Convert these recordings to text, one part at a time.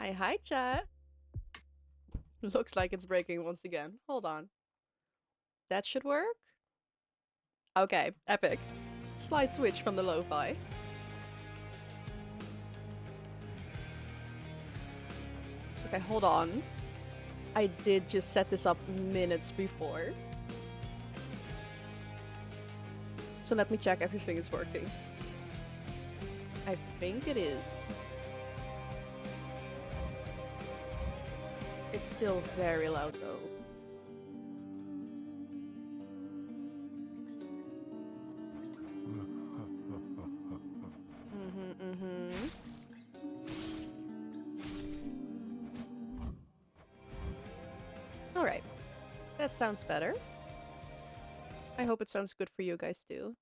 Hi, chat. Looks like it's breaking once again. Hold on. That should work? Okay, epic. Slight switch from the lo-fi. Okay, hold on. I did just set this up minutes before. So let me check everything is working. I think it is. It's still very loud though. Alright. That sounds better. I hope it sounds good for you guys too.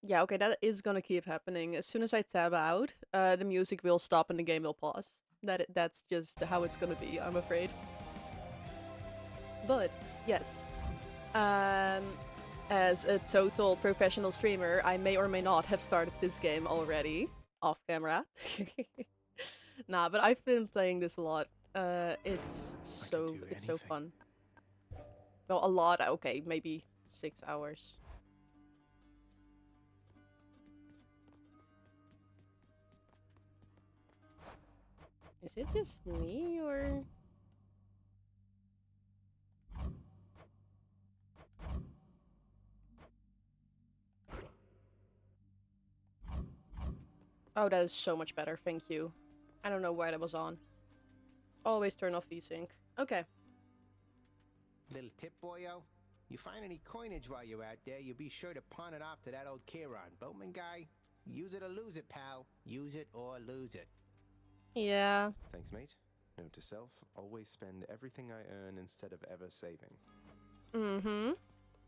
Yeah, okay, that is gonna keep happening. As soon as I tab out, the music will stop and the game will pause. That's just how it's gonna be, I'm afraid. But, yes. Um, as a total professional streamer, I may or may not have started this game already. Off camera. Nah, but I've been playing this a lot. It's so fun. Well, a lot, okay, maybe 6 hours. Is it just me, or...? Oh, that is so much better, thank you. I don't know why that was on. Always turn off VSync. Okay. Little tip, boyo. You find any coinage while you're out there, you be sure to pawn it off to that old Kieran. Boatman guy, use it or lose it, pal. Use it or lose it. Yeah. Thanks, mate. Note to self, always spend everything I earn instead of ever saving. Mm-hmm.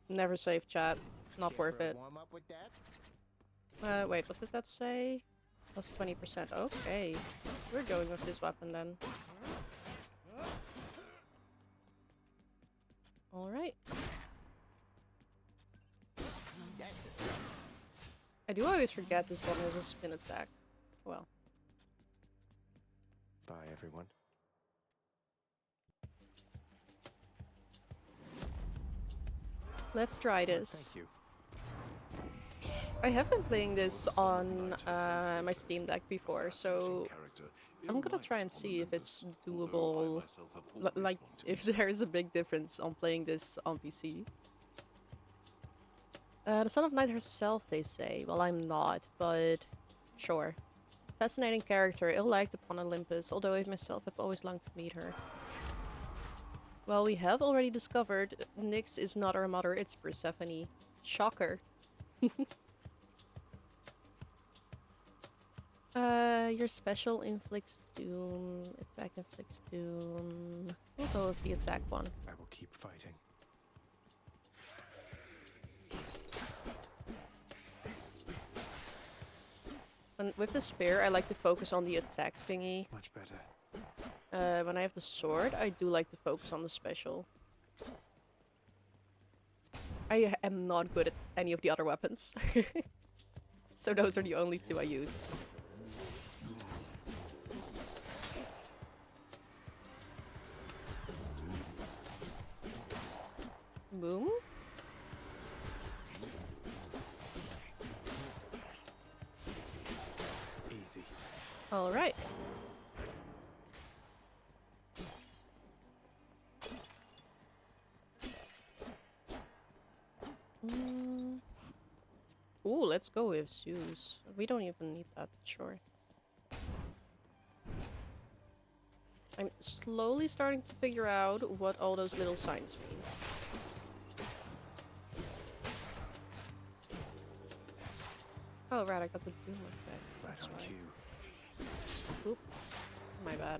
Never save, chat. Not worth it. Warm up with that? Wait, what did that say? Plus 20%. Okay. We're going with this weapon then. Alright. I do always forget this one has a spin attack. Well. Bye, everyone. Let's try this. Thank you. I have been playing this on my Steam Deck before, so I'm gonna try and see if it's doable. Like, if there is a big difference on playing this on PC. The Son of Night herself, they say. Well, I'm not, but sure. Fascinating character, ill-liked upon Olympus, although I myself have always longed to meet her. Well, we have already discovered Nyx is not our mother, it's Persephone. Shocker. Your special inflicts doom, attack inflicts doom. We'll go with the attack one. I will keep fighting. And with the spear, I like to focus on the attack thingy. Much better. When I have the sword, I do like to focus on the special. I am not good at any of the other weapons. So those are the only two I use. Boom. Easy. All right. Ooh, let's go with Zeus. We don't even need that, sure. I'm slowly starting to figure out what all those little signs mean. Oh, right, I got the Doom effect. That's Right on cue. Oop. My bad.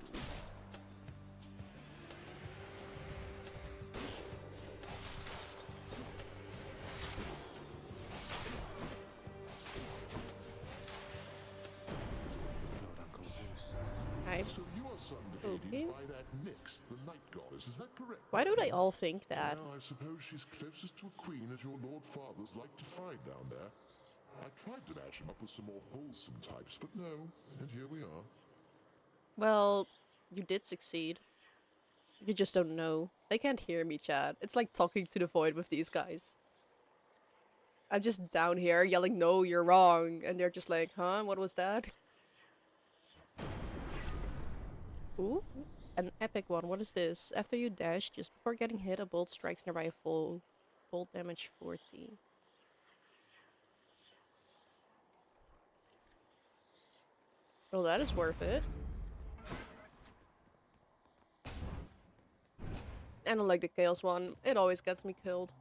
Lord Uncle Zeus. Hi. So you are summoned to Hades by that Nyx, the night goddess, is that correct? Why do they all think that? Well, I suppose she's closest to a queen as your lord fathers like to find down there. I tried to match him up with some more wholesome types, but no, and here we are. Well, you did succeed. You just don't know. They can't hear me, chat. It's like talking to the void with these guys. I'm just down here yelling, no, you're wrong. And they're just like, huh, what was that? Ooh, an epic one. What is this? After you dash, just before getting hit, a bolt strikes nearby a full damage 40. Well, that is worth it. And I like the chaos one. It always gets me killed.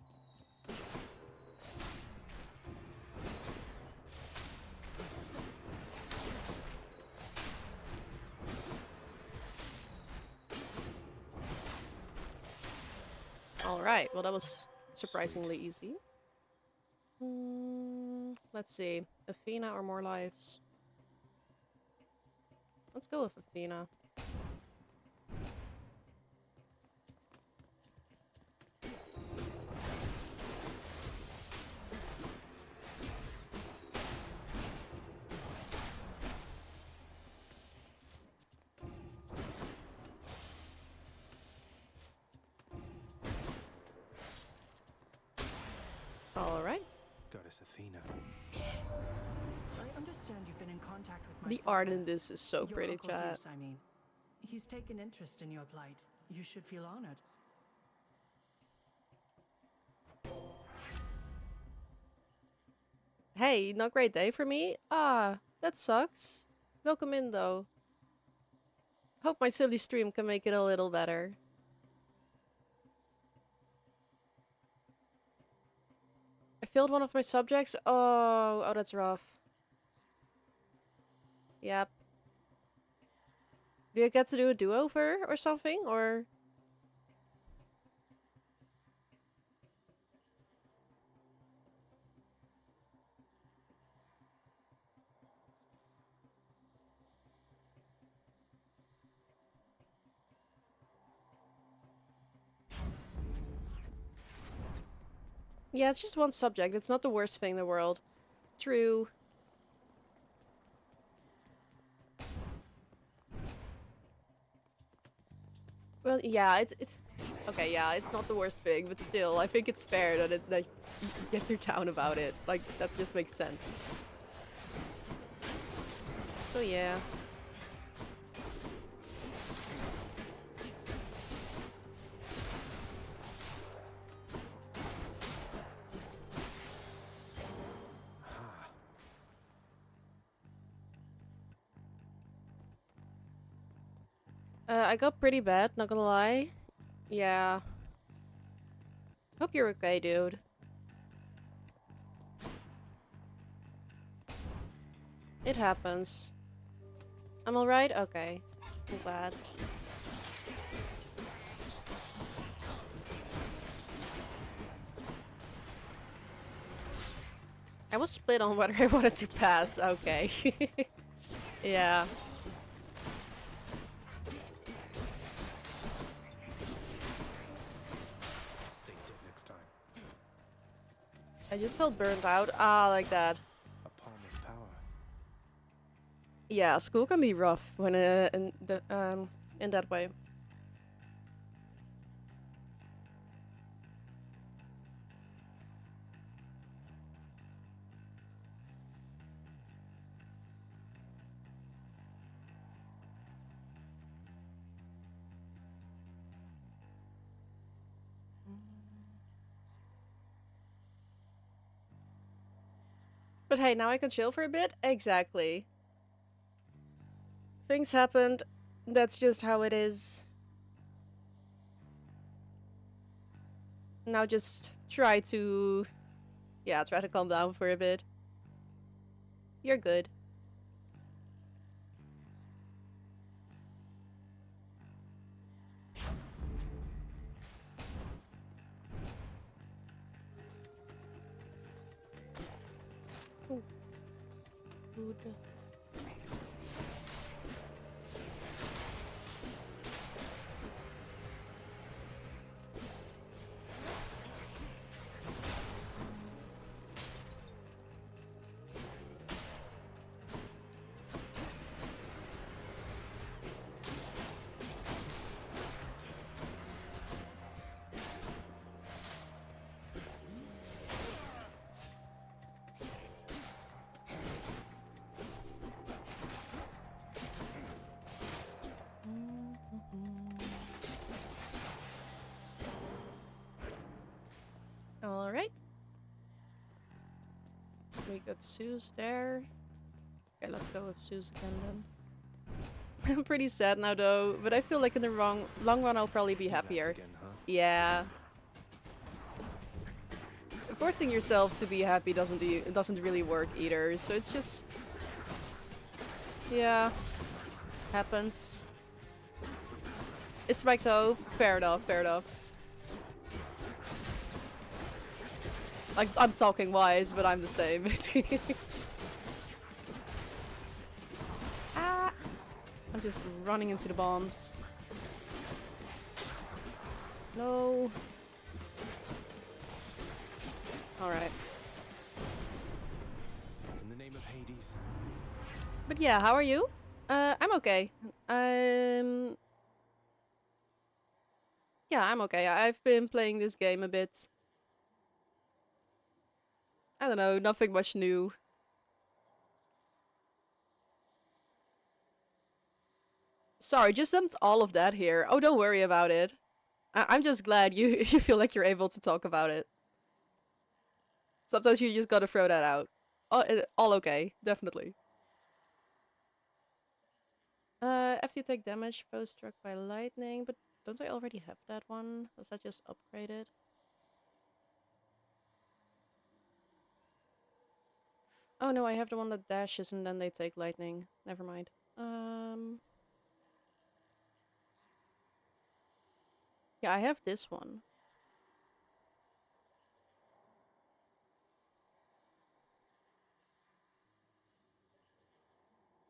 Alright, well that was surprisingly easy. Let's see. Athena or more lives? Let's go with Athena. Alright. Goddess Athena. I understand you've been in contact with my The father. art in this is so Your pretty, Uncle chat. Zeus, I mean. He's taken interest in your plight. You should feel honored. Hey, not great day for me? Ah, that sucks. Welcome in, though. Hope my silly stream can make it a little better. I failed one of my subjects? Oh, that's rough. Yep. Do you get to do a do-over or something, or...? Yeah, it's just one subject. It's not the worst thing in the world. True. Well, yeah, okay, yeah, it's not the worst thing, but still, I think it's fair that you get your down about it. Like, that just makes sense. So yeah. I got pretty bad, not gonna lie. Yeah. Hope you're okay, dude. It happens. I'm alright? Okay. I'm glad. I was split on whether I wanted to pass. Okay. Yeah. Stay dead next time. I just felt burnt out. Ah, like that. A palm of power. Yeah, school can be rough when in that way. But hey, now I can chill for a bit? Exactly. Things happened. That's just how it is. Now just try to... Yeah, try to calm down for a bit. You're good. Ooh. Good. We got Zeus there. Okay, let's go with Zeus again then. I'm pretty sad now though, but I feel like in the long run I'll probably be happier. Again, huh? Yeah. Forcing yourself to be happy doesn't really work either, so it's just... Yeah. Happens. It's Mike though. Fair enough, fair enough. Like, I'm talking wise, but I'm the same. Ah! I'm just running into the bombs. No. Alright. In the name of Hades. But yeah, how are you? I'm okay. Yeah, I'm okay. I've been playing this game a bit. I don't know, nothing much new. Sorry, just dumped all of that here. Oh, don't worry about it. I'm just glad you you feel like you're able to talk about it. Sometimes you just gotta throw that out. All okay, definitely. After you take damage, foe struck by lightning, but don't I already have that one? Was that just upgraded? Oh no, I have the one that dashes and then they take lightning. Never mind. Yeah, I have this one.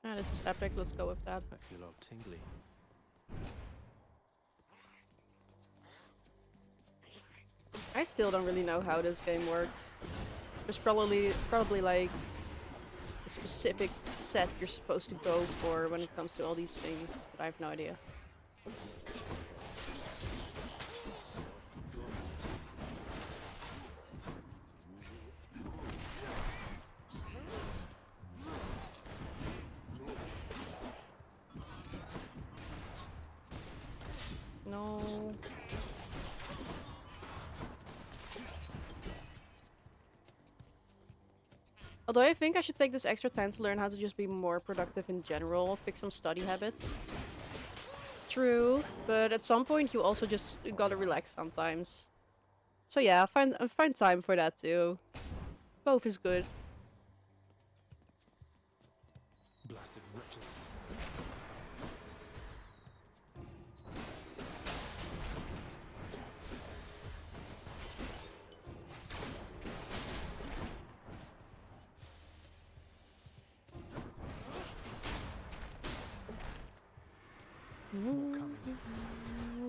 Ah, this is epic. Let's go with that. I feel all tingly. I still don't really know how this game works. There's probably like a specific set you're supposed to go for when it comes to all these things, but I have no idea. No. Although I think I should take this extra time to learn how to just be more productive in general, fix some study habits. True, but at some point you also just gotta relax sometimes. So yeah, find time for that too. Both is good. Blasted wretches.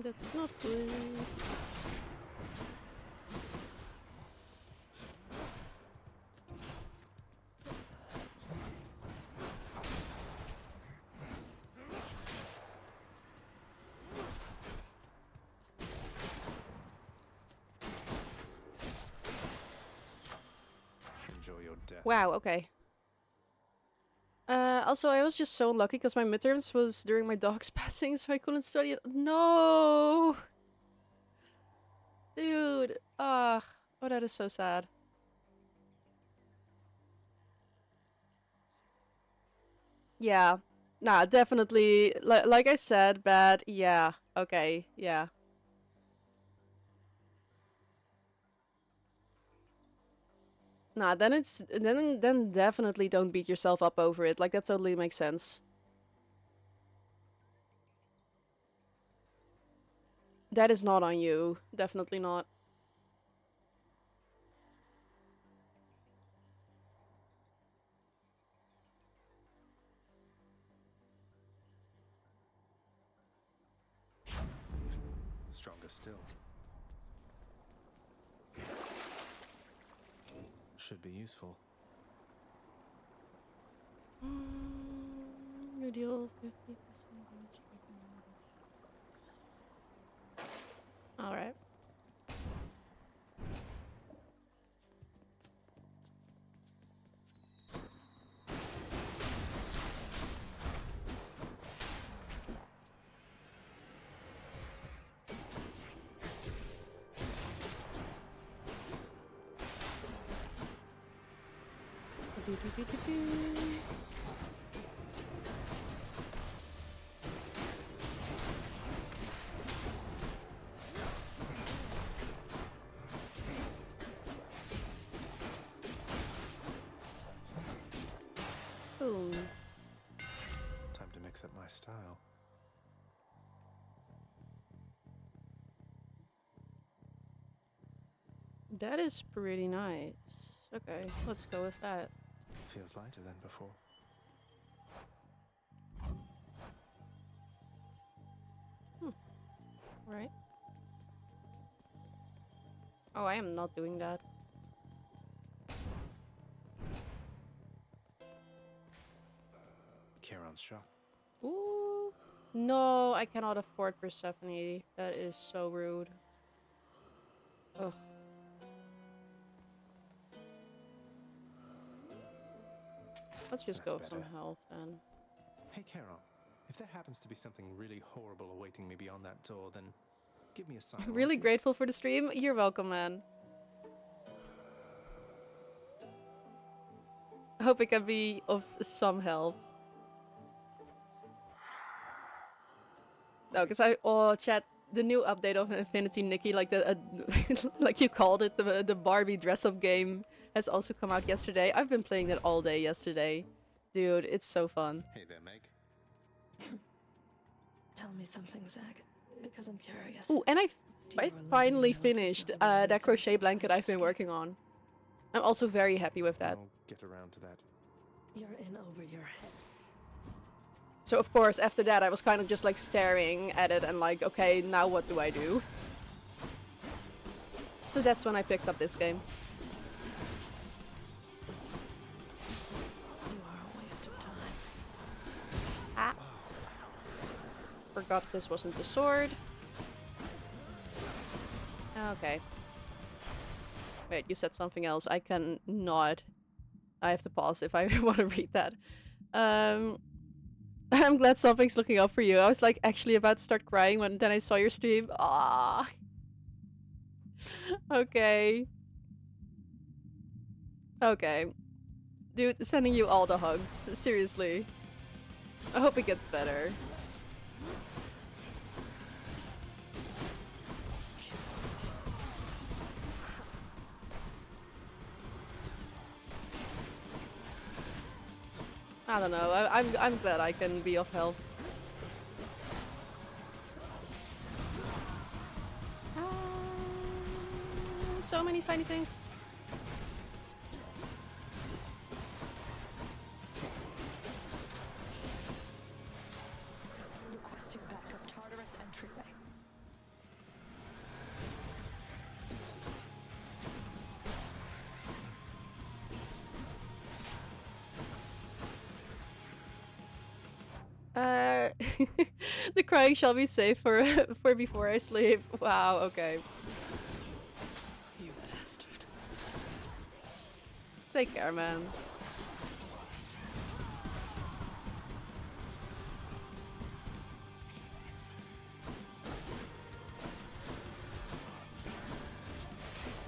That's not good. Enjoy your death. Wow, okay. Also, I was just so unlucky because my midterms was during my dog's passing, so I couldn't study it. No! Dude, ah, oh, that is so sad. Yeah, nah, definitely, like I said, bad, yeah, okay, yeah. Nah, then then definitely don't beat yourself up over it. Like, that totally makes sense. That is not on you. Definitely not. Stronger still. Should be useful. You deal 50% damage. Alright. Boom. Time to mix up my style. That is pretty nice. Okay, let's go with that. Feels lighter than before. Right. Oh, I am not doing that. Charon's shop. Ooh. No, I cannot afford Persephone. That is so rude. Ugh. Let's just That's go with some better. health then. Hey, Charon. If there happens to be something really horrible awaiting me beyond that door, then give me a sign. won't Really you? grateful for the stream. You're welcome, man. I hope it can be of some help. No, because chat, the new update of Infinity Nikki, like the like you called it, the Barbie dress-up game has also come out yesterday. I've been playing it all day yesterday. Dude, it's so fun. Hey there, Meg. Tell me something, Zach, because I'm curious. Ooh, and I Do you finally already notice finished that the woman that is crochet something blanket I've been interesting? working on. I'm also very happy with that. I'll get around to that. You're in over your head. So of course, after that, I was kind of just like staring at it and like, okay, now what do I do? So that's when I picked up this game. You are a waste of time. Ah. Forgot this wasn't the sword. Okay. Wait, you said something else. I can not. I have to pause if I want to read that. I'm glad something's looking up for you. I was like actually about to start crying when then I saw your stream. Ah. Okay. Okay. Dude, sending you all the hugs. Seriously. I hope it gets better. I don't know. I'm glad I can be of help. So many tiny things. Requesting backup Tartarus entryway. The crying shall be safe for for before I sleep. Wow, okay. You bastard. Take care, man.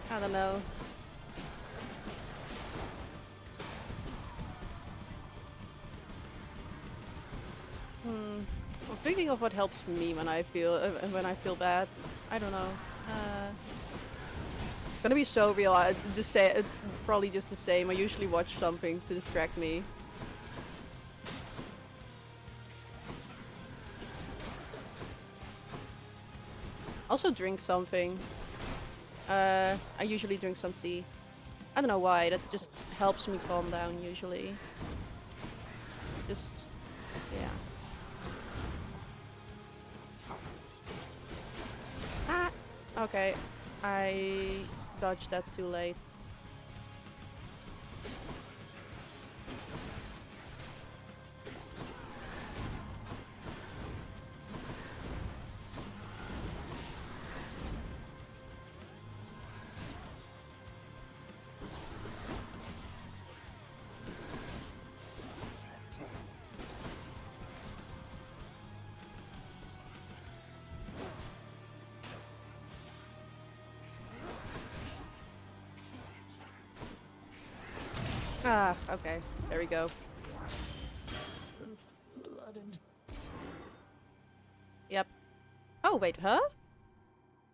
I don't know. I'm thinking of what helps me when I feel bad. I don't know. Gonna be so real. Probably just the same. I usually watch something to distract me. Also drink something. I usually drink some tea. I don't know why. That just helps me calm down usually. Just yeah. Ah! Okay. I dodged that too late. Ah, okay. There we go. Blood and Yep. Oh, wait, huh?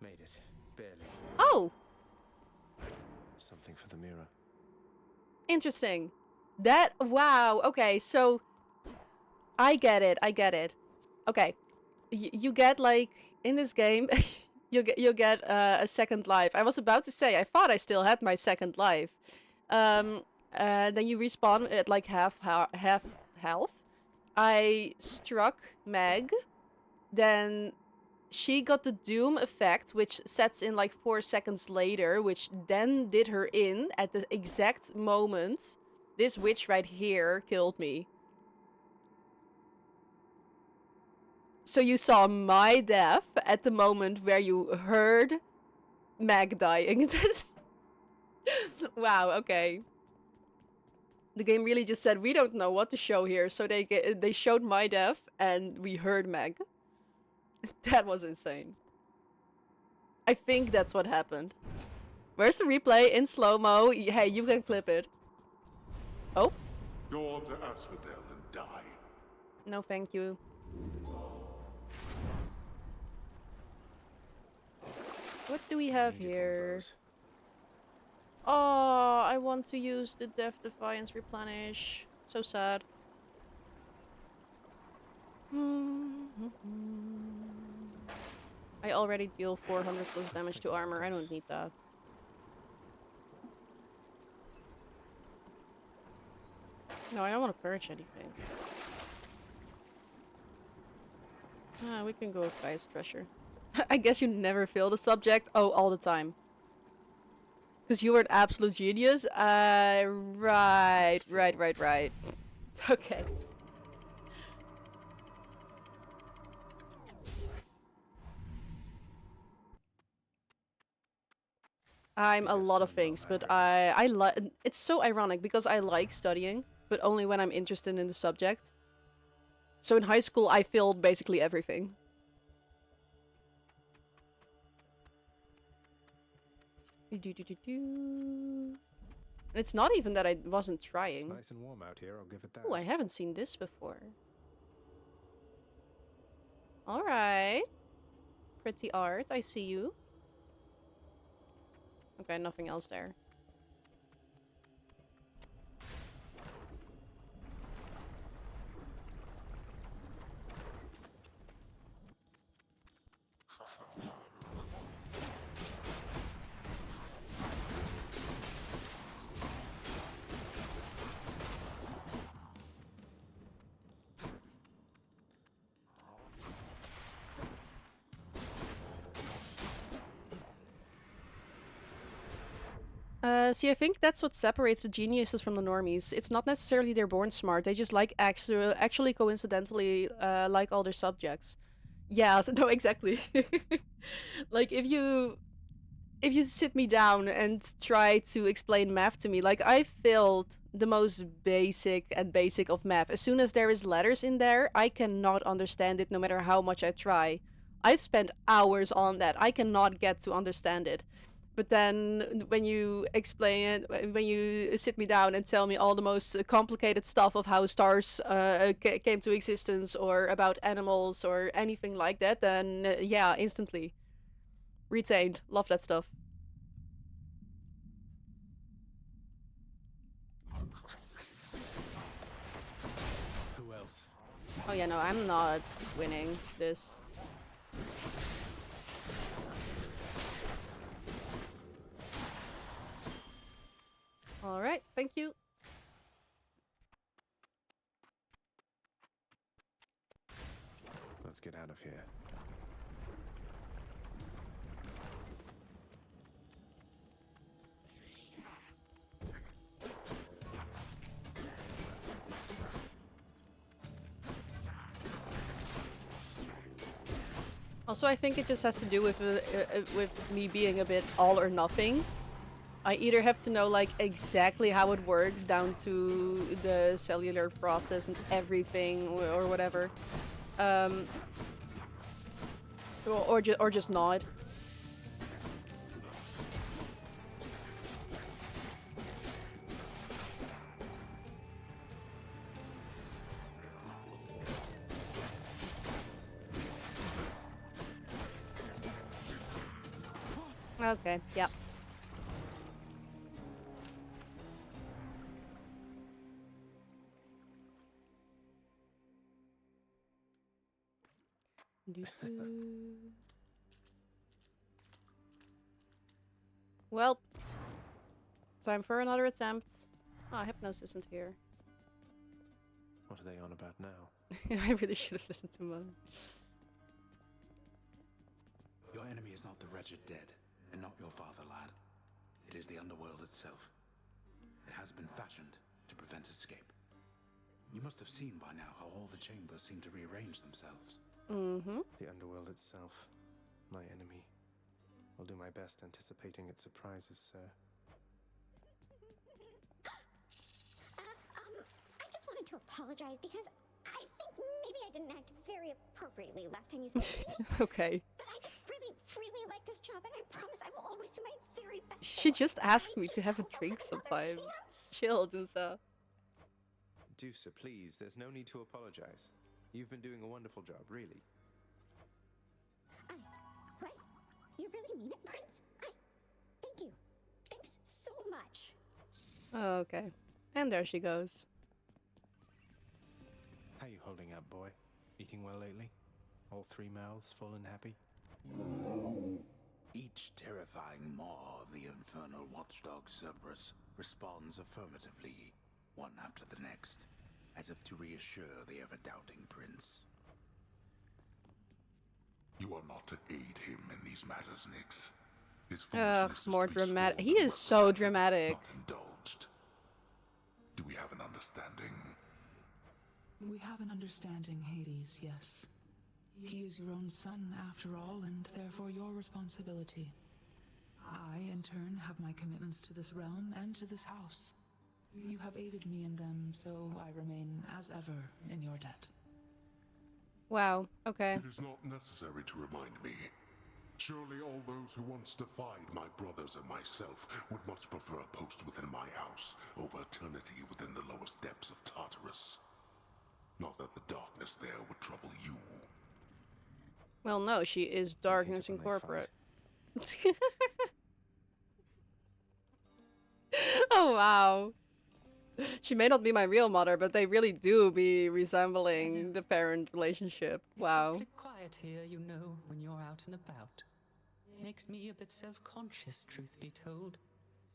Made it. Barely. Oh! Something for the mirror. Interesting. That, wow, okay, so... I get it. Okay. You get, like, in this game, you get a second life. I was about to say, I thought I still had my second life. Then you respawn at, like, half health. I struck Meg. Then she got the Doom effect, which sets in, like, 4 seconds later, which then did her in at the exact moment this witch right here killed me. So you saw my death at the moment where you heard Meg dying. Wow, okay. The game really just said, we don't know what to show here, so they showed my death and we heard Meg. That was insane. I think that's what happened. Where's the replay? In slow-mo. Hey, you can clip it. Oh? Go on to Asphodel and die. No, thank you. What do we have Needed one of here? those. Oh, I want to use the Death Defiance replenish. So sad. I already deal 400 plus damage to armor. I don't need that. No, I don't want to purge anything. Ah, we can go with Ice Treasure. I guess you never fail the subject. Oh, all the time. Because you were an absolute genius? Right. Okay. I'm a lot of things, but I like. It's so ironic because I like studying, but only when I'm interested in the subject. So in high school, I failed basically everything. And it's not even that I wasn't It's trying. nice and warm out here, I'll give it that. Oh, I haven't seen this before. Alright. Pretty art, I see you. Okay, nothing else there. See, I think that's what separates the geniuses from the normies. It's not necessarily they're born smart, they just like actually coincidentally like all their subjects. Yeah, no, exactly. Like, if you sit me down and try to explain math to me, like, I failed the most basic of math. As soon as there is letters in there, I cannot understand it no matter how much I try. I've spent hours on that. I cannot get to understand it. But then when you explain it, when you sit me down and tell me all the most complicated stuff of how stars came to existence or about animals or anything like that, then yeah, instantly. Retained. Love that stuff. Who else? Oh yeah, no, I'm not winning this. Alright, thank you. Let's get out of here. Also, I think it just has to do with me being a bit all or nothing. I either have to know, like, exactly how it works down to the cellular process and everything or whatever. Or just not. Okay, yeah. Doo-doo. Well, time for another attempt. Ah, Hypnos isn't here. What are they on about now? I really should have listened to Mon. Your enemy is not the wretched dead, and not your father, lad. It is the underworld itself. It has been fashioned to prevent escape. You must have seen by now how all the chambers seem to rearrange themselves. Mm-hmm. The underworld itself. My enemy. I'll do my best anticipating its surprises, sir. I just wanted to apologize because I think maybe I didn't act very appropriately last time you spoke to me. Okay. But I just really like this job, and I promise I will always do my very best. She just asked me I to have a just hope drink for another sometime. chance. Chilled and stuff. Deuce, please, there's no need to apologize. You've been doing a wonderful job, really. What? You really mean it, Prince? Thank you. Thanks so much. Okay. And there she goes. How you holding up, boy? Eating well lately? All three mouths full and happy? Each terrifying maw of the infernal watchdog Cerberus responds affirmatively, one after the next, as if to reassure the ever-doubting prince. You are not to aid him in these matters, Nyx. His Ugh, foolishness is more to be dramatic. scorned He and is so reprimanded, dramatic. Not indulged. Do we have an understanding? We have an understanding, Hades, yes. He is your own son, after all, and therefore your responsibility. I, in turn, have my commitments to this realm and to this house. You have aided me in them, so I remain, as ever, in your debt. Wow, okay. It is not necessary to remind me. Surely all those who once defied my brothers and myself would much prefer a post within my house over eternity within the lowest depths of Tartarus. Not that the darkness there would trouble you. Well, no, she is Darkness when they Incorporate. Oh, wow. She may not be my real mother, but they really do be resembling the parent relationship. Wow. It's awfully quiet here, you know, when you're out and about. Makes me a bit self-conscious, truth be told,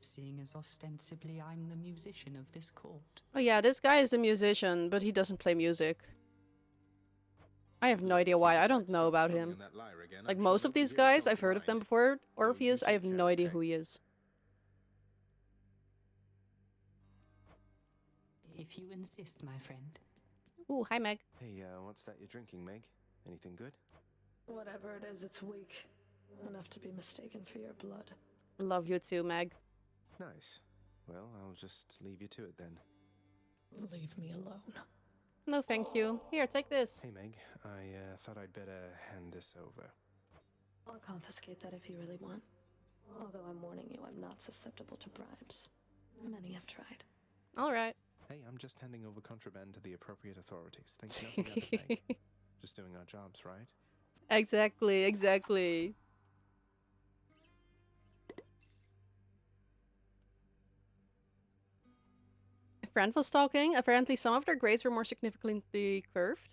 seeing as ostensibly I'm the musician of this court. Oh yeah, this guy is the musician, but he doesn't play music. I have no idea why. I don't know about him. Like most of these guys, I've heard of them before. Orpheus, I have no idea who he is. If you insist, my friend. Ooh, hi Meg. Hey, what's that you're drinking, Meg? Anything good? Whatever it is, it's weak. Enough to be mistaken for your blood. Love you too, Meg. Nice. Well, I'll just leave you to it then. Leave me alone. No, thank you. Here, take this. Hey, Meg. I thought I'd better hand this over. I'll confiscate that if you really want. Although I'm warning you, I'm not susceptible to bribes. Many have tried. Alright. Hey, I'm just handing over contraband to the appropriate authorities. Think nothing of it, Meg. Just doing our jobs, right? Exactly, exactly. A friend was talking. Apparently some of their grades were more significantly curved.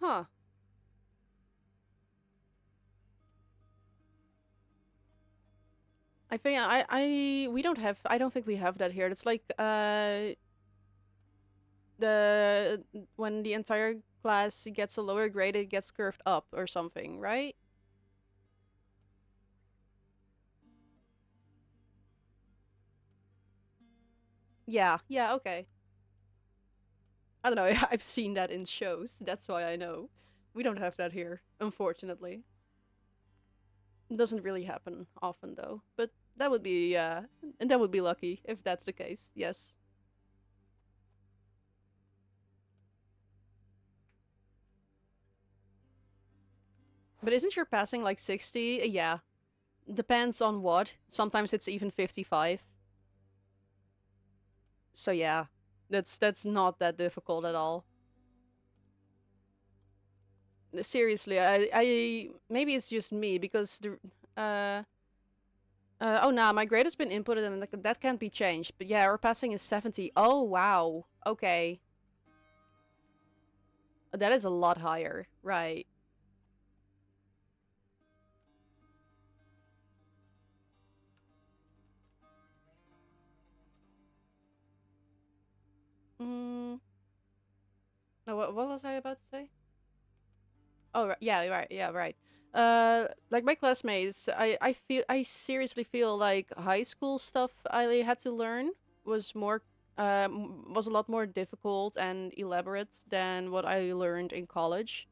Huh. I think we don't have, I don't think we have that here. It's like, when the entire class gets a lower grade, it gets curved up or something, right? Yeah, okay. I don't know, I've seen that in shows, that's why I know. We don't have that here, unfortunately. It doesn't really happen often, though. But that would be, and that would be lucky, if that's the case, yes. But isn't your passing like 60? Yeah. Depends on what. Sometimes it's even 55. So yeah, that's not that difficult at all. seriously, I maybe it's just me because the oh nah, my grade has been inputted and that can't be changed. But yeah, our passing is 70. Oh wow. Okay. That is a lot higher, right? Mm. No, what was I about to say? Oh, yeah, right, yeah, right. Like my classmates, I seriously feel like high school stuff I had to learn was was a lot more difficult and elaborate than what I learned in college,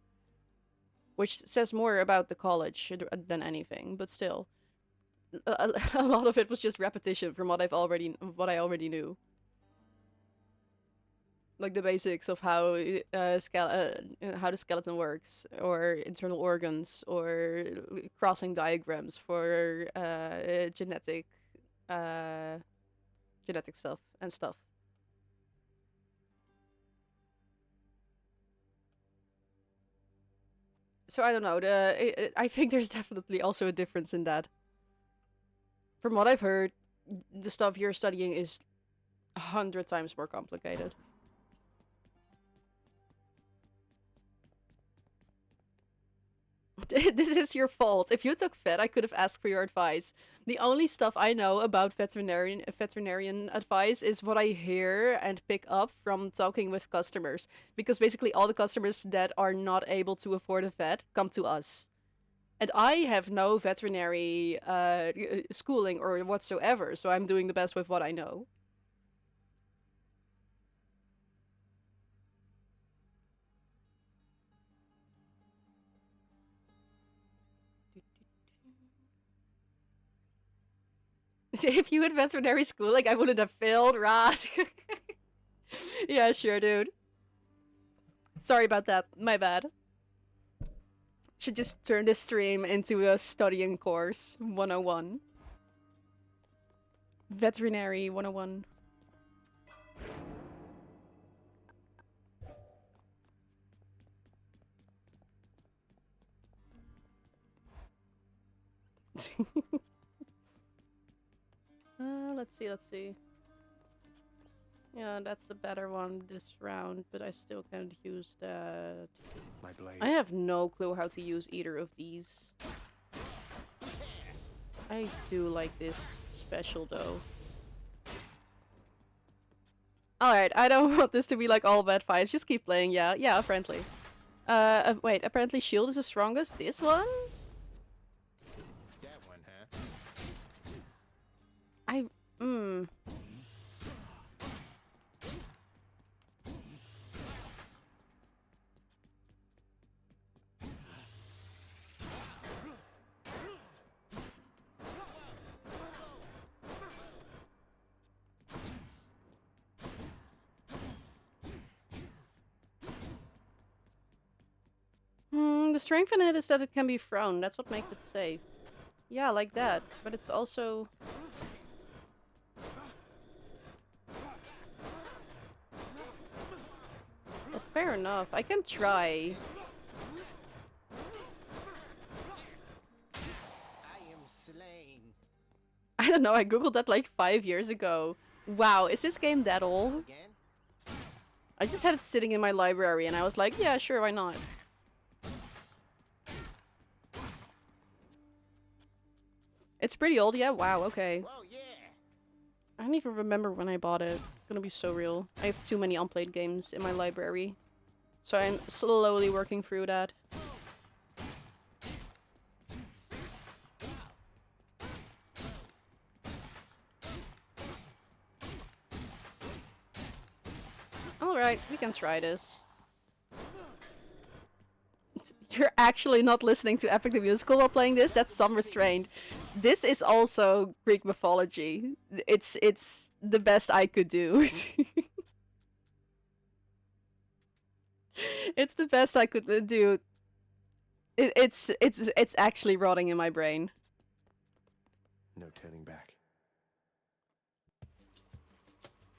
which says more about the college than anything. But still, a lot of it was just repetition from what I already knew, like the basics of how how the skeleton works, or internal organs, or crossing diagrams for uh, genetic stuff and stuff. So I don't know. I think there's definitely also a difference in that. From what I've heard, the stuff you're studying is 100 times more complicated. This is your fault. If you took vet, I could have asked for your advice. The only stuff I know about veterinarian advice is what I hear and pick up from talking with customers. Because basically all the customers that are not able to afford a vet come to us. And I have no veterinary schooling or whatsoever, so I'm doing the best with what I know. If you had veterinary schooling, I wouldn't have failed, Rat. Yeah, sure, dude. Sorry about that. My bad. Should just turn this stream into a studying course 101. Veterinary 101. Let's see. Yeah, that's the better one this round, but I still can't use that. My blade. I have no clue how to use either of these. I do like this special though. Alright, I don't want this to be like all bad fights. Just keep playing, yeah. Yeah, friendly. Wait, apparently shield is the strongest. This one? That one, huh? The strength in it is that it can be thrown. That's what makes it safe. Yeah, like that. But it's also... Well, fair enough. I can try. I am slain. I don't know, I googled that like 5 years ago. Wow, is this game that old? Again? I just had it sitting in my library and I was like, yeah, sure, why not? It's pretty old, yeah? Wow, okay. Whoa, yeah. I don't even remember when I bought it. It's gonna be so real. I have too many unplayed games in my library. So I'm slowly working through that. Alright, we can try this. You're actually not listening to Epic the Musical while playing this? That's some restraint. This is also Greek mythology. It's the best I could do. It's the best I could do. It's actually rotting in my brain. No turning back.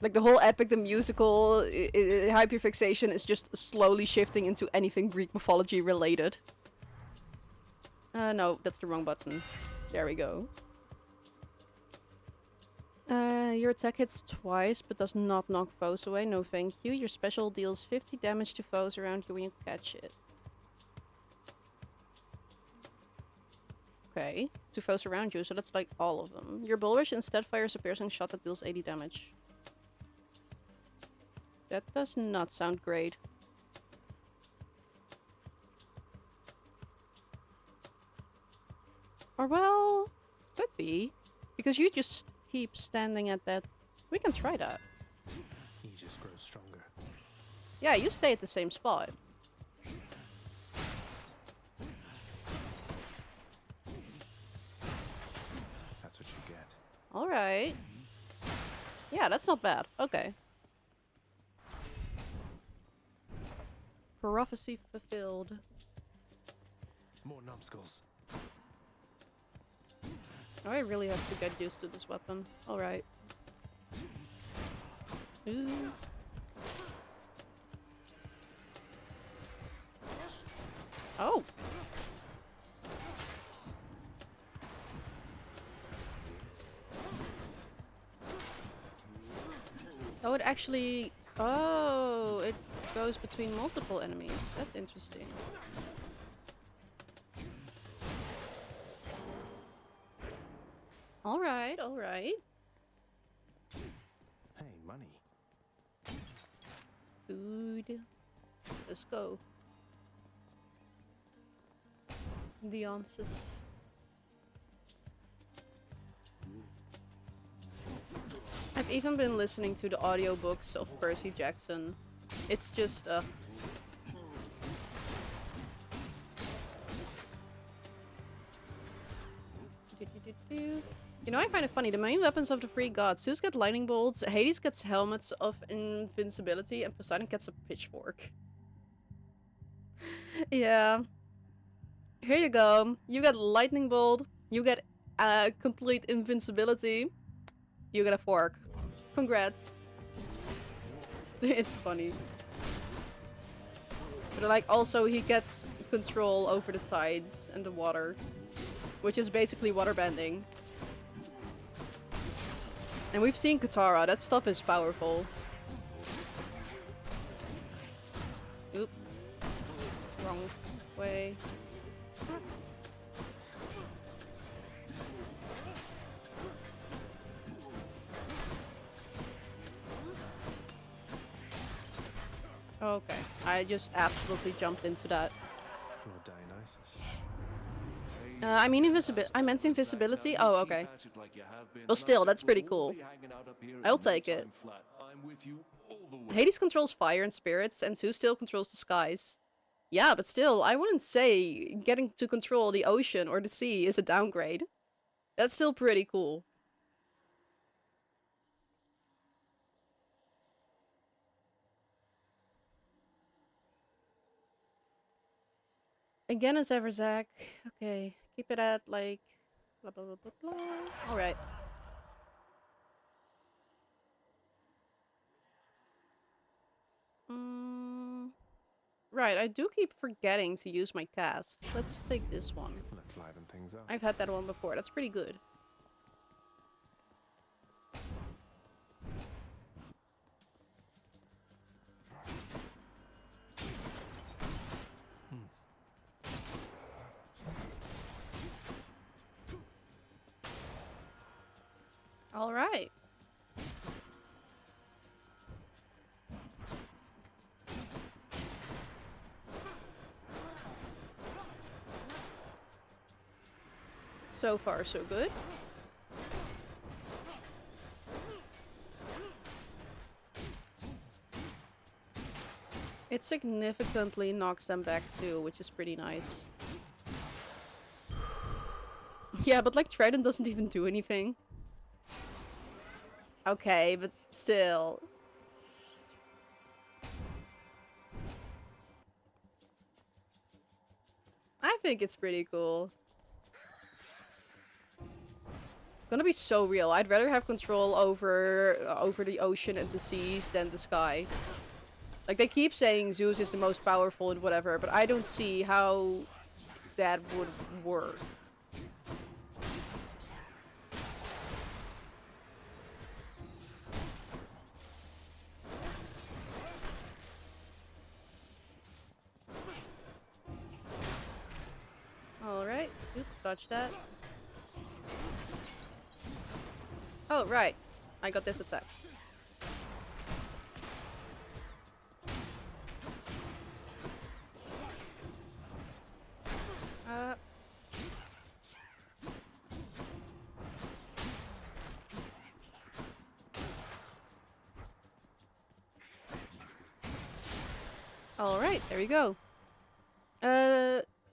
Like the whole Epic the Musical hyperfixation is just slowly shifting into anything Greek mythology related. No, that's the wrong button. There we go. Your attack hits twice, but does not knock foes away. No thank you. Your special deals 50 damage to foes around you when you catch it. Okay, to foes around you, so that's like all of them. Your bull rush instead fires a piercing shot that deals 80 damage. That does not sound great. Or well, could be. Because you just keep standing at that. We can try that. He just grows stronger. Yeah, you stay at the same spot. That's what you get. Alright. Yeah, that's not bad. Okay. Prophecy fulfilled. More numbskulls. Oh, I really have to get used to this weapon. Alright. Ooh. Oh! Oh, it actually... Oh, it goes between multiple enemies. That's interesting. Alright, alright. Hey, money. Food. Let's go. The answers. I've even been listening to the audiobooks of Percy Jackson. It's just You know, I find it funny. The main weapons of the three gods. Zeus gets lightning bolts, Hades gets helmets of invincibility, and Poseidon gets a pitchfork. Yeah. Here you go. You get lightning bolt. You get complete invincibility. You get a fork. Congrats. It's funny. But like also he gets control over the tides and the water. Which is basically waterbending. And we've seen Katara, that stuff is powerful. Oop. Wrong way. Okay, I just absolutely jumped into that. Lord Dionysus. I mean I meant invisibility. Oh, okay. Well, still, that's pretty cool. I'll take it. Hades controls fire and spirits, and Zeus still controls the skies. Yeah, but still, I wouldn't say getting to control the ocean or the sea is a downgrade. That's still pretty cool. Again as ever, Zach. Okay, keep it at like blah blah blah blah blah. All right. Right, I do keep forgetting to use my cast. Let's take this one. Let's liven things up. I've had that one before. That's pretty good. All right. So far, so good. It significantly knocks them back too, which is pretty nice. Yeah, but like Trident doesn't even do anything. Okay, but still. I think it's pretty cool. Gonna be so real. I'd rather have control over the ocean and the seas than the sky. Like, they keep saying Zeus is the most powerful and whatever, but I don't see how that would work. Alright, oops, dodge that. Oh, right. I got this attack. Alright, there we go.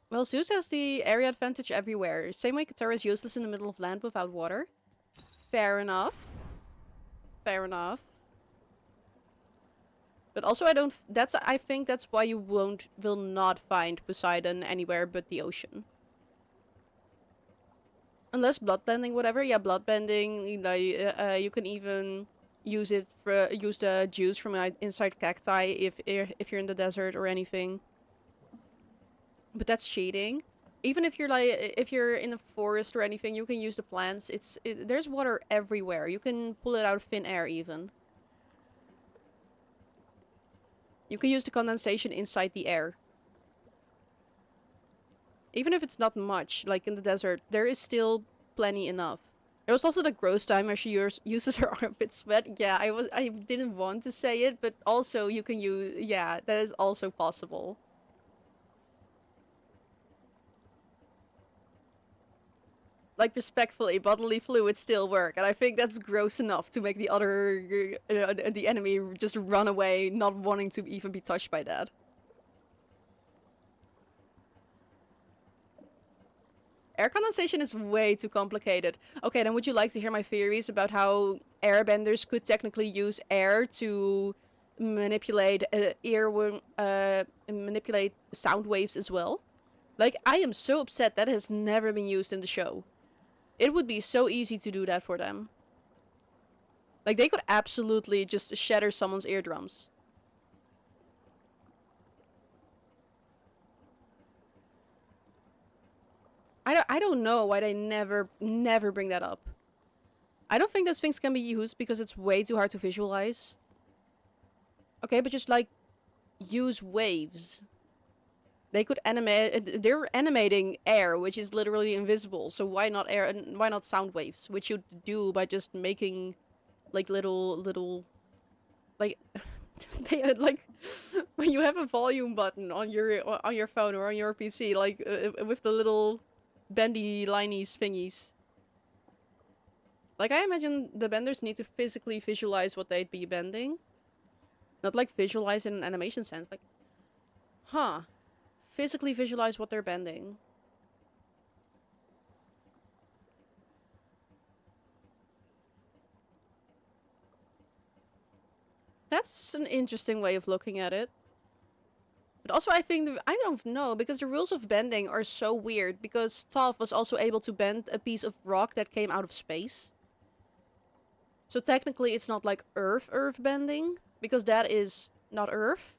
Well, Zeus has the area advantage everywhere. Same way Katara is useless in the middle of land without water. Fair enough. Fair enough. But also I think that's why you will not find Poseidon anywhere but the ocean. Unless bloodbending, whatever. Yeah, bloodbending, you can even use the juice from inside cacti if you're in the desert or anything. But that's cheating. Even if you're in a forest or anything, you can use the plants. There's water everywhere. You can pull it out of thin air even. You can use the condensation inside the air. Even if it's not much, like in the desert, there is still plenty enough. There was also the gross time where she uses her armpit sweat. Yeah, I didn't want to say it, but also you can use, yeah, that is also possible. Like, respectfully, bodily fluids still work, and I think that's gross enough to make the the enemy just run away, not wanting to even be touched by that. Air condensation is way too complicated. Okay, then would you like to hear my theories about how airbenders could technically use air to manipulate manipulate sound waves as well? Like, I am so upset that has never been used in the show. It would be so easy to do that for them. Like, they could absolutely just shatter someone's eardrums. I don't know why they never bring that up. I don't think those things can be used because it's way too hard to visualize. Okay, but just like use waves. They could animate. They're animating air, which is literally invisible. So why not air? And why not sound waves, which you do by just making like little like they like when you have a volume button on your phone or on your PC, like with the little bendy liney thingies. Like, I imagine the benders need to physically visualize what they'd be bending, not like visualize in an animation sense. Like, huh. Physically visualize what they're bending. That's an interesting way of looking at it. But also I think, I don't know, because the rules of bending are so weird, because Toph was also able to bend a piece of rock that came out of space. So technically it's not like Earth bending, because that is not Earth.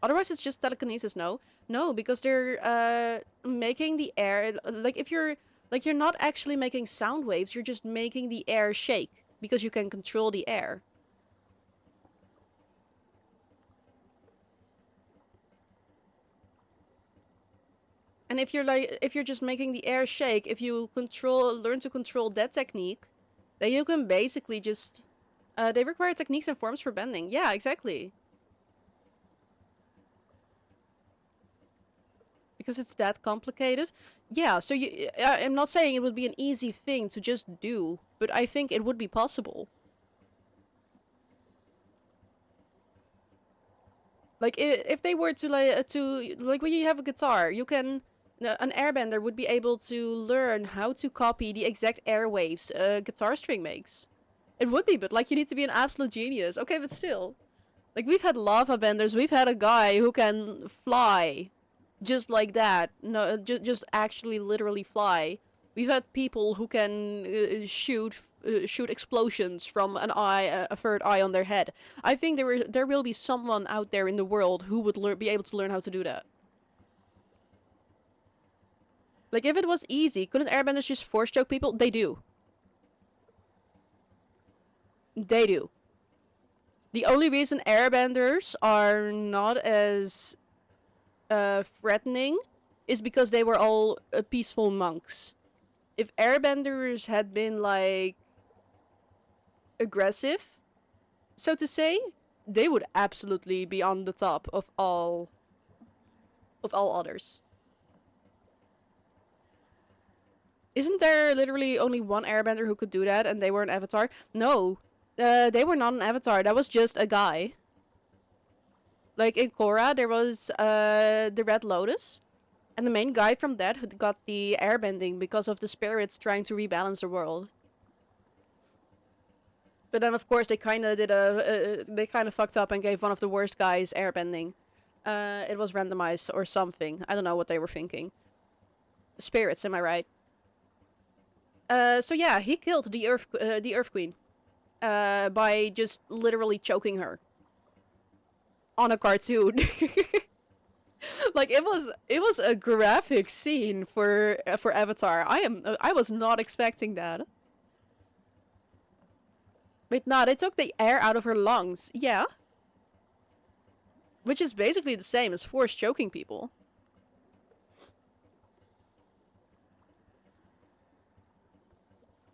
Otherwise it's just telekinesis, no? No, because they're making the air, like if you're not actually making sound waves, you're just making the air shake, because you can control the air. And if you're just making the air shake, if you learn to control that technique, then you can basically just, they require techniques and forms for bending. Yeah, exactly. Because it's that complicated. Yeah, so I'm not saying it would be an easy thing to just do, but I think it would be possible. Like, if they were to like when you have a guitar, you can, an airbender would be able to learn how to copy the exact airwaves a guitar string makes. It would be, but like you need to be an absolute genius. Okay, but still. Like, we've had lava benders, we've had a guy who can fly just like that. No, just actually literally fly We've had people who can shoot explosions from an eye, a third eye on their head. I think there will be someone out there in the world who would be able to learn how to do that. Like, if it was easy, couldn't airbenders just force choke people? They do. They do. The only reason airbenders are not as threatening is because they were all peaceful monks. If airbenders had been, like, aggressive, so to say, they would absolutely be on the top of all others. Isn't there literally only one airbender who could do that and they were an avatar? No. They were not an avatar. That was just a guy. Like in Korra, there was the Red Lotus. And the main guy from that who got the airbending because of the spirits trying to rebalance the world. But then of course they kind of did they kind of fucked up and gave one of the worst guys airbending. It was randomized or something. I don't know what they were thinking. Spirits, am I right? So yeah, he killed the Earth Queen. By just literally choking her. On a cartoon. Like, it was a graphic scene for Avatar. I was not expecting that. Wait, nah, they took the air out of her lungs. Yeah. Which is basically the same as force choking people.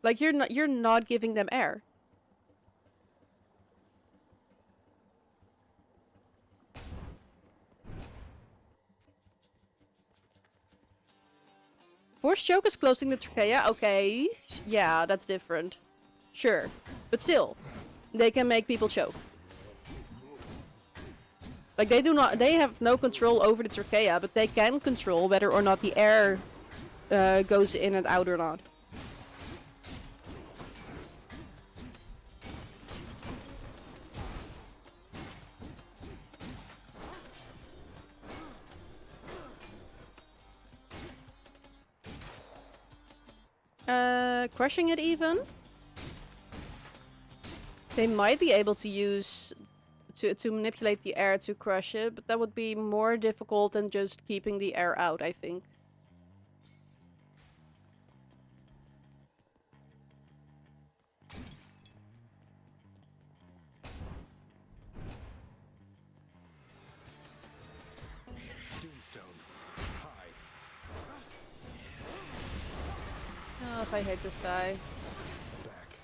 Like, you're not giving them air. Force choke is closing the trachea? Okay. Yeah, that's different. Sure. But still, they can make people choke. Like, they have no control over the trachea, but they can control whether or not the air goes in and out or not. Crushing it even? They might be able to use... to manipulate the air to crush it, but that would be more difficult than just keeping the air out, I think. Doomstone. Hi. Oh, if I hate this guy. Back.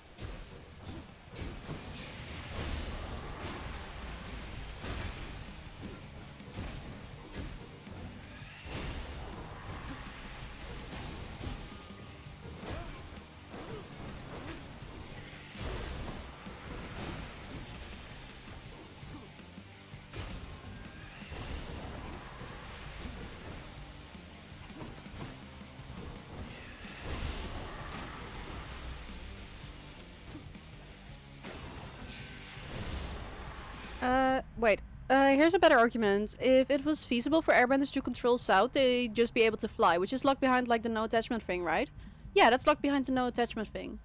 Wait. Here's a better argument. If it was feasible for airbenders to control South, they'd just be able to fly, which is locked behind, like, the no attachment thing, right? Yeah, that's locked behind the no attachment thing.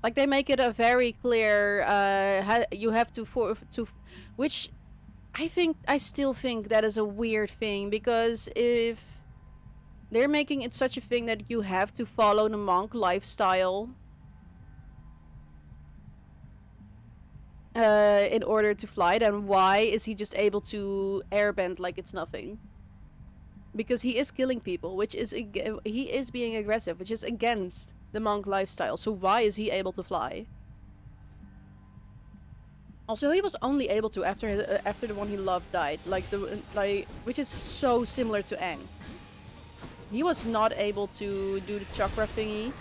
Like, they make it a very clear, you have to, which, I still think that is a weird thing, because if they're making it such a thing that you have to follow the monk lifestyle, in order to fly, then why is he just able to airbend like it's nothing? Because he is killing people, which is he is being aggressive, which is against the monk lifestyle. So why is he able to fly? Also, he was only able to after the one he loved died, which is so similar to Aang. He was not able to do the chakra thingy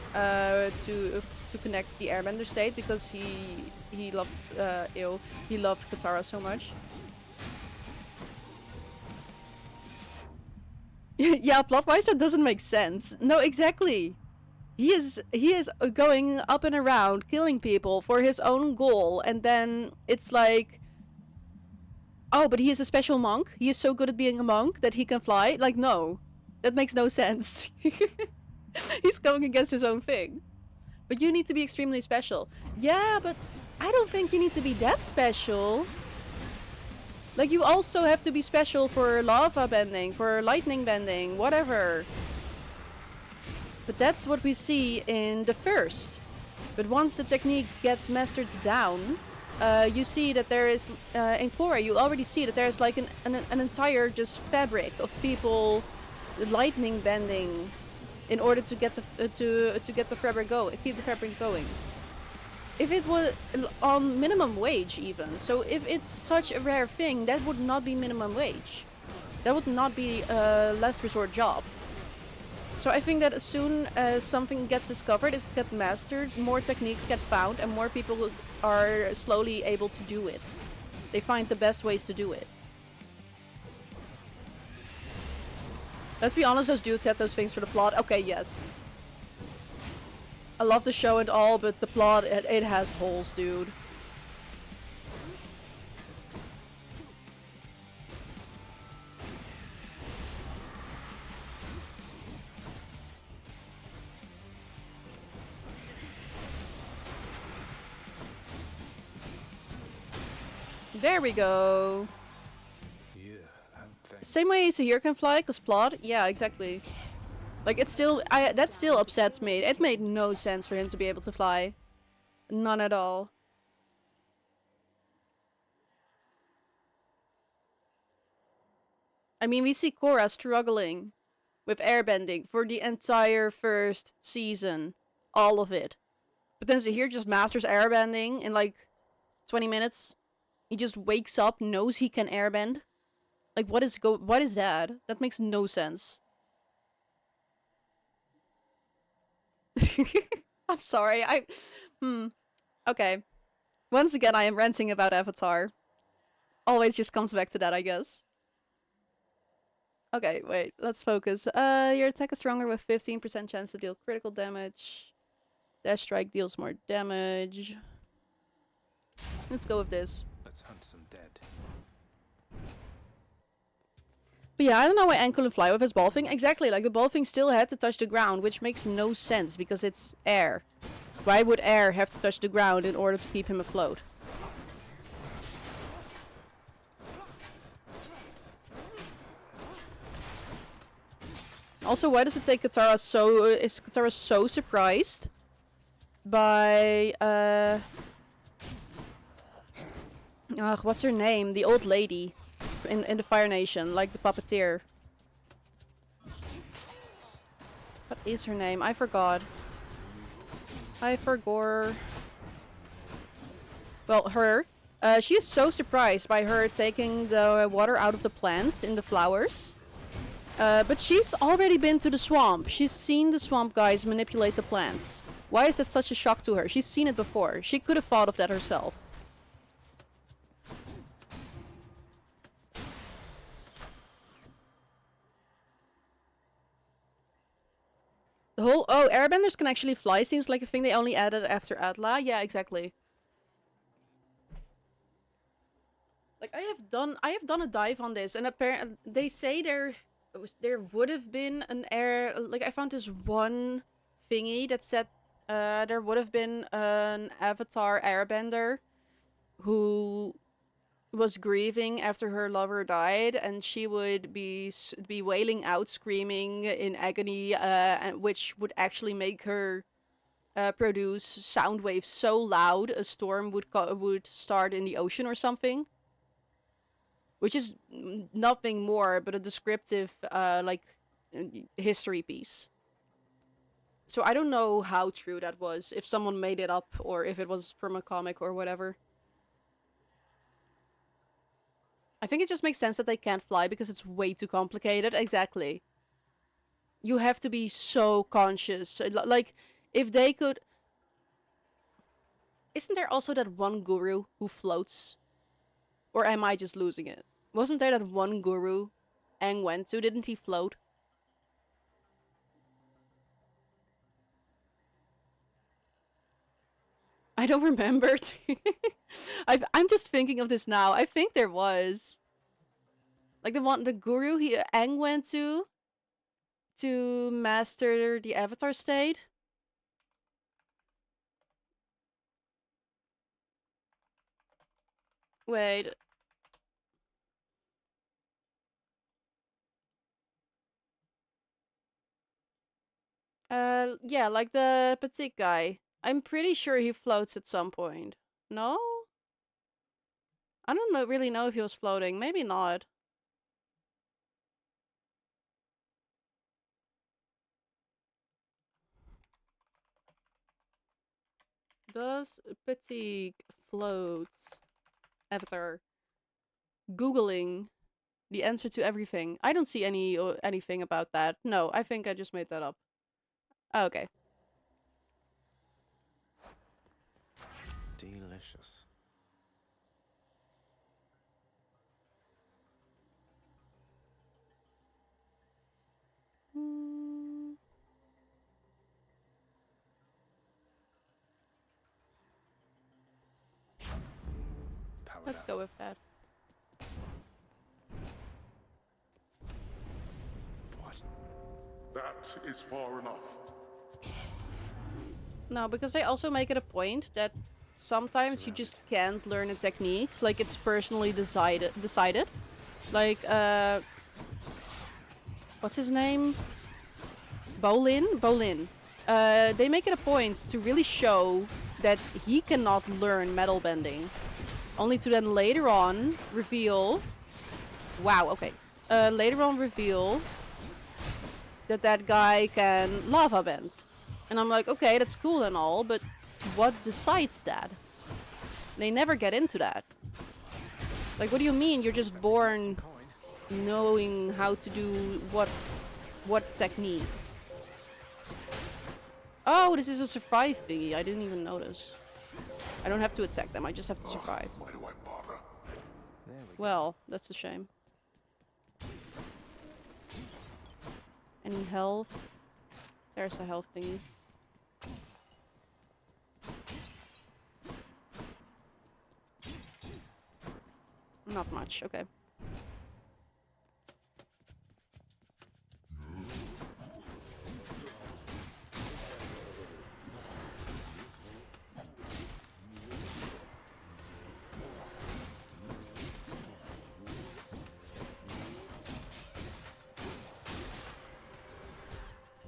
to connect the airbender state because he loved he loved Katara so much. Yeah, plot-wise that doesn't make sense. No, exactly. He is going up and around killing people for his own goal, and then it's like, oh, but he is a special monk. He is so good at being a monk that he can fly. Like, no, that makes no sense. He's going against his own thing. But you need to be extremely special. Yeah, but I don't think you need to be that special. Like, you also have to be special for lava bending, for lightning bending, whatever. But that's what we see in the first. But once the technique gets mastered down, you see that there is, in Korra, you already see that there's like an entire just fabric of people lightning bending in order to get the to get the fabric going, keep the fabric going. If it was on minimum wage even, so if it's such a rare thing, that would not be minimum wage. That would not be a last resort job. So I think that as soon as something gets discovered, it gets mastered, more techniques get found, and more people are slowly able to do it. They find the best ways to do it. Let's be honest, those dudes said those things for the plot. Okay, yes. I love the show and all, but the plot, it has holes, dude. There we go. Yeah, Same way Zahir can fly, cause plot. Yeah, exactly. Like, it's still, that still upsets me. It made no sense for him to be able to fly. None at all. I mean, we see Korra struggling with airbending for the entire first season. All of it. But then Zahir just masters airbending in like 20 minutes. He just wakes up, knows he can airbend. Like, what is that? That makes no sense. I'm sorry, okay. Once again, I am ranting about Avatar. Always just comes back to that, I guess. Okay, wait, let's focus. Your attack is stronger with 15% chance to deal critical damage. Dash strike deals more damage. Let's go with this. Let's hunt some dead. But yeah, I don't know why Aang couldn't fly with his ball thing. Exactly, like the ball thing still had to touch the ground, which makes no sense because it's air. Why would air have to touch the ground in order to keep him afloat? Also, why does it take Katara so... is Katara so surprised by... what's her name? The old lady in the Fire Nation, like the puppeteer. What is her name? I forgot. I forgot. Well, her. She is so surprised by her taking the water out of the plants in the flowers. But she's already been to the swamp. She's seen the swamp guys manipulate the plants. Why is that such a shock to her? She's seen it before. She could have thought of that herself. The whole, oh, airbenders can actually fly seems like a thing they only added after Atla. Yeah, exactly. Like, I have done a dive on this, and apparently they say there would have been an air, like I found this one thingy that said there would have been an Avatar airbender who was grieving after her lover died, and she would be wailing out, screaming in agony, which would actually make her produce sound waves so loud a storm would start in the ocean or something. Which is nothing more but a descriptive, history piece. So I don't know how true that was, if someone made it up, or if it was from a comic or whatever. I think it just makes sense that they can't fly because it's way too complicated. Exactly. You have to be so conscious. Like, if they could... Isn't there also that one guru who floats? Or am I just losing it? Wasn't there that one guru Aang went to? Didn't he float? I don't remember. I'm just thinking of this now. I think there was. Like the guru Aang went to to master the Avatar state. Wait. Yeah, like the petite guy. I'm pretty sure he floats at some point. No? I don't really know if he was floating. Maybe not. Does petite floats? Avatar. Googling the answer to everything. I don't see anything about that. No, I think I just made that up. Oh, okay. Delicious. Let's go with that. What? That is far enough. No, because they also make it a point that sometimes you just can't learn a technique. Like, it's personally decided. Like, what's his name? Bolin. They make it a point to really show that he cannot learn metal bending. Only to then later on reveal... Wow, okay. Later on reveal that guy can lava bend. And I'm like, okay, that's cool and all, but what decides that? They never get into that. Like, what do you mean you're just born knowing how to do what technique? Oh, this is a survive thingy. I didn't even notice. I don't have to attack them. I just have to survive. Why do I bother? Well, that's a shame. Any health? There's a health thingy. Not much, okay.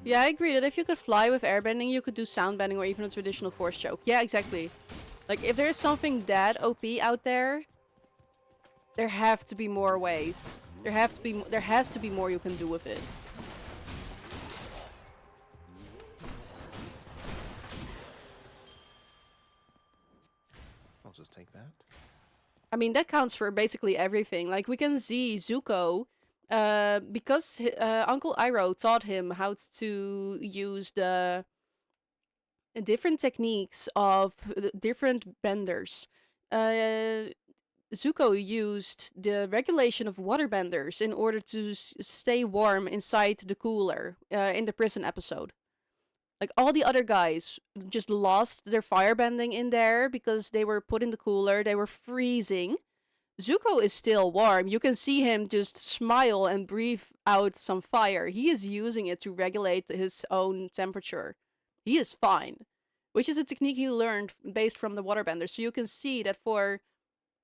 Yeah, I agree that if you could fly with airbending, you could do soundbending or even a traditional force choke. Yeah, exactly. Like, if there's something that OP out there, there have to be more ways. There has to be more you can do with it. I'll just take that. I mean, that counts for basically everything. Like, we can see Zuko, because Uncle Iroh taught him how to use the different techniques of different benders. Zuko used the regulation of waterbenders in order to stay warm inside the cooler in the prison episode. Like, all the other guys just lost their firebending in there because they were put in the cooler, they were freezing. Zuko is still warm. You can see him just smile and breathe out some fire. He is using it to regulate his own temperature. He is fine. Which is a technique he learned based from the waterbender. So you can see that for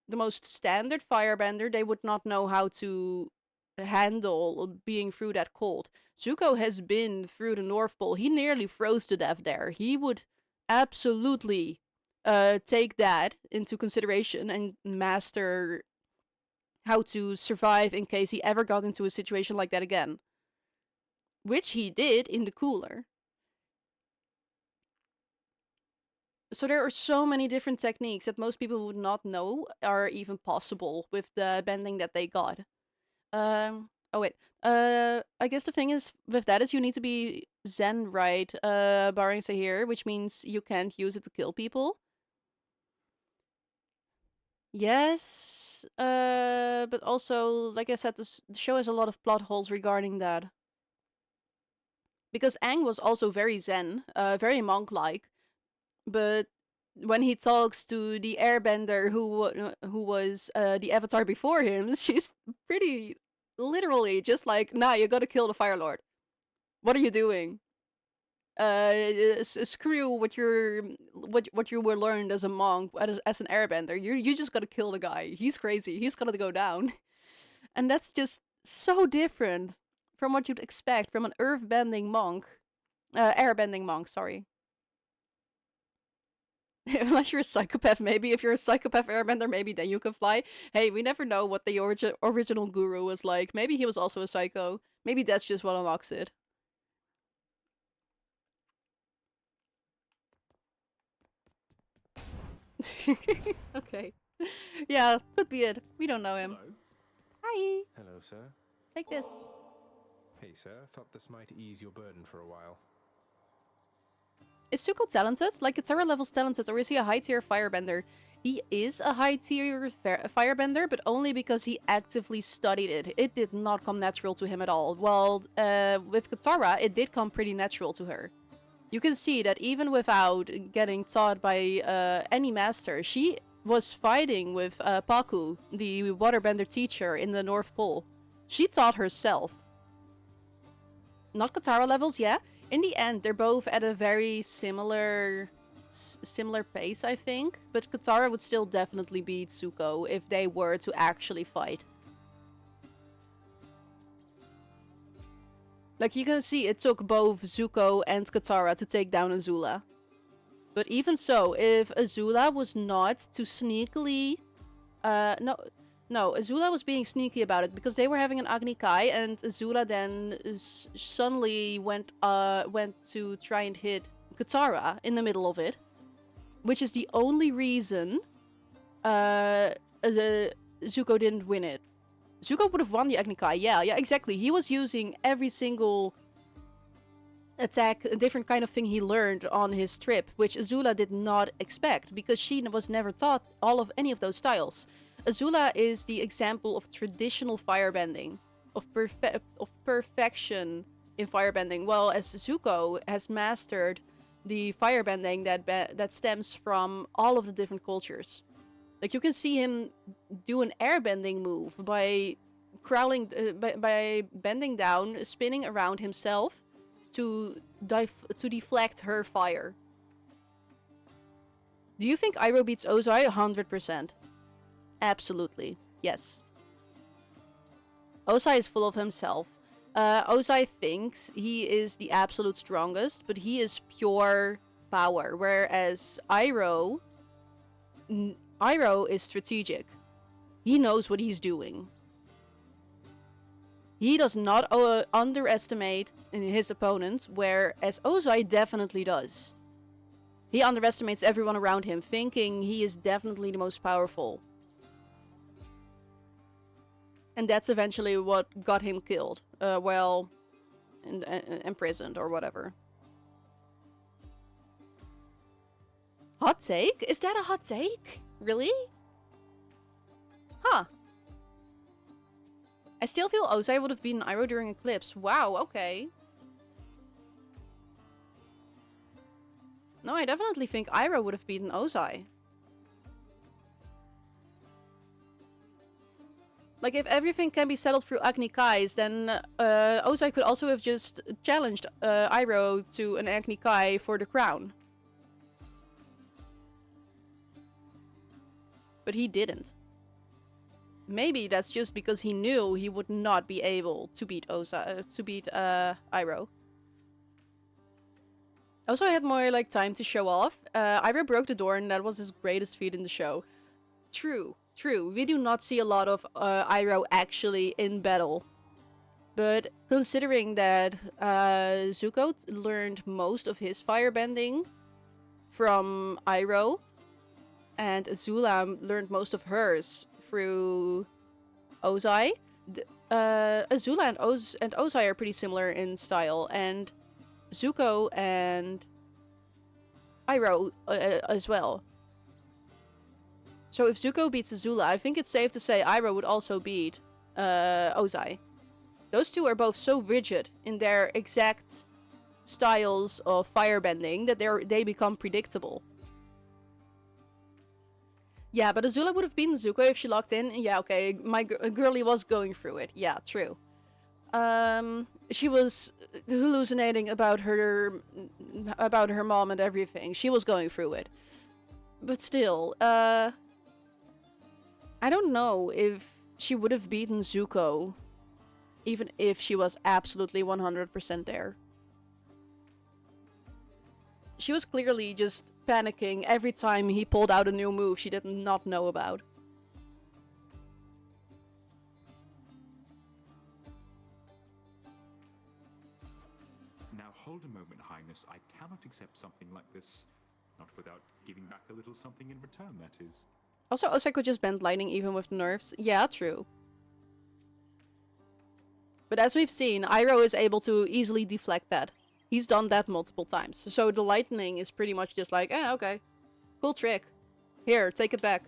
the most standard firebender, they would not know how to handle being through that cold. Zuko has been through the North Pole. He nearly froze to death there. He would absolutely take that into consideration and master how to survive in case he ever got into a situation like that again. Which he did in the cooler. So there are so many different techniques that most people would not know are even possible with the bending that they got. Oh wait. I guess the thing is with that is you need to be Zen right, barring Sahir, which means you can't use it to kill people. Yes, but also, like I said, the show has a lot of plot holes regarding that. Because Aang was also very Zen, very monk-like, but when he talks to the airbender who was the avatar before him, she's pretty literally just like, nah, you gotta kill the Fire Lord. What are you doing? Screw what you were learned as a monk, as an airbender. You just gotta kill the guy. He's crazy. He's gonna go down. And that's just so different from what you'd expect from an earthbending monk. Airbending monk, sorry. Unless you're a psychopath, maybe. If you're a psychopath airbender, maybe then you can fly. Hey, we never know what the original guru was like. Maybe he was also a psycho. Maybe that's just what unlocks it. Okay. Yeah, could be it. We don't know him. Hello. Hi. Hello, sir. Take this. Hey, sir. Thought this might ease your burden for a while. Is Zuko talented? Like Katara level's talented, or is he a high tier firebender? He is a high tier firebender, but only because he actively studied it. It did not come natural to him at all. Well, with Katara, it did come pretty natural to her. You can see that even without getting taught by any master, she was fighting with Paku, the waterbender teacher in the North Pole. She taught herself. Not Katara levels, yeah. In the end, they're both at a very similar pace, I think. But Katara would still definitely beat Zuko if they were to actually fight. Like, you can see it took both Zuko and Katara to take down Azula. But even so, if Azula was not to sneakily... No, Azula was being sneaky about it because they were having an Agni Kai, and Azula then suddenly went to try and hit Katara in the middle of it, which is the only reason Zuko didn't win it. Zuko would have won the Agni Kai, yeah, exactly. He was using every single attack, a different kind of thing he learned on his trip, which Azula did not expect because she was never taught any of those styles. Azula is the example of traditional firebending, of perfection in firebending, while as Zuko has mastered the firebending that stems from all of the different cultures. Like, you can see him do an airbending move by crawling, by bending down, spinning around himself to deflect her fire. Do you think Iroh beats Ozai? 100%. Absolutely. Yes. Ozai is full of himself. Ozai thinks he is the absolute strongest, but he is pure power. Whereas Iroh is strategic. He knows what he's doing. He does not underestimate his opponent, whereas Ozai definitely does. He underestimates everyone around him, thinking he is definitely the most powerful. And that's eventually what got him killed. Imprisoned or whatever. Hot take? Is that a hot take? Really? Huh. I still feel Ozai would have beaten Iroh during Eclipse. Wow, okay. No, I definitely think Iroh would have beaten Ozai. Like, if everything can be settled through Agni Kais, then Ozai could also have just challenged Iroh to an Agni Kai for the crown. But he didn't. Maybe that's just because he knew he would not be able to beat Iroh. Also, I had more time to show off. Iroh broke the door, and that was his greatest feat in the show. True. We do not see a lot of Iroh actually in battle. But considering that Zuko learned most of his firebending from Iroh, and Azula learned most of hers through Ozai, Azula and Ozai are pretty similar in style, and Zuko and Iroh as well. So if Zuko beats Azula, I think it's safe to say Iroh would also beat Ozai. Those two are both so rigid in their exact styles of firebending that they become predictable. Yeah, but Azula would have beaten Zuko if she locked in. Yeah, okay, my girlie was going through it. Yeah, true. She was hallucinating about her mom and everything. She was going through it. But still, I don't know if she would have beaten Zuko even if she was absolutely 100% there. She was clearly just panicking every time he pulled out a new move she did not know about. Now hold a moment, Highness. I cannot accept something like this. Not without giving back a little something in return, that is. Also, Ozai could just bend lightning even with the nerfs. Yeah, true. But as we've seen, Iroh is able to easily deflect that. He's done that multiple times. So the lightning is pretty much just like, okay. Cool trick. Here, take it back.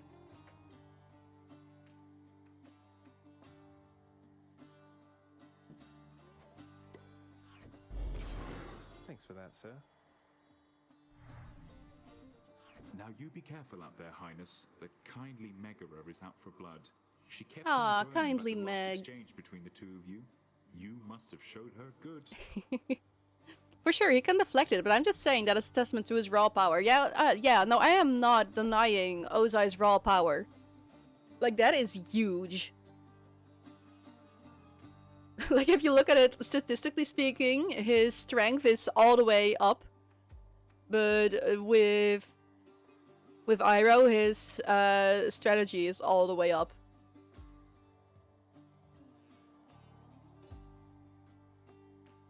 Thanks for that, sir. Now you be careful out there, Highness. The kindly Megara is out for blood. She kept Ah, on growing kindly about the last Meg. exchange between the two of you. You must have showed her good. For sure, he can deflect it, but I'm just saying that it's a testament to his raw power. Yeah, no, I am not denying Ozai's raw power. Like, that is huge. Like, if you look at it, statistically speaking, his strength is all the way up. But with Iroh, his strategy is all the way up.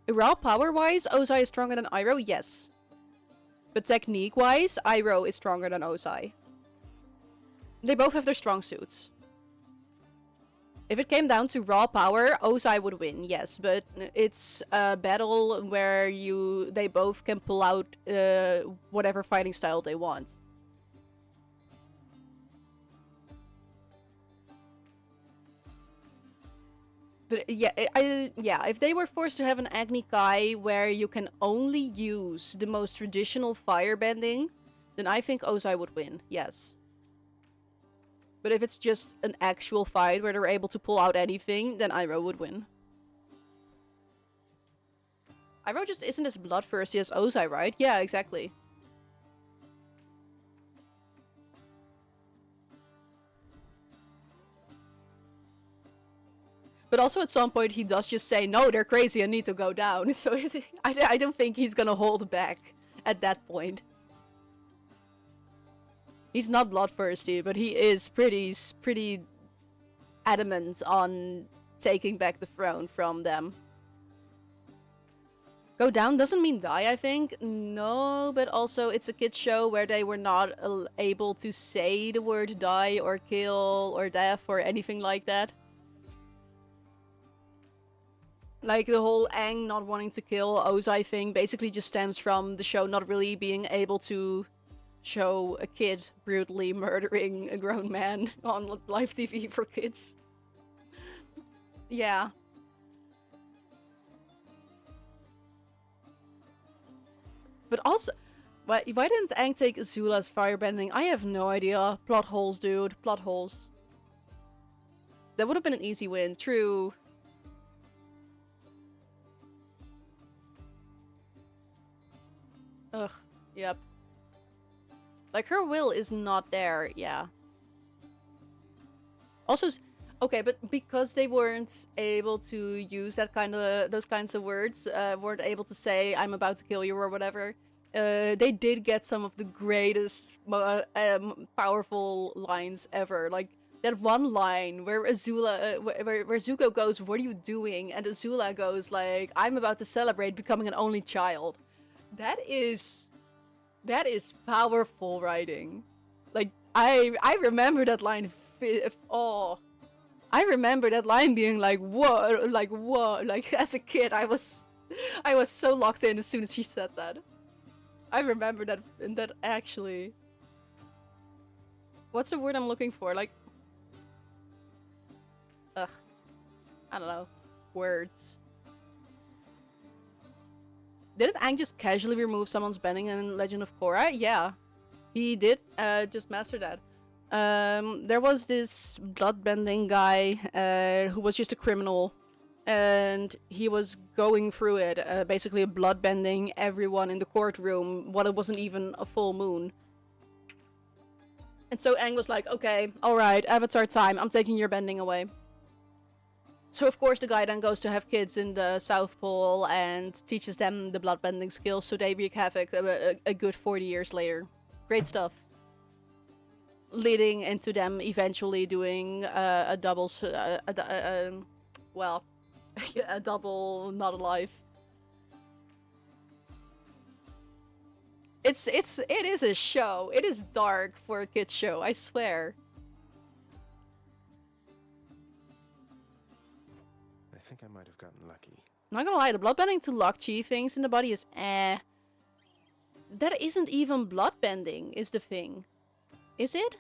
Raw power-wise, Ozai is stronger than Iroh, yes. But technique-wise, Iroh is stronger than Ozai. They both have their strong suits. If it came down to raw power, Ozai would win, yes. But it's a battle where they both can pull out whatever fighting style they want. But yeah, if they were forced to have an Agni Kai where you can only use the most traditional firebending, then I think Ozai would win, yes. But if it's just an actual fight where they're able to pull out anything, then Iroh would win. Iroh just isn't as bloodthirsty as Ozai, right? Yeah, exactly. But also at some point he does just say, no, they're crazy, I need to go down. So I don't think he's gonna hold back at that point. He's not bloodthirsty, but he is pretty adamant on taking back the throne from them. Go down doesn't mean die, I think. No, but also it's a kids show where they were not able to say the word die or kill or death or anything like that. Like, the whole Aang not wanting to kill Ozai thing basically just stems from the show not really being able to show a kid brutally murdering a grown man on live TV for kids. Yeah. But also, why didn't Aang take Azula's firebending? I have no idea. Plot holes, dude. Plot holes. That would have been an easy win. True. Ugh, yep. Like, her will is not there, yeah. Also, okay, but because they weren't able to use those kinds of words, weren't able to say, I'm about to kill you or whatever, they did get some of the greatest, powerful lines ever. Like, that one line where Azula, where Zuko goes, what are you doing? And Azula goes, like, I'm about to celebrate becoming an only child. That is powerful writing. Like, I remember that line. I remember that line being like, whoa, like, whoa. Like, as a kid, I was so locked in as soon as she said that. I remember that, and that actually. What's the word I'm looking for? Like, I don't know. Words. Didn't Aang just casually remove someone's bending in Legend of Korra? Yeah. He did just master that. There was this bloodbending guy who was just a criminal and he was going through it, basically bloodbending everyone in the courtroom while it wasn't even a full moon. And so Aang was like, okay, alright, Avatar time, I'm taking your bending away. So of course the guy then goes to have kids in the South Pole and teaches them the bloodbending skills, so they wreak havoc a good 40 years later. Great stuff. Leading into them eventually doing a double, well, a double not alive. It is a show. It is dark for a kid's show, I swear. I think I might have gotten lucky. Not gonna lie, the bloodbending to lock chi things in the body is eh. That isn't even bloodbending, is the thing. Is it?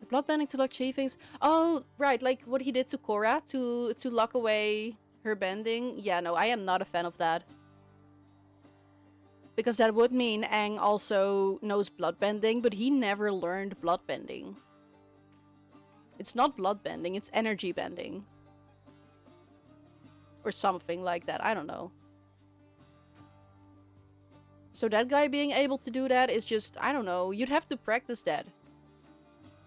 The bloodbending to lock chi things? Oh, right, like what he did to Korra to lock away her bending. Yeah, no, I am not a fan of that. Because that would mean Aang also knows bloodbending, but he never learned bloodbending. It's not bloodbending, it's energy bending. Or something like that, I don't know. So that guy being able to do that is just, I don't know, you'd have to practice that.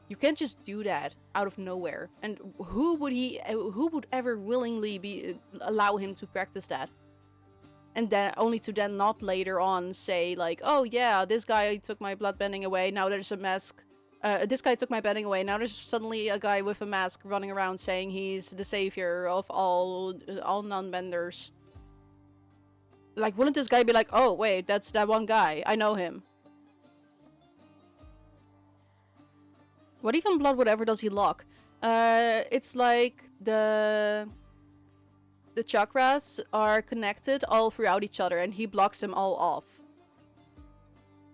You can't just do that out of nowhere. And who would ever willingly allow him to practice that? And then only to then not later on say like, oh yeah, this guy took my bloodbending away, now there's a mask. This guy took my bending away, now there's suddenly a guy with a mask running around saying he's the savior of all non-benders. Like, wouldn't this guy be like, oh wait, that's that one guy, I know him. What even blood whatever does he lock? It's like the chakras are connected all throughout each other and he blocks them all off.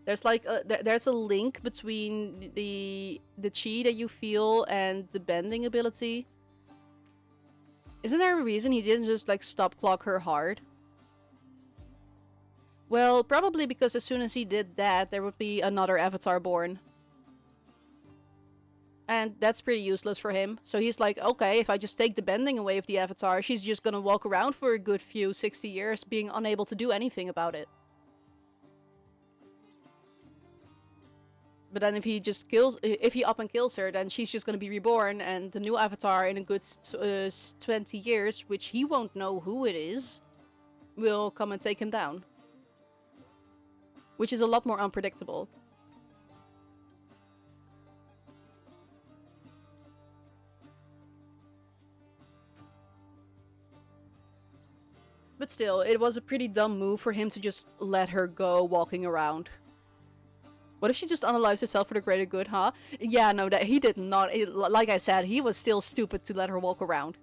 There's like there's a link between the chi that you feel and the bending ability. Isn't there a reason he didn't just like stop clock her hard? Well, probably because as soon as he did that, there would be another Avatar born. And that's pretty useless for him. So he's like, okay, if I just take the bending away of the Avatar, she's just gonna walk around for a good few 60 years being unable to do anything about it. But then if he just if he up and kills her, then she's just gonna be reborn and the new Avatar in a good 20 years, which he won't know who it is, will come and take him down. Which is a lot more unpredictable. But still, it was a pretty dumb move for him to just let her go walking around. What if she just unalives herself for the greater good, huh? Yeah, no, that he did not. Like I said, he was still stupid to let her walk around.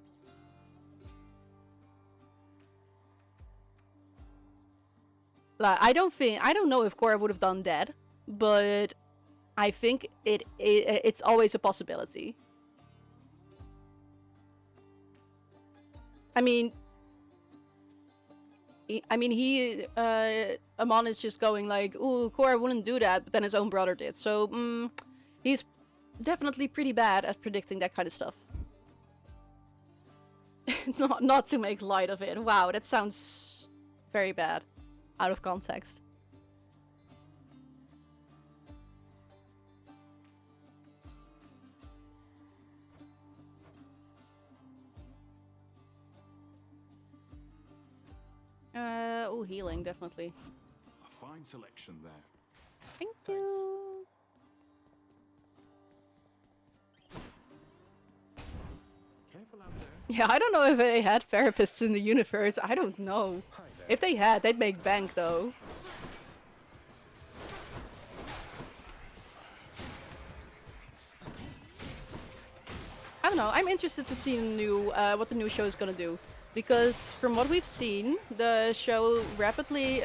Like, I don't know if Korra would have done that, but I think it's always a possibility. I mean, Amon is just going like, ooh, Korra wouldn't do that, but then his own brother did. So, he's definitely pretty bad at predicting that kind of stuff. not to make light of it. Wow, that sounds very bad. Out of context. Oh, healing, definitely. A fine selection there. Thank you. Careful out there. Yeah, I don't know if they had therapists in the universe. I don't know. If they had, they'd make bank, though. I don't know. I'm interested to see what the new show is gonna do. Because from what we've seen, the show rapidly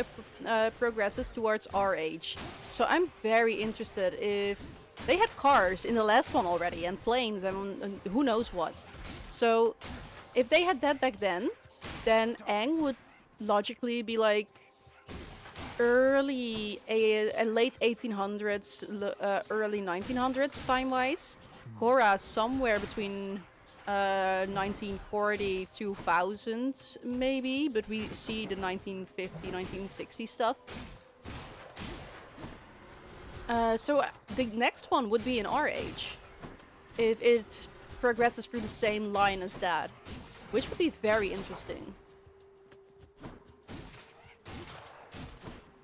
progresses towards our age. So I'm very interested if... They had cars in the last one already, and planes, and who knows what. So, if they had that back then Aang would logically be like late 1800s, early 1900s time-wise. Korra somewhere between 1940, 2000 maybe, but we see the 1950, 1960 stuff. So the next one would be in our age, if it progresses through the same line as that, which would be very interesting.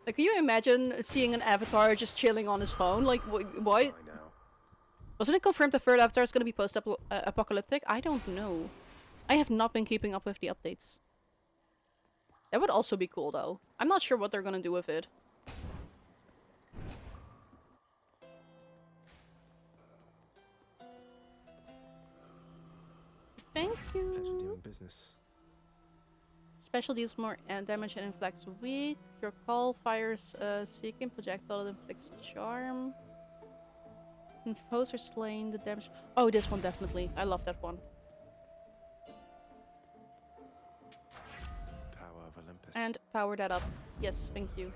Like, can you imagine seeing an Avatar just chilling on his phone? Like, what? Wasn't it confirmed the third Avatar is going to be post-apocalyptic? I don't know. I have not been keeping up with the updates. That would also be cool, though. I'm not sure what they're going to do with it. Thank you. Pleasure doing business. Special deals more damage and inflicts weak. Your call fires seeking projectile that inflicts charm. When foes are slain, the damage. Oh, this one definitely. I love that one. Power of Olympus. And power that up. Yes, thank you.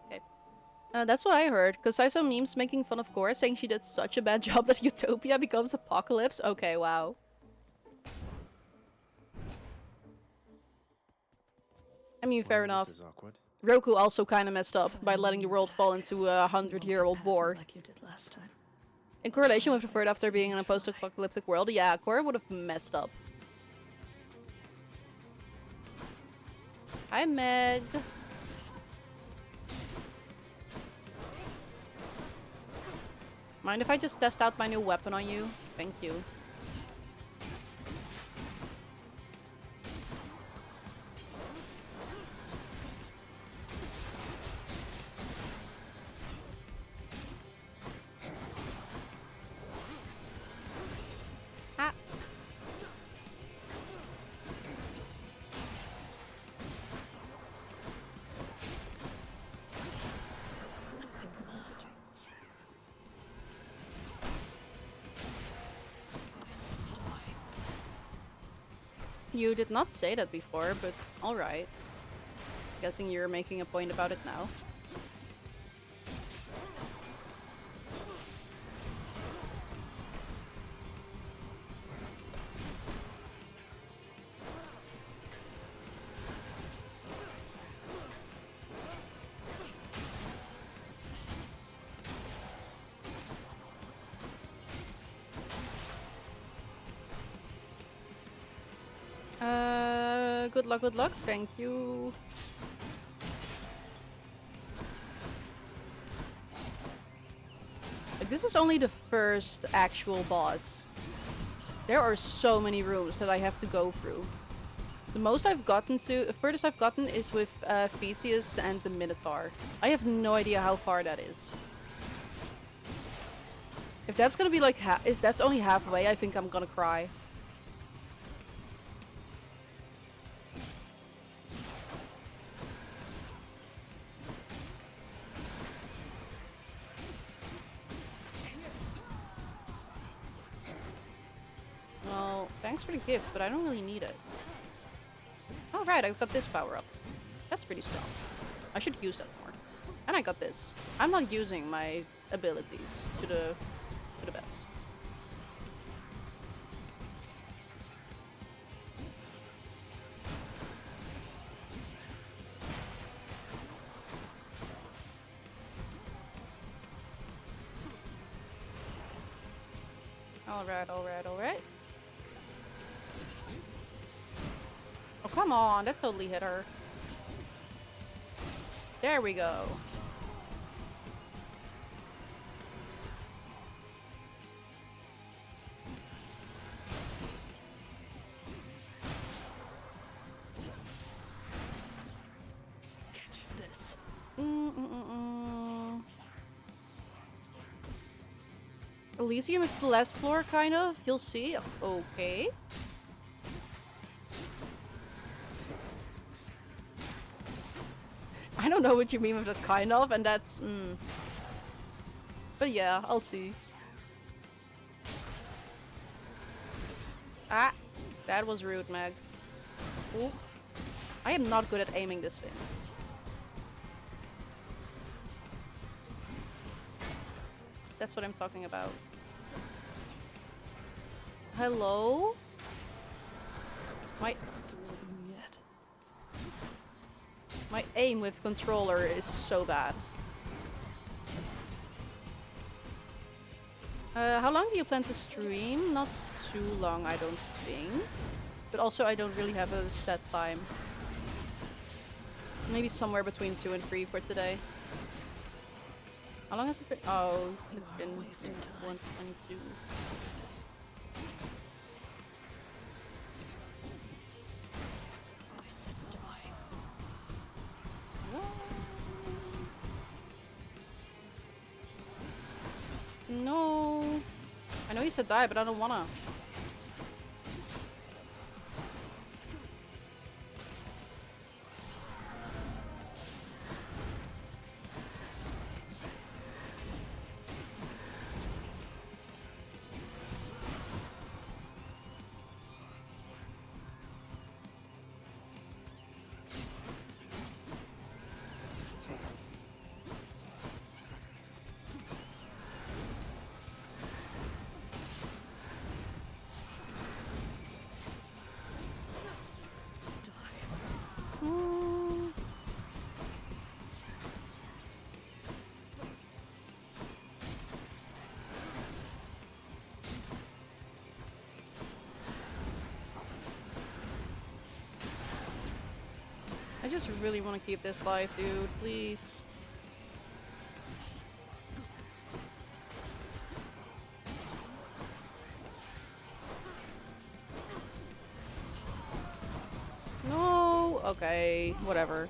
Okay. That's what I heard, because I saw memes making fun of Cora, saying she did such a bad job that Utopia becomes Apocalypse. Okay, wow. I mean, fair enough. This is awkward. Roku also kind of messed up by letting the world fall into a 100-year-old war. Like you did last time. In correlation with the third after being in a post-apocalyptic world, yeah, Cora would have messed up. Hi, Meg. Mind if I just test out my new weapon on you? Thank you. Ah. You did not say that before, but alright. Guessing you're making a point about it now. Good luck, thank you. Like, this is only the first actual boss. There are so many rooms that I have to go through. The most I've gotten to, furthest I've gotten is with Theseus and the Minotaur. I have no idea how far that is. If that's gonna be like, if that's only halfway, I think I'm gonna cry. Well, thanks for the gift, but I don't really need it. Oh right, I've got this power up. That's pretty strong. I should use that more. And I got this. I'm not using my abilities to the best. Alright. Oh, come on. That totally hit her. There we go. Catch this. Elysium is the last floor, kind of. You'll see. Okay. I don't know what you mean with that kind of, and that's... But yeah, I'll see. Ah! That was rude, Meg. Ooh. I am not good at aiming this thing. That's what I'm talking about. Hello? My aim with controller is so bad. How long do you plan to stream? Not too long, I don't think. But also, I don't really have a set time. Maybe somewhere between 2 and 3 for today. How long has it been? Oh, it's been 1:22. No. I know you said die, but I don't wanna. I just really want to keep this life, dude. Please. No. Okay. Whatever.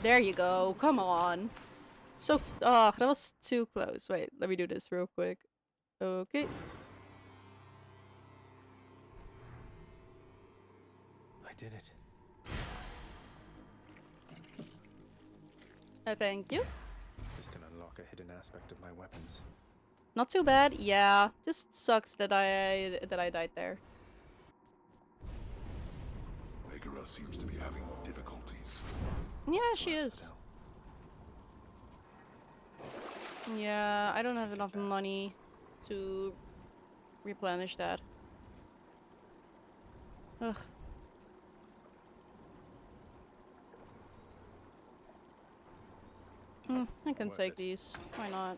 There you go. Come on. So, that was too close. Wait, let me do this real quick. Okay. I did it. Thank you. This can unlock a hidden aspect of my weapons. Not too bad. Yeah, just sucks that I died there. Megara seems to be having difficulties. Yeah, she is. Yeah, I don't have enough money to replenish that. Ugh. I can take these. Why not?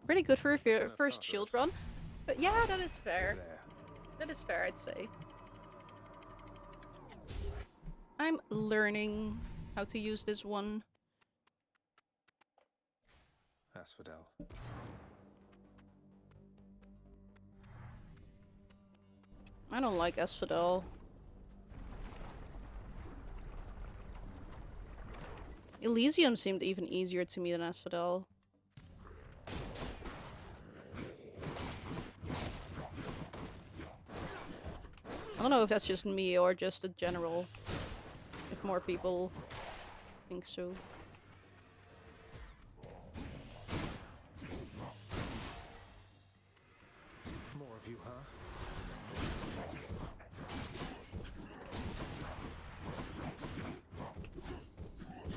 Pretty good for a first shield run. But yeah, that is fair. That is fair, I'd say. I'm learning how to use this one. Asphodel. I don't like Asphodel. Elysium seemed even easier to me than Asphodel. I don't know if that's just me or just a general. If more people think so. More of you, huh?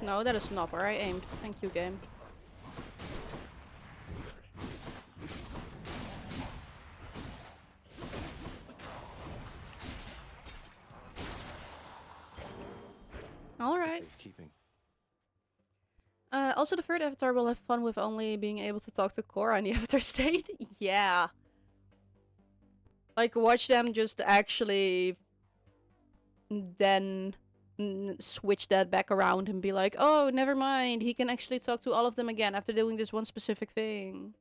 No, that is not where I aimed. Thank you, game. Alright. Also, the third avatar will have fun with only being able to talk to Korra in the avatar state? Yeah. Like, watch them just actually then switch that back around and be like, oh, never mind, he can actually talk to all of them again after doing this one specific thing.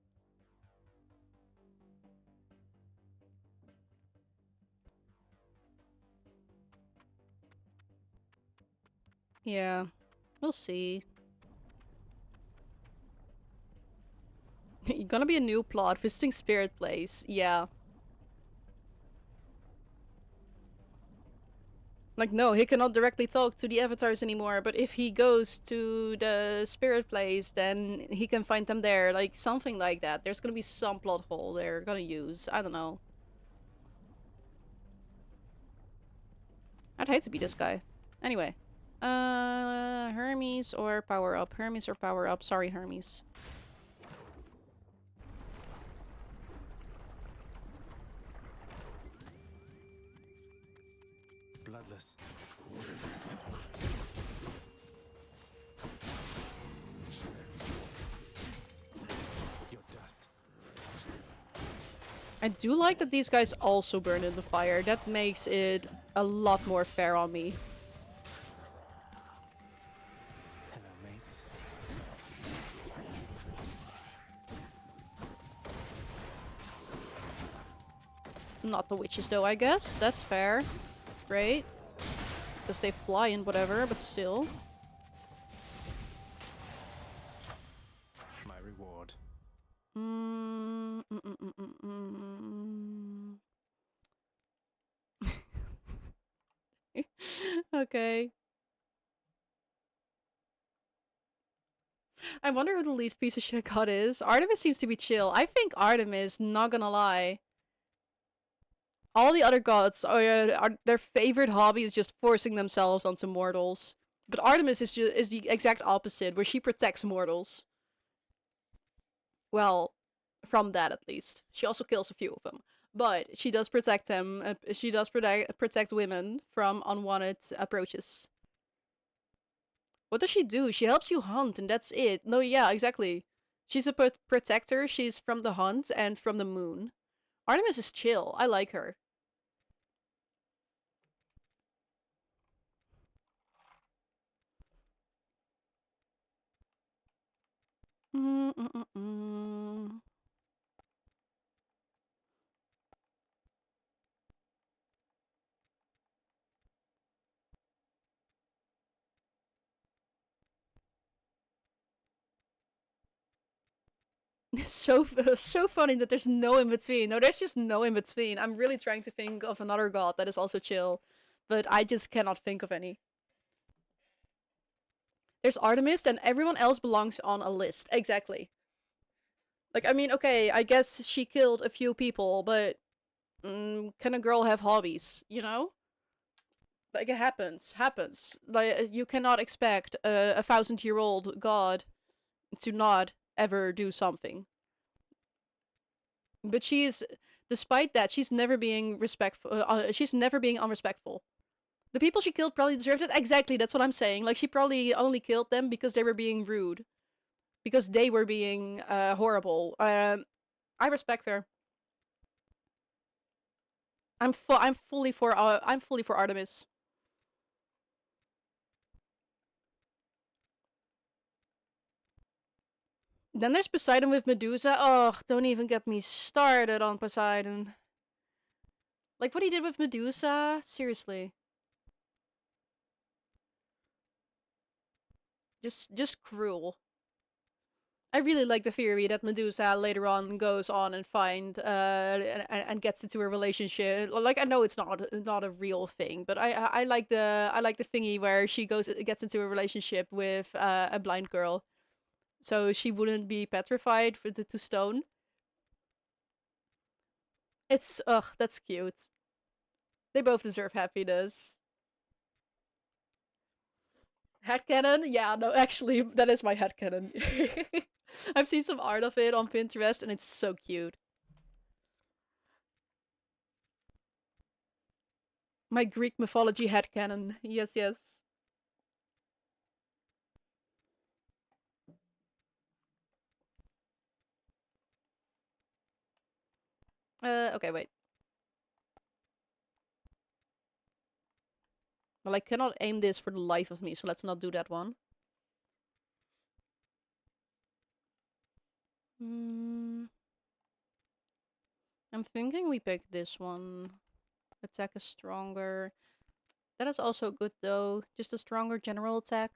Yeah, we'll see. Gonna be a new plot, visiting Spirit Place. Yeah. Like, no, he cannot directly talk to the avatars anymore, but if he goes to the Spirit Place, then he can find them there. Like, something like that. There's gonna be some plot hole they're gonna use. I don't know. I'd hate to be this guy. Anyway. Hermes or power up? Hermes or power up? Sorry, Hermes. Bloodless. Your dust. I do like that these guys also burn in the fire. That makes it a lot more fair on me. Hello, mates. Not the witches though, I guess. That's fair. Great. Because they fly and whatever, but still. My reward. Okay. I wonder who the least piece of shit god is. Artemis seems to be chill. I think Artemis, not gonna lie. All the other gods are their favorite hobby is just forcing themselves onto mortals. But Artemis is the exact opposite, where she protects mortals. Well, from that at least. She also kills a few of them. But she does protect them. She does protect women from unwanted approaches. What does she do? She helps you hunt, and that's it. No, yeah, exactly. She's a protector. She's from the hunt and from the moon. Artemis is chill. I like her. It's so funny that there's no in between. No, there's just no in between. I'm really trying to think of another god that is also chill, but I just cannot think of any. There's Artemis, and everyone else belongs on a list. Exactly. Like, I mean, okay, I guess she killed a few people, but can a girl have hobbies? You know? Like, it happens. Like, you cannot expect a 1,000-year-old god to not ever do something. But despite that, she's never being respectful. She's never being unrespectful. The people she killed probably deserved it. Exactly, that's what I'm saying. Like, she probably only killed them because they were being rude. Because they were being horrible. I respect her. I'm fully for Artemis. Then there's Poseidon with Medusa. Oh, don't even get me started on Poseidon. Like, what he did with Medusa? Seriously. Just cruel. I really like the theory that Medusa later on goes on and and gets into a relationship. Like, I know it's not a real thing, but I like the thingy where she gets into a relationship with a blind girl. So she wouldn't be petrified to stone. That's cute. They both deserve happiness. Headcanon? Yeah, no, actually, that is my headcanon. I've seen some art of it on Pinterest, and it's so cute. My Greek mythology headcanon. Yes, yes. Okay, wait. Well, I cannot aim this for the life of me, so let's not do that one. I'm thinking we pick this one. Attack is stronger. That is also good, though. Just a stronger general attack.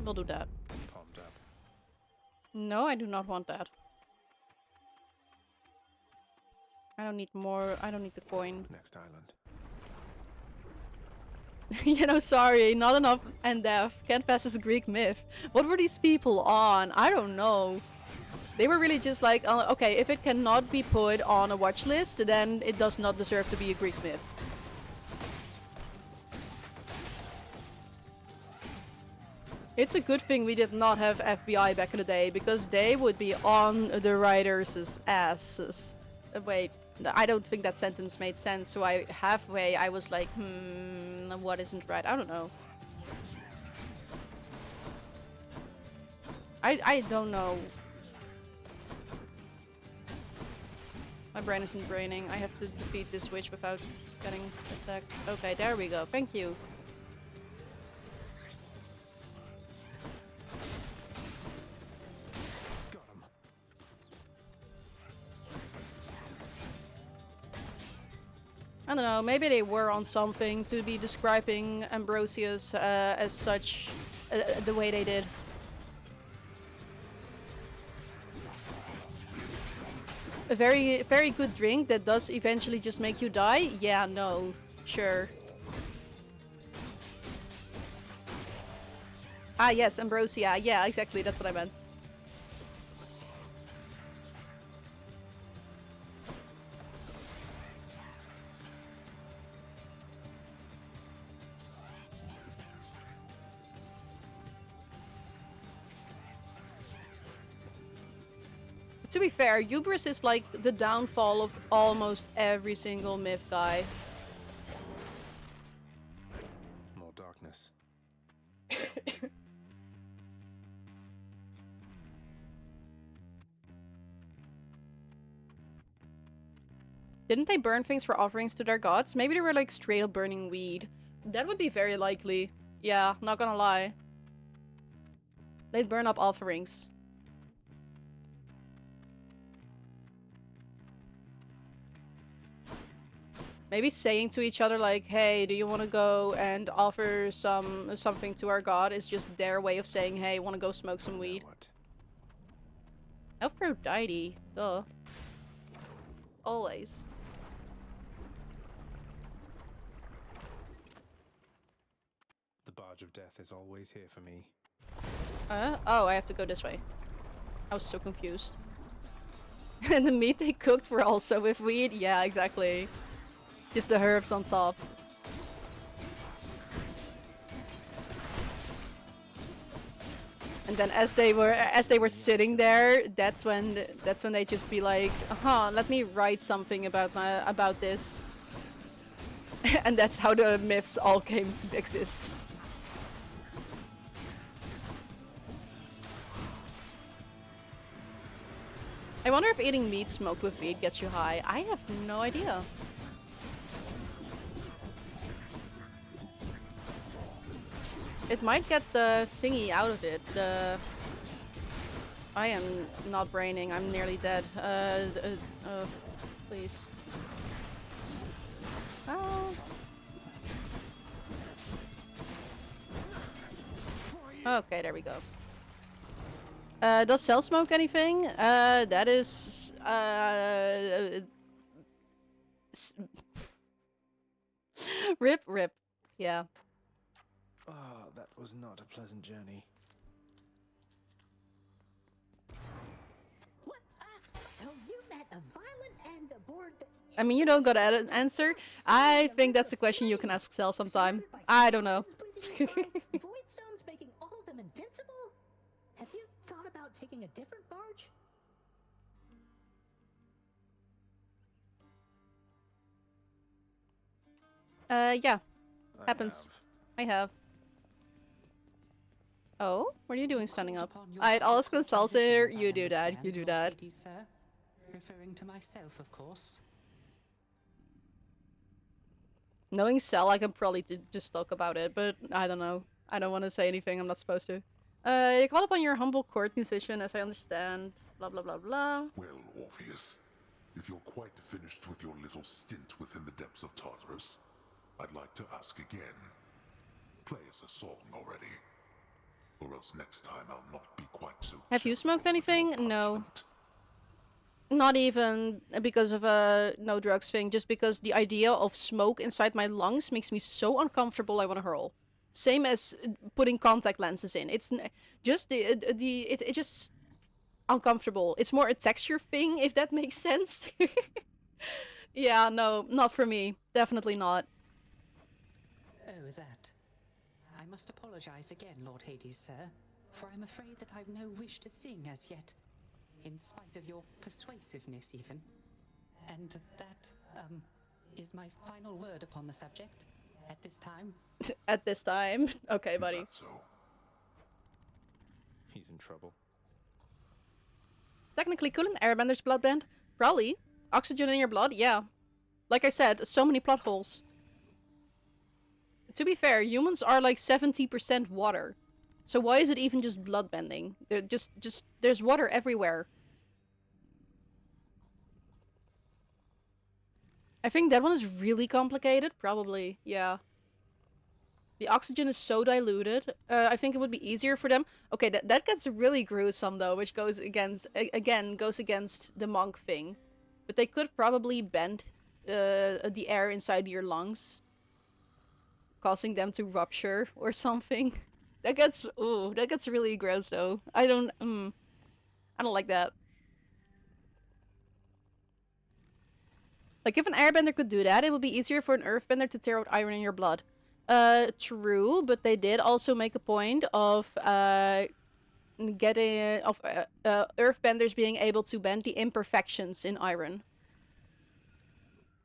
We'll do that. Palmed up. No, I do not want that. I don't need more. I don't need the coin. Next island. You know, sorry, not enough and deaf. Can't pass as a Greek myth. What were these people on? I don't know. They were really just like, okay, if it cannot be put on a watch list, then it does not deserve to be a Greek myth. It's a good thing we did not have FBI back in the day, because they would be on the writers' asses. Wait, I don't think that sentence made sense, so halfway I was like, what isn't right? I don't know. I don't know. My brain isn't braining. I have to defeat this witch without getting attacked. Okay, there we go. Thank you. Got him. I don't know, maybe they were on something to be describing Ambrosius as such, the way they did. A very, very good drink that does eventually just make you die? Yeah, no. Sure. Ah, yes, Ambrosia. Yeah, exactly. That's what I meant. To be fair, hubris is like the downfall of almost every single myth guy. More darkness. Didn't they burn things for offerings to their gods? Maybe they were like straight up burning weed. That would be very likely. Yeah, not gonna lie. They'd burn up offerings. Maybe saying to each other like, hey, do you want to go and offer something to our god is just their way of saying, hey, want to go smoke some weed. Aphrodite, duh. Always. The barge of death is always here for me. Oh, I have to go this way. I was so confused. And the meat they cooked were also with weed? Yeah, exactly. Just the herbs on top. And then as they were sitting there, that's when they just be like, let me write something about this. And that's how the myths all came to exist. I wonder if eating meat smoked with weed gets you high. I have no idea. It might get the thingy out of it. I am not braining. I'm nearly dead. Please. Oh. Okay, there we go. Does Cell smoke anything? That is... Rip. Yeah. Ah, that was not a pleasant journey. What? So you met a violent and aboard the... I mean, you don't gotta answer. I think that's a question you can ask Cell sometime. I don't know. Voidstones making all of them invincible? Have you thought about taking a different barge? Yeah. Happens. I have. Oh? What are you doing standing up? I'd ask Consultator. You do that. You do that. Referring to myself, of course. Knowing Cell, I can probably just talk about it, but I don't know. I don't want to say anything I'm not supposed to. You called upon your humble court musician, as I understand. Blah, blah, blah, blah. Well, Orpheus, if you're quite finished with your little stint within the depths of Tartarus, I'd like to ask again. Play us a song already. Or else next time I'll not be quite so... Have you smoked anything? No. Not even because of a no drugs thing, just because the idea of smoke inside my lungs makes me so uncomfortable I want to hurl. Same as putting contact lenses in. It's just it's just uncomfortable. It's more a texture thing, if that makes sense. Yeah, no, not for me. Definitely not. Oh, that. I must apologize again, Lord Hades, sir, for I'm afraid that I've no wish to sing as yet, in spite of your persuasiveness even. And that, is my final word upon the subject at this time. At this time? Okay, buddy. Is that so? He's in trouble. Technically, couldn't airbenders bloodbend? Probably. Oxygen in your blood? Yeah. Like I said, so many plot holes. To be fair, humans are like 70% water. So why is it even just bloodbending? There's water everywhere. I think that one is really complicated. Probably, yeah. The oxygen is so diluted. I think it would be easier for them. Okay, that gets really gruesome though, which goes against goes against the monk thing. But they could probably bend the air inside your lungs, causing them to rupture or something. That gets really gross though. I don't like that. Like if an airbender could do that, it would be easier for an earthbender to tear out iron in your blood. True, but they did also make a point of earthbenders being able to bend the imperfections in iron.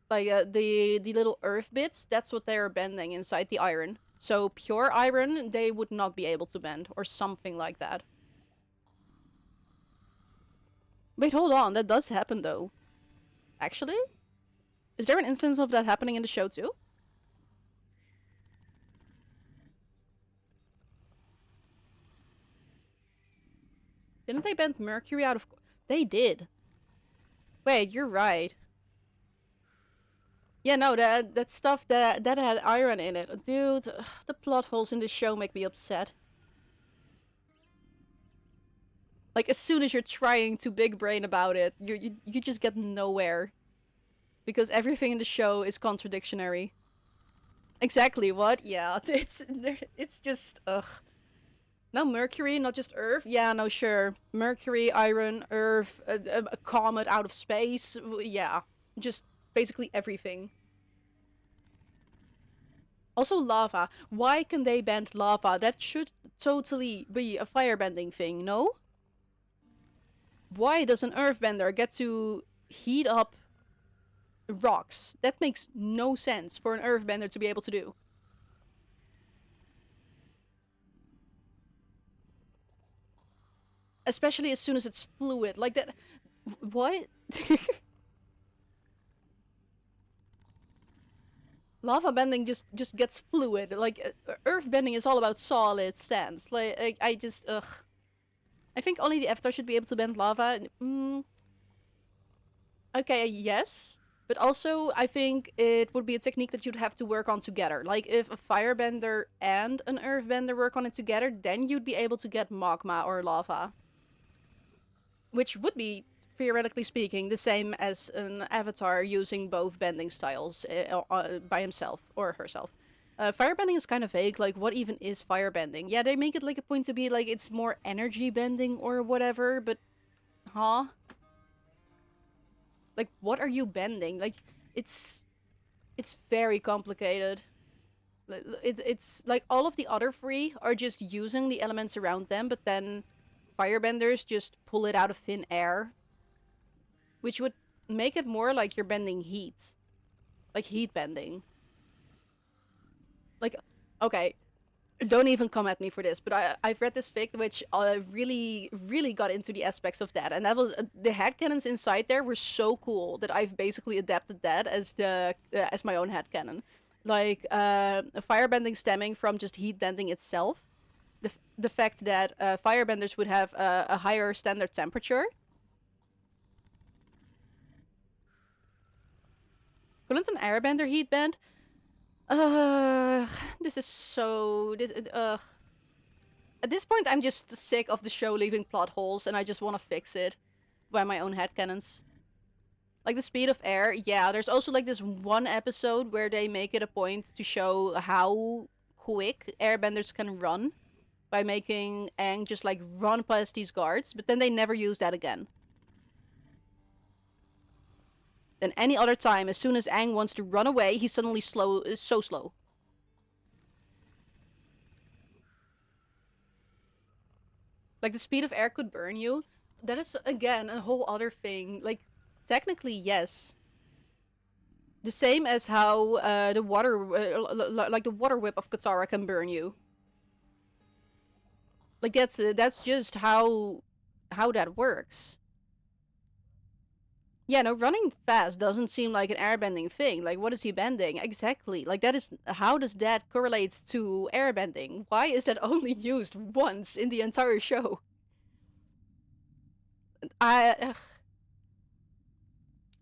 Like the little earth bits, that's what they are bending inside the iron. So pure iron, they would not be able to bend, or something like that. Wait, hold on, that does happen though. Actually? Is there an instance of that happening in the show too? Didn't they bend mercury out of... They did. Wait, you're right. Yeah, no, that stuff that had iron in it. Dude, the plot holes in this show make me upset. Like, as soon as you're trying to big brain about it, you just get nowhere. Because everything in the show is contradictionary. Exactly, what? Yeah, it's just, ugh. No, Mercury, not just Earth? Yeah, no, sure. Mercury, iron, Earth, a comet out of space. Yeah, just basically everything. Also lava. Why can they bend lava? That should totally be a firebending thing, no? Why does an earthbender get to heat up rocks? That makes no sense for an earthbender to be able to do. Especially as soon as it's fluid. Like that... What? Lava bending just gets fluid. Like, earth bending is all about solid stance. Like, I just... Ugh. I think only the Avatar should be able to bend lava. Okay, yes. But also, I think it would be a technique that you'd have to work on together. Like, if a firebender and an earthbender work on it together, then you'd be able to get magma or lava. Which would be, theoretically speaking, the same as an Avatar using both bending styles by himself or herself. Firebending is kind of vague, like, what even is firebending? Yeah, they make it like a point to be like, it's more energy bending or whatever, but... Huh? Like, what are you bending? Like, it's very complicated. It's like, all of the other three are just using the elements around them, but then... Firebenders just pull it out of thin air. Which would make it more like you're bending heat. Like heat bending. Like, okay, don't even come at me for this, but I've read this fic which really got into the aspects of that. And that was, the headcanons inside there were so cool that I've basically adapted that as as my own headcanon. Like, firebending stemming from just heat bending itself. The fact that firebenders would have a higher standard temperature. Couldn't an airbender heat bend? This is so... At this point, I'm just sick of the show leaving plot holes, and I just want to fix it by my own headcanons. Like the speed of air, yeah, there's also like this one episode where they make it a point to show how quick airbenders can run. By making Aang just like run past these guards, but then they never use that again. Then any other time, as soon as Aang wants to run away, he's suddenly so slow. Like, the speed of air could burn you. That is, again, a whole other thing. Like, technically, yes. The same as how the water, like the water whip of Katara can burn you. Like, that's just how that works. Yeah, no, running fast doesn't seem like an airbending thing. Like, what is he bending? Exactly. Like, that is... How does that correlate to airbending? Why is that only used once in the entire show?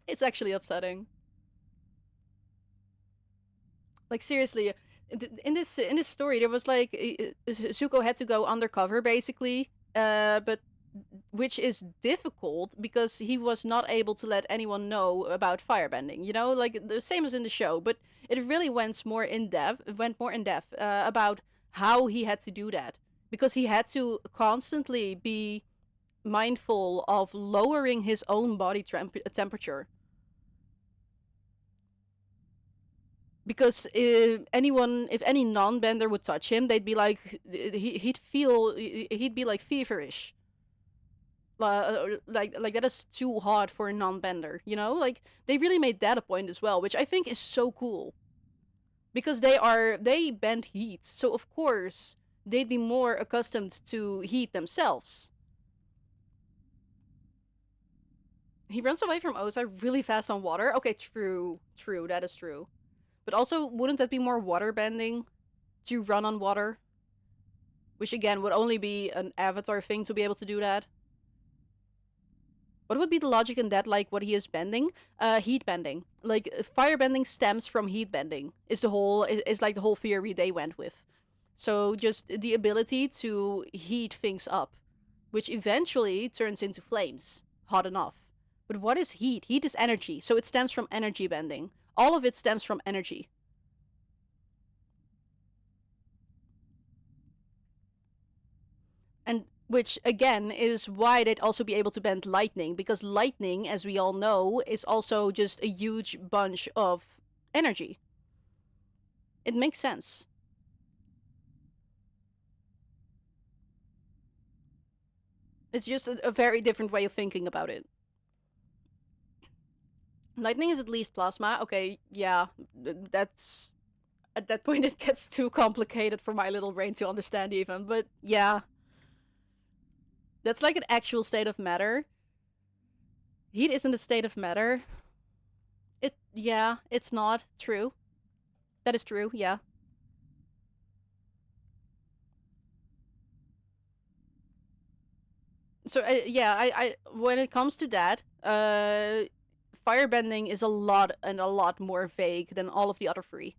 It's actually upsetting. Like, seriously, in this story, there was like... Zuko had to go undercover, basically. But... Which is difficult because he was not able to let anyone know about firebending, you know, like the same as in the show, but it really went more in depth about how he had to do that, because he had to constantly be mindful of lowering his own body temperature. Because if any non-bender would touch him, they'd be like, he'd be like feverish. Like that is too hot for a non-bender, you know? Like, they really made that a point as well, which I think is so cool. Because they bend heat, so of course they'd be more accustomed to heat themselves. He runs away from Osa really fast on water. Okay, true, that is true. But also, wouldn't that be more water bending? To run on water? Which again would only be an Avatar thing to be able to do that. What would be the logic in that, like, what he is bending? Heat bending. Like, fire bending stems from heat bending. Is like the whole theory they went with. So, just the ability to heat things up. Which eventually turns into flames. Hot enough. But what is heat? Heat is energy. So it stems from energy bending. All of it stems from energy. And... Which, again, is why they'd also be able to bend lightning. Because lightning, as we all know, is also just a huge bunch of energy. It makes sense. It's just a very different way of thinking about it. Lightning is at least plasma. Okay, yeah. That's... At that point, it gets too complicated for my little brain to understand even. But, yeah. That's like an actual state of matter. Heat isn't a state of matter. Yeah, it's not. True. That is true, yeah. So, yeah, I when it comes to that, firebending is a lot more vague than all of the other three.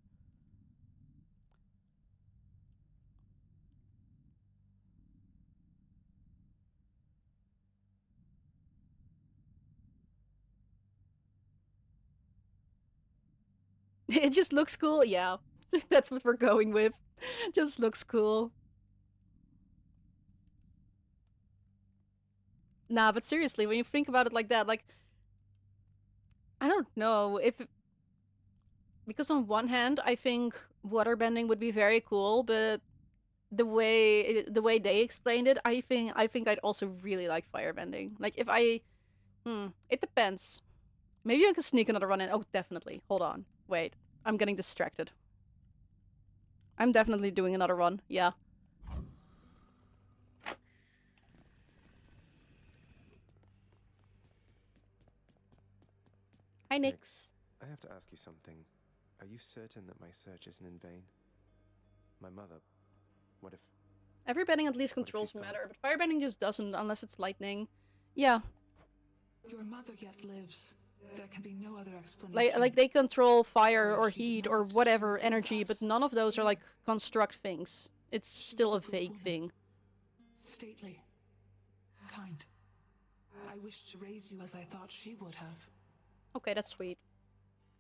It just looks cool, yeah. That's what we're going with. Just looks cool. Nah, but seriously, when you think about it like that, like... I don't know if... Because on one hand, I think waterbending would be very cool, but... The way they explained it, I think I'd also really like firebending. Like, if I... it depends. Maybe I can sneak another run in. Oh, definitely. Hold on. Wait. I'm getting distracted. I'm definitely doing another run. Yeah. Hi, Nyx. I have to ask you something. Are you certain that my search isn't in vain? My mother... What if... Every bending at least controls matter, but firebending just doesn't unless it's lightning. Yeah. Your mother yet lives. There can be no other explanation. Like they control fire or heat or whatever energy, but none of those are like construct things. It's still a vague thing. Stately. Kind. I wish to raise you as I thought she would have. Okay, that's sweet.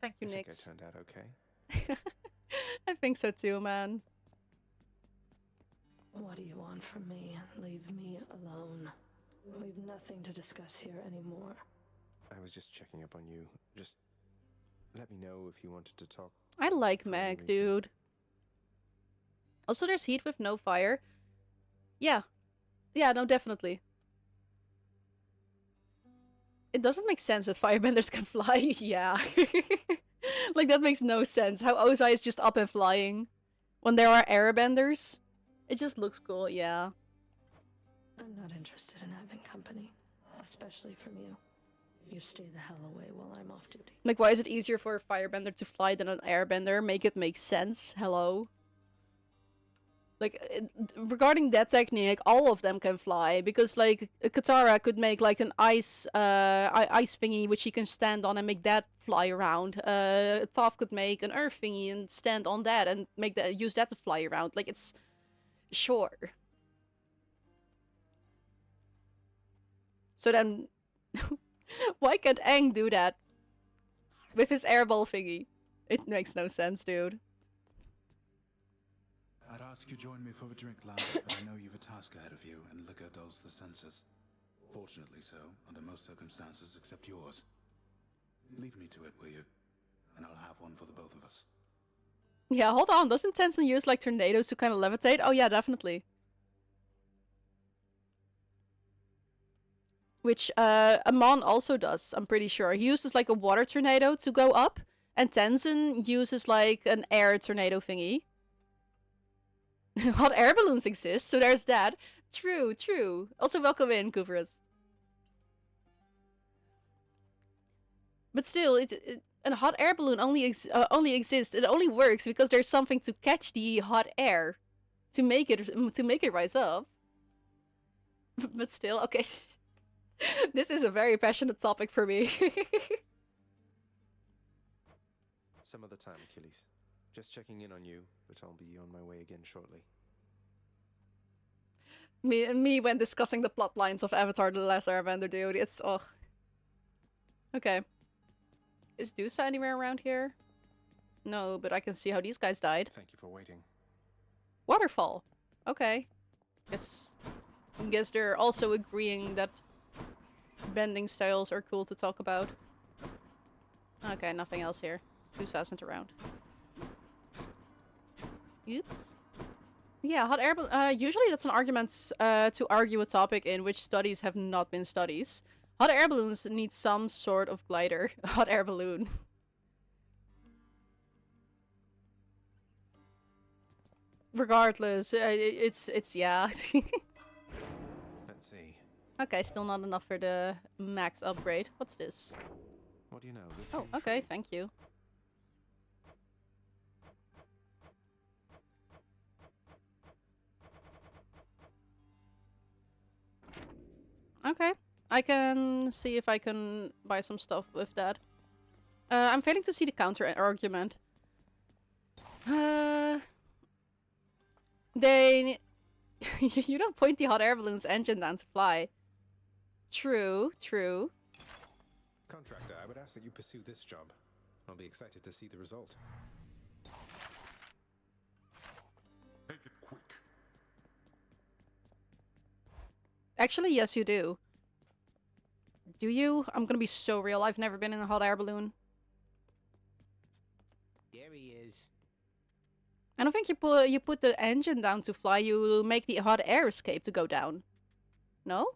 Thank you, Nyx. I turned out okay. I think so too, man. What do you want from me? Leave me alone. We've nothing to discuss here anymore. I was just checking up on you. Just let me know if you wanted to talk. I like Meg, dude. Also, there's heat with no fire. Yeah. Yeah, no, definitely. It doesn't make sense that firebenders can fly. Yeah. Like, that makes no sense. How Ozai is just up and flying when there are airbenders. It just looks cool, yeah. I'm not interested in having company, especially from you. You stay the hell away while I'm off duty. Like, why is it easier for a firebender to fly than an airbender? Make it make sense. Hello? Like, regarding that technique, all of them can fly, because, like, Katara could make, like, an ice thingy which she can stand on and make that fly around. Toph could make an earth thingy and stand on that and use that to fly around. Like, it's... Sure. So then... Why can't Aang do that? With his airball thingy. It makes no sense, dude. I'd ask you join me for a drink, lad, but I know you've a task ahead of you, and liquor dulls the senses. Fortunately so, under most circumstances except yours. Leave me to it, will you? And I'll have one for the both of us. Yeah, hold on. Doesn't Tenzin use, like, tornadoes to kind of levitate? Oh yeah, definitely. Which, Amon also does, I'm pretty sure. He uses, like, a water tornado to go up, and Tenzin uses, like, an air tornado thingy. Hot air balloons exist, so there's that. True, true. Also, welcome in, Kuverus. But still, a hot air balloon only exists. It only works because there's something to catch the hot air to make it rise up. But still, okay. This is a very passionate topic for me. Some other time, Achilles. Just checking in on you, but I'll be on my way again shortly. Me when discussing the plot lines of Avatar The Last Airbender, dude. It's, ugh. Okay. Is Dusa anywhere around here? No, but I can see how these guys died. Thank you for waiting. Waterfall. Okay. Guess they're also agreeing that bending styles are cool to talk about. Okay, nothing else here. Dusa isn't around. Oops. Yeah, hot air usually that's an argument to argue a topic in which studies have not been studies. Hot air balloons need some sort of glider. Hot air balloon. Regardless, it's yeah. Let's see. Okay, still not enough for the max upgrade. What's this? What do you know? This Oh, okay, thank you. Okay, I can see if I can buy some stuff with that. I'm failing to see the counter argument. They... You don't point the hot air balloon's engine down to fly. True, true. Contractor, I would ask that you pursue this job. I'll be excited to see the result. Make it quick. Actually, yes, you do. Do you? I'm gonna be so real. I've never been in a hot air balloon. There he is. I don't think you put the engine down to fly. You make the hot air escape to go down. No?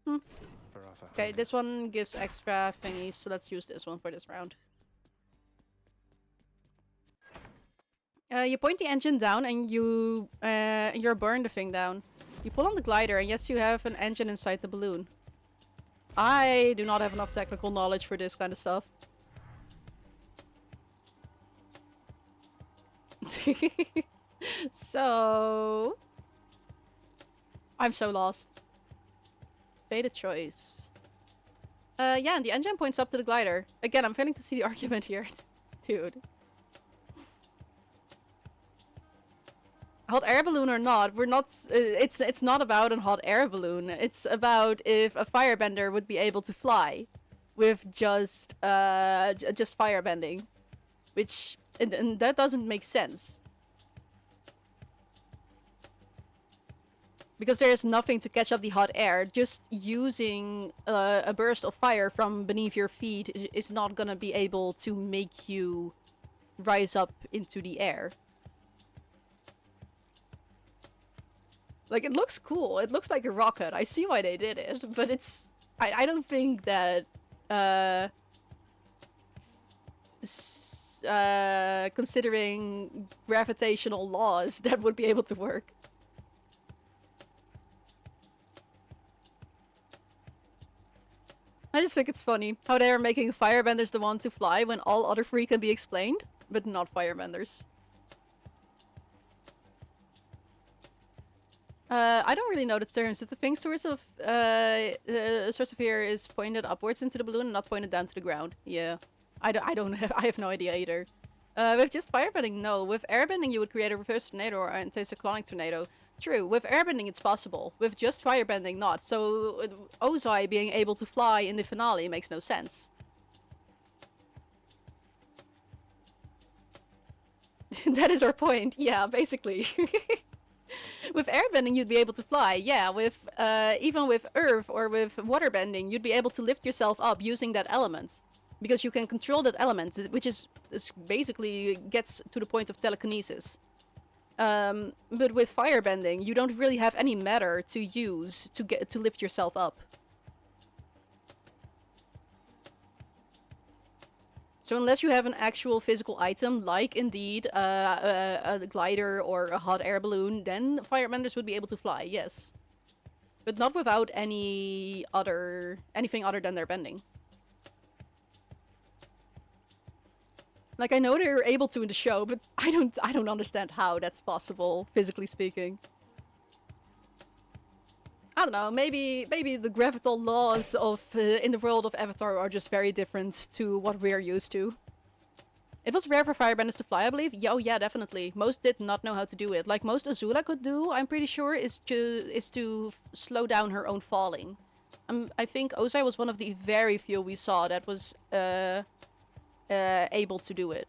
Hmm. Okay, this one gives extra thingies, so let's use this one for this round. You point the engine down and you burn the thing down. You pull on the glider and yes, you have an engine inside the balloon. I do not have enough technical knowledge for this kind of stuff. So... I'm so lost. Fated choice. Yeah, and the engine points up to the glider. Again, I'm failing to see the argument here. Dude. Hot air balloon or not, we're not... It's not about a hot air balloon. It's about if a firebender would be able to fly. With just firebending. Which... And that doesn't make sense. Because there's nothing to catch up the hot air. Just using a burst of fire from beneath your feet is not gonna be able to make you rise up into the air. Like, it looks cool. It looks like a rocket. I see why they did it, but it's... I don't think that... considering gravitational laws, that would be able to work. I just think it's funny how they are making firebenders the one to fly when all other three can be explained, but not firebenders. I don't really know the terms. It's the thing source of here is pointed upwards into the balloon and not pointed down to the ground. Yeah. I have no idea either. With just firebending, no. With airbending, you would create a reverse tornado or an anticyclonic tornado. True, with airbending it's possible. With just firebending, not. So, Ozai being able to fly in the finale makes no sense. That is our point. Yeah, basically. With airbending, you'd be able to fly. Yeah, with even with earth or with waterbending, you'd be able to lift yourself up using that element. Because you can control that element, which is basically gets to the point of telekinesis. But with firebending, you don't really have any matter to use to lift yourself up. So unless you have an actual physical item, like indeed a glider or a hot air balloon, then firebenders would be able to fly, yes. But not without anything other than their bending. Like, I know they're able to in the show, but I don't understand how that's possible, physically speaking. I don't know, maybe the gravital laws of in the world of Avatar are just very different to what we're used to. It was rare for firebenders to fly, I believe. Oh yeah, definitely. Most did not know how to do it. Like most Azula could do, I'm pretty sure, is to slow down her own falling. I think Ozai was one of the very few we saw that was able to do it.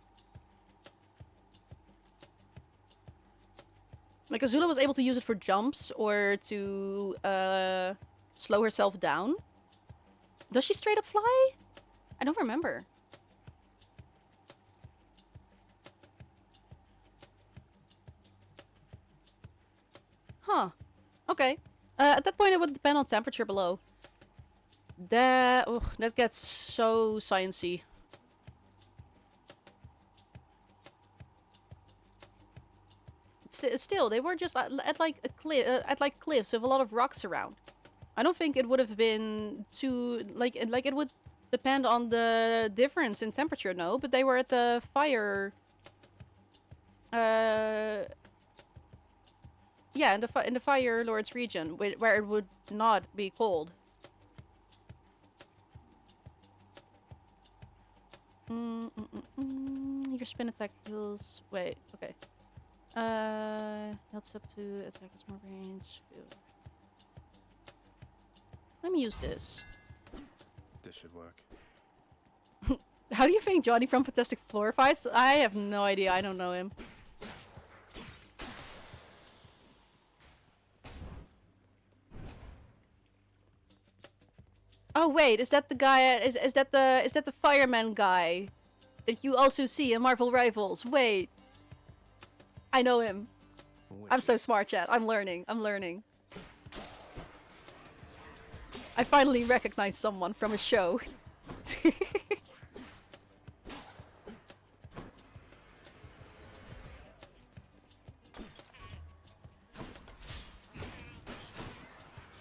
Like, Azula was able to use it for jumps or to slow herself down. Does she straight up fly? I don't remember. Huh. Okay. At that point, it would depend on temperature below. That gets so sciencey. Still, they were just at like a cliff, at like cliffs with a lot of rocks around. I don't think it would have been too like it would depend on the difference in temperature, no. But they were at the fire. Yeah, in the Fire Lord's region, where it would not be cold. Your spin attack heals. Wait, okay. Helps up to attack is more range. Let me use this. This should work. How do you think Johnny from Fantastic Four fights? I have no idea. I don't know him. Oh wait, is that the guy? Is that the fireman guy that you also see in Marvel Rivals? Wait. I know him. I'm so smart, chat. I'm learning. I finally recognize someone from a show.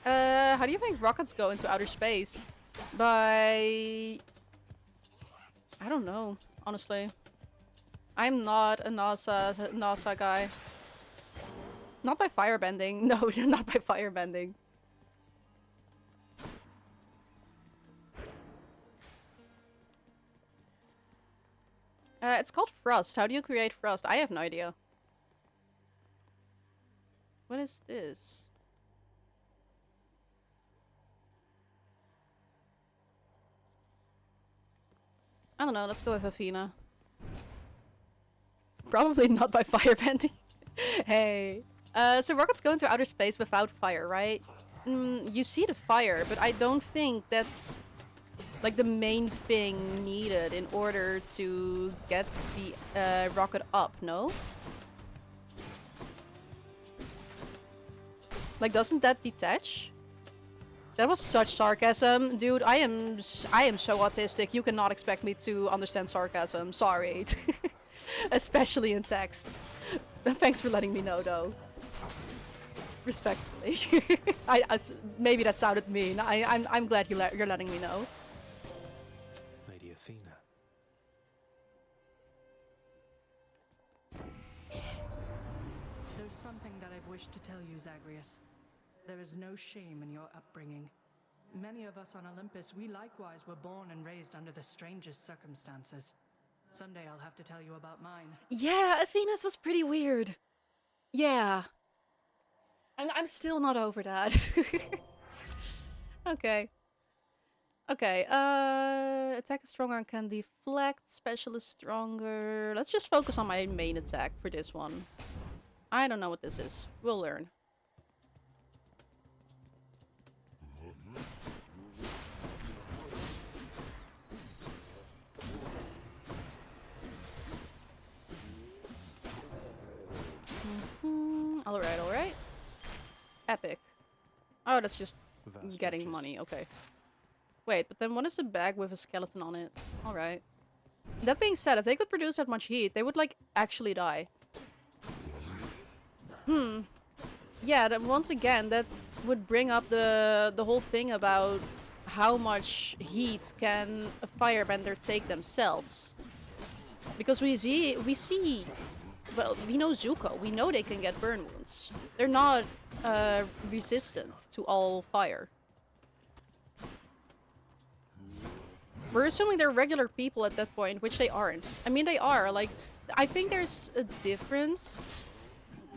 How do you think rockets go into outer space? By... I don't know, honestly. I'm not a NASA guy. Not by firebending. No, not by firebending. It's called Thrust. How do you create Thrust? I have no idea. What is this? I don't know, let's go with Athena. Probably not by firebending. Hey. So rockets go into outer space without fire, right? You see the fire, but I don't think that's like the main thing needed in order to get the rocket up, no? Like, doesn't that detach? That was such sarcasm, dude. I am so autistic. You cannot expect me to understand sarcasm. Sorry. Especially in text. Thanks for letting me know, though. Respectfully. Maybe that sounded mean. I'm glad you're letting me know. Lady Athena. There's something that I've wished to tell you, Zagreus. There is no shame in your upbringing. Many of us on Olympus, we likewise were born and raised under the strangest circumstances. Someday I'll have to tell you about mine. Yeah, Athena's was pretty weird. Yeah. I'm still not over that. Okay. Okay, attack is stronger and can deflect. Special is stronger. Let's just focus on my main attack for this one. I don't know what this is. We'll learn. Alright, alright. Epic. Oh, that's just getting money. Okay. Wait, but then what is a bag with a skeleton on it? Alright. That being said, if they could produce that much heat, they would, like, actually die. Yeah, then once again, that would bring up the whole thing about how much heat can a firebender take themselves. Because we see, well, we know Zuko. We know they can get burn wounds. They're not resistant to all fire. We're assuming they're regular people at that point, which they aren't. I mean, they are. Like, I think there's a difference.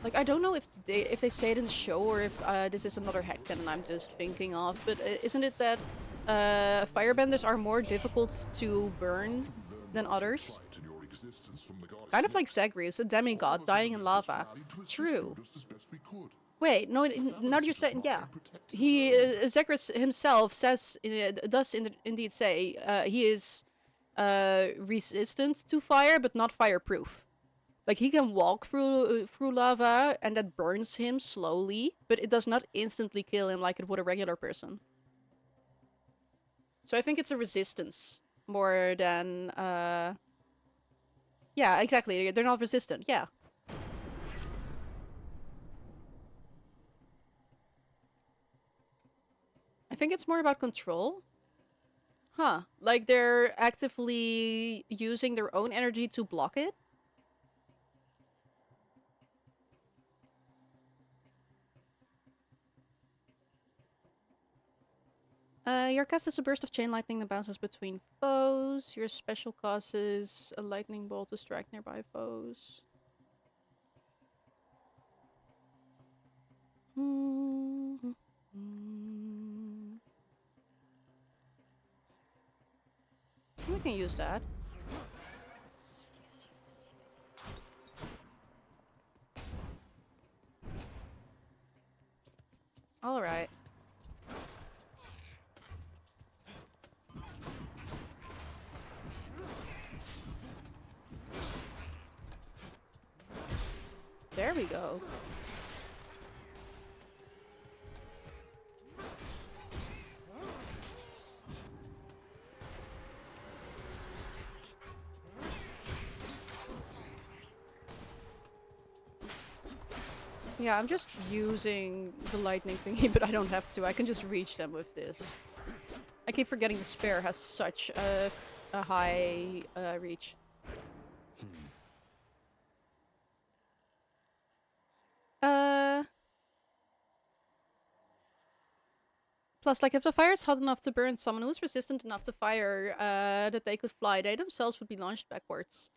Like, I don't know if they say it in the show or if this is another headcanon I'm just thinking of. But isn't it that firebenders are more difficult to burn than others? Kind of like Zagreus, a demigod dying in lava. True. Wait, no, now that you're saying, yeah. Zagreus himself does indeed say he is resistant to fire, but not fireproof. Like, he can walk through lava, and that burns him slowly, but it does not instantly kill him like it would a regular person. So I think it's a resistance more than... Yeah, exactly. They're not resistant. Yeah. I think it's more about control. Huh. Like they're actively using their own energy to block it? Your cast is a burst of chain lightning that bounces between foes. Your special causes a lightning bolt to strike nearby foes. We can use that. All right. There we go. Yeah, I'm just using the lightning thingy, but I don't have to. I can just reach them with this. I keep forgetting the spear has such a high reach. Plus, like, if the fire is hot enough to burn someone who's resistant enough to fire that they could fly, they themselves would be launched backwards.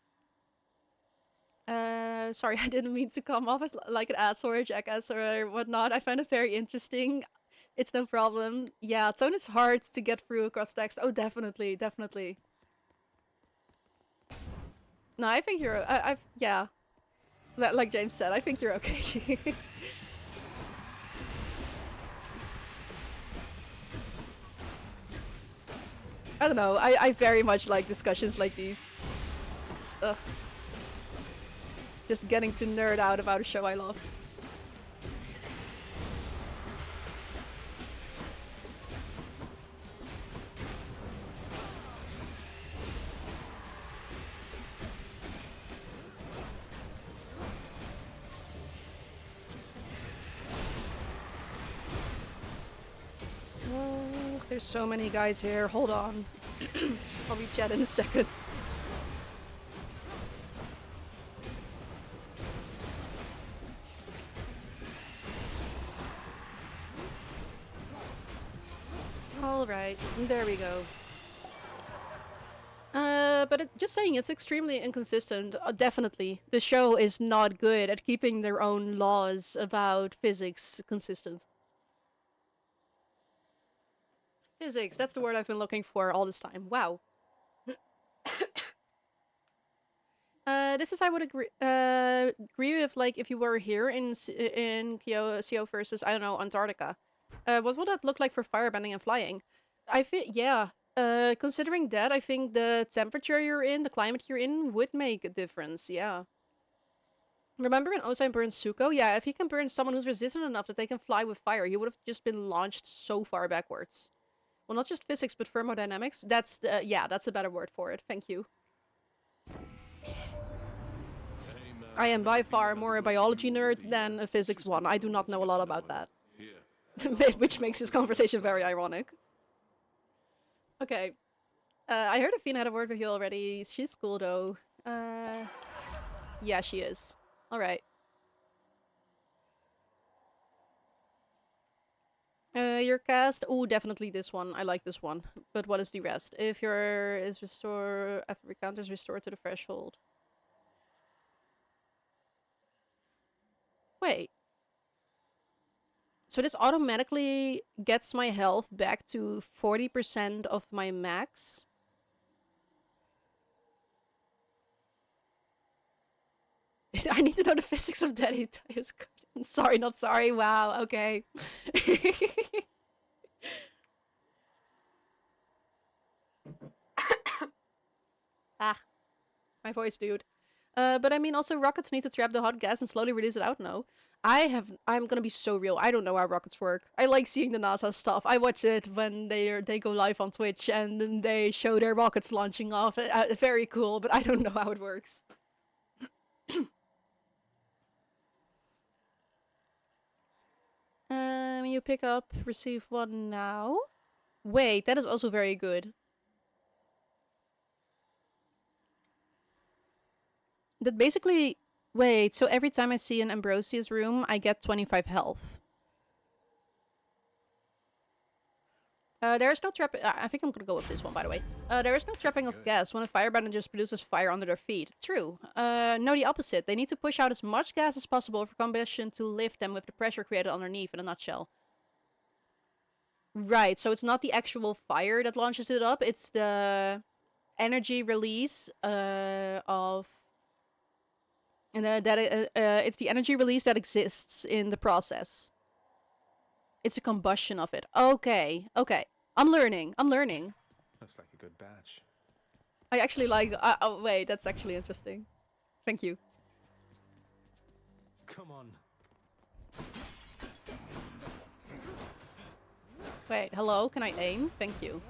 Sorry, I didn't mean to come off as like an asshole or a jackass or whatnot. I find it very interesting. It's no problem. Yeah, tone is hard to get through across text. Oh, definitely, definitely. No, I think you're... yeah. Like James said, I think you're okay. I don't know, I very much like discussions like these. It's, just getting to nerd out about a show I love. Oh, there's so many guys here. Hold on. I'll be chat in a second. Alright, there we go. But just saying, it's extremely inconsistent. Definitely. The show is not good at keeping their own laws about physics consistent. Physics, that's the word I've been looking for all this time. Wow. This is, I would agree with, like, if you were here in CO versus, I don't know, Antarctica. What would that look like for firebending and flying? I think, yeah. Considering that, I think the temperature you're in, the climate you're in, would make a difference, yeah. Remember when Osai burned Zuko? Yeah, if he can burn someone who's resistant enough that they can fly with fire, he would have just been launched so far backwards. Well, not just physics, but thermodynamics. That's, yeah, that's a better word for it. Thank you. I am by far more a biology nerd than a physics one. I do not know a lot about that. Which makes this conversation very ironic. Okay. I heard Athena had a word with you already. She's cool, though. Yeah, she is. Alright. Your cast? Ooh, definitely this one. I like this one. But what is the rest? If your is restore after recount is restored to the threshold. Wait. So this automatically gets my health back to 40% of my max? I need to know the physics of Daddy. Sorry, not sorry. Wow, okay. Ah, my voice, dude. But I mean, also rockets need to trap the hot gas and slowly release it out now. I'm gonna be so real. I don't know how rockets work. I like seeing the NASA stuff. I watch it when they go live on Twitch and then they show their rockets launching off. Very cool, but I don't know how it works. You pick up, receive one now. Wait, that is also very good. That basically... Wait, so every time I see an Ambrosius room, I get 25 health. There is no trapping... I think I'm gonna go with this one, by the way. There is no trapping of gas when a firebender just produces fire under their feet. True. No, the opposite. They need to push out as much gas as possible for combustion to lift them with the pressure created underneath, in a nutshell. Right, so it's not the actual fire that launches it up, it's the energy release of... And it's the energy release that exists in the process. It's a combustion of it. Okay, okay. I'm learning. Looks like a good batch. I actually like... oh, wait, that's actually interesting. Thank you. Come on. Wait, hello? Can I aim? Thank you.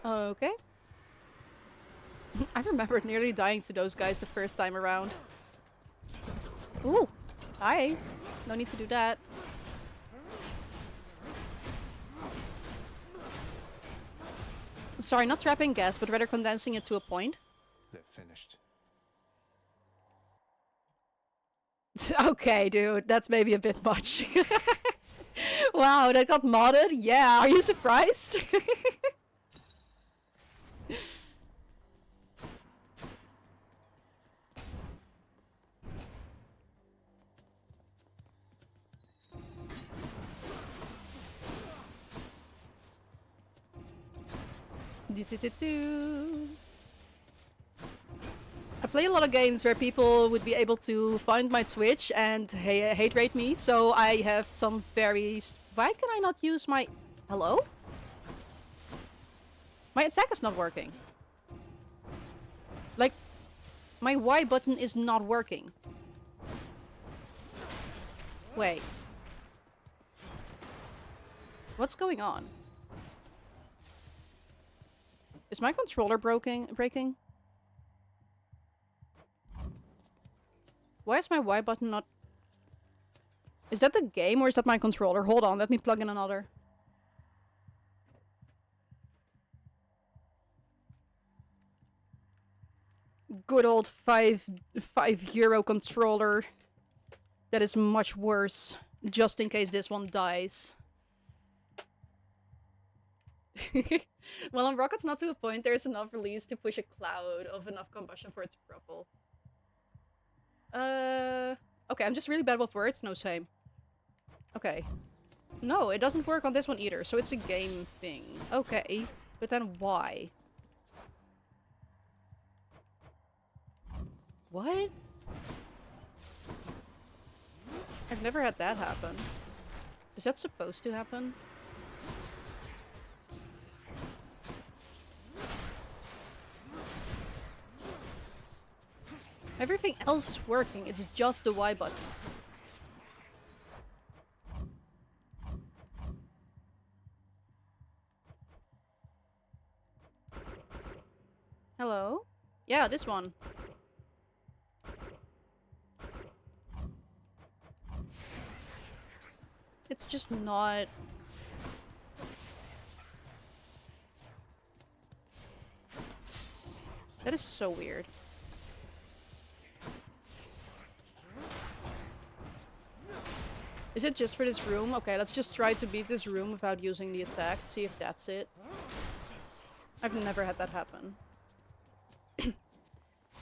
Okay. I remember nearly dying to those guys the first time around. Ooh. Hi. No need to do that. Sorry, not trapping gas, but rather condensing it to a point. They're finished. Okay, dude. That's maybe a bit much. Wow, that got modded? Yeah, are you surprised? Do-do-do-do. I play a lot of games where people would be able to find my Twitch and hate rate me, so I have some very... Why can I not use my... Hello? My attack is not working. Like, my Y button is not working. Wait. What's going on? Is my controller breaking? Why is my Y button not... Is that the game or is that my controller? Hold on, let me plug in another. Good old five euro controller. That is much worse. Just in case this one dies. Well, on rockets not to a point, there's enough release to push a cloud of enough combustion for its propel. Okay, I'm just really bad with words. No, same. Okay. No, it doesn't work on this one either, so it's a game thing. Okay, but then why? What? I've never had that happen. Is that supposed to happen? Everything else is working, it's just the Y button. Hello? Yeah, this one. It's just not... That is so weird. Is it just for this room? Okay, let's just try to beat this room without using the attack. See if that's it. I've never had that happen.